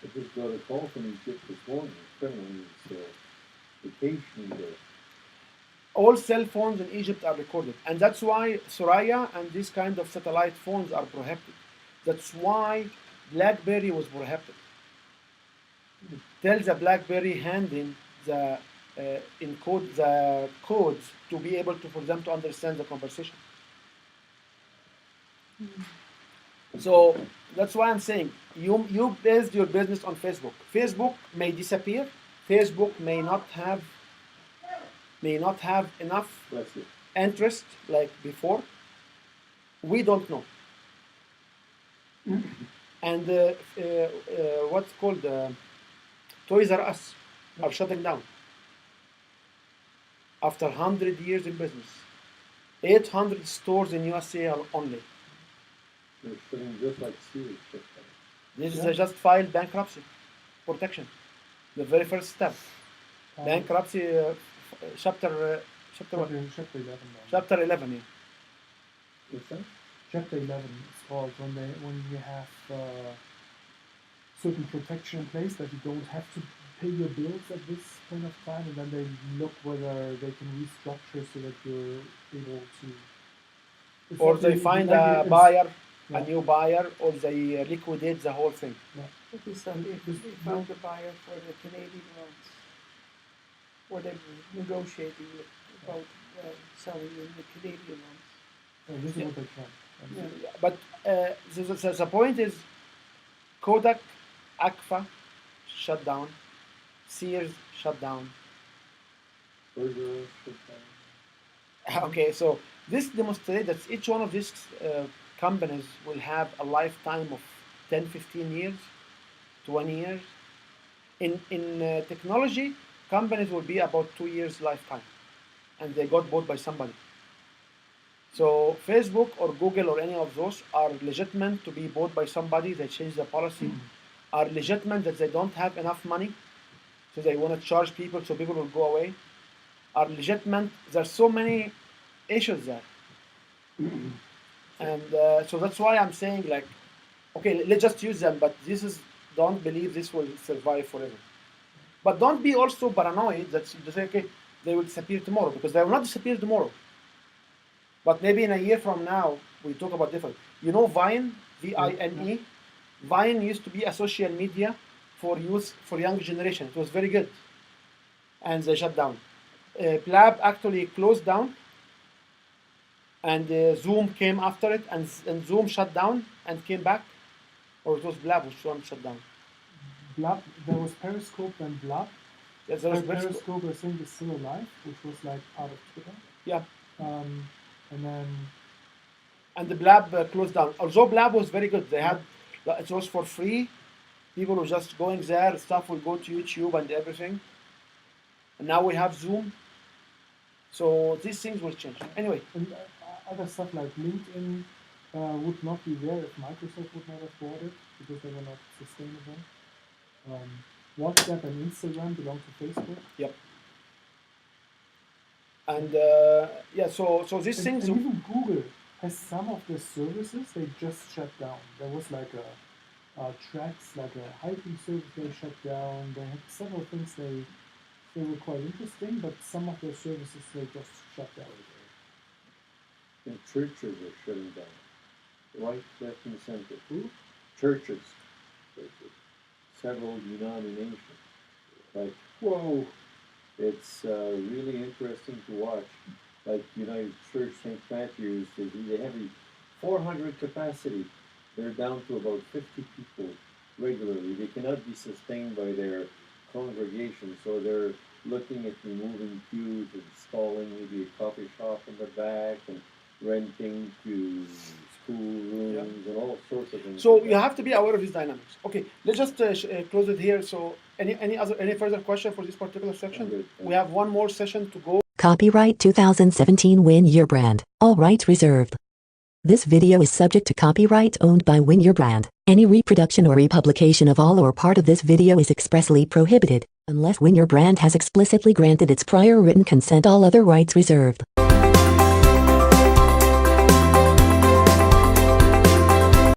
S8: I just got a call from Egypt this morning. A friend was vacationing there.
S2: All cell phones in Egypt are recorded. And that's why Soraya and these kind of satellite phones are prohibited. That's why BlackBerry was prohibited. Tell the BlackBerry hand in the encode the codes to be able to for them to understand the conversation. So that's why I'm saying you build your business on Facebook. Facebook may disappear. Facebook may not have enough
S8: That's it.
S2: interest like before. We don't know. And what's called Toys R Us are shutting down after 100 years in business. 800 stores in USA are only.
S8: They're shutting just like Sears shut down.
S2: This is just filed bankruptcy protection. The very first step. Bankruptcy chapter what?
S6: Chapter 11.
S2: Chapter 11. Yeah.
S8: What's that?
S6: Chapter 11 is called when you have certain protection in place that you don't have to pay your bills at this point of time, and then they look whether they can restructure so that you're able to. It's
S2: Or
S6: like
S2: they
S6: the
S2: find
S6: regular
S2: a buyer,
S6: yeah.
S2: a new buyer, or they liquidate the whole thing.
S3: It is they found a buyer for the Canadian ones, or they were negotiating about selling the Canadian ones.
S6: This is what they can.
S3: Yeah.
S2: But the point is, Kodak, Agfa, shut down. Sears shut down.
S8: Burger shut down.
S2: Okay, so this demonstrates that each one of these companies will have a lifetime of 10, 15 years, 20 years. In technology, companies will be about 2 years lifetime, and they got bought by somebody. So Facebook or Google or any of those are legitimate to be bought by somebody. They change the policy. Are legitimate that they don't have enough money, so they want to charge people so people will go away. Are legitimate. There's so many issues there, and so that's why I'm saying like, okay, let's just use them. But don't believe this will survive forever. But don't be also paranoid that you say, okay, they will disappear tomorrow, because they will not disappear tomorrow. But maybe in a year from now, we talk about different. You know Vine, Vine? Vine used to be a social media for youth, for young generation. It was very good. And they shut down. Blab actually closed down. And Zoom came after it, and Zoom shut down and came back. Or it was Blab which one shut down.
S6: Blab, there was Periscope and Blab.
S2: Yes, there was
S6: Periscope, I think, is still alive, which was like part of Twitter.
S2: Yeah.
S6: And then
S2: the Blab closed down. Although Blab was very good, they had it was for free. People were just going there. Stuff will go to YouTube and everything. And now we have Zoom. So these things will change. Anyway.
S6: And other stuff like LinkedIn would not be there if Microsoft would not have bought it, because they were not sustainable. WhatsApp and Instagram belong to Facebook.
S2: Yep. And so these things.
S6: And even Google has some of the services they just shut down. There was like a tracks, like a hiking service they shut down. They had several things they were quite interesting, but some of their services they just shut down.
S8: And churches are shutting down. Right, left, and center. Who? Churches. Several denominations. Like, whoa! It's really interesting to watch. Like United Church St. Matthew's, they have a 400 capacity. They're down to about 50 people regularly. They cannot be sustained by their congregation, so they're looking at removing pews, installing maybe a coffee shop in the back, and renting to rooms and all sorts of things.
S2: So
S8: like
S2: you
S8: that.
S2: have to be aware of these dynamics. Okay, let's just close it here. So any further question for this particular section?
S8: I'm good.
S2: We have one more session to go.
S1: Copyright 2017 Win Your Brand. All rights reserved. This video is subject to copyright owned by Win Your Brand. Any reproduction or republication of all or part of this video is expressly prohibited, unless Win Your Brand has explicitly granted its prior written consent. All other rights reserved.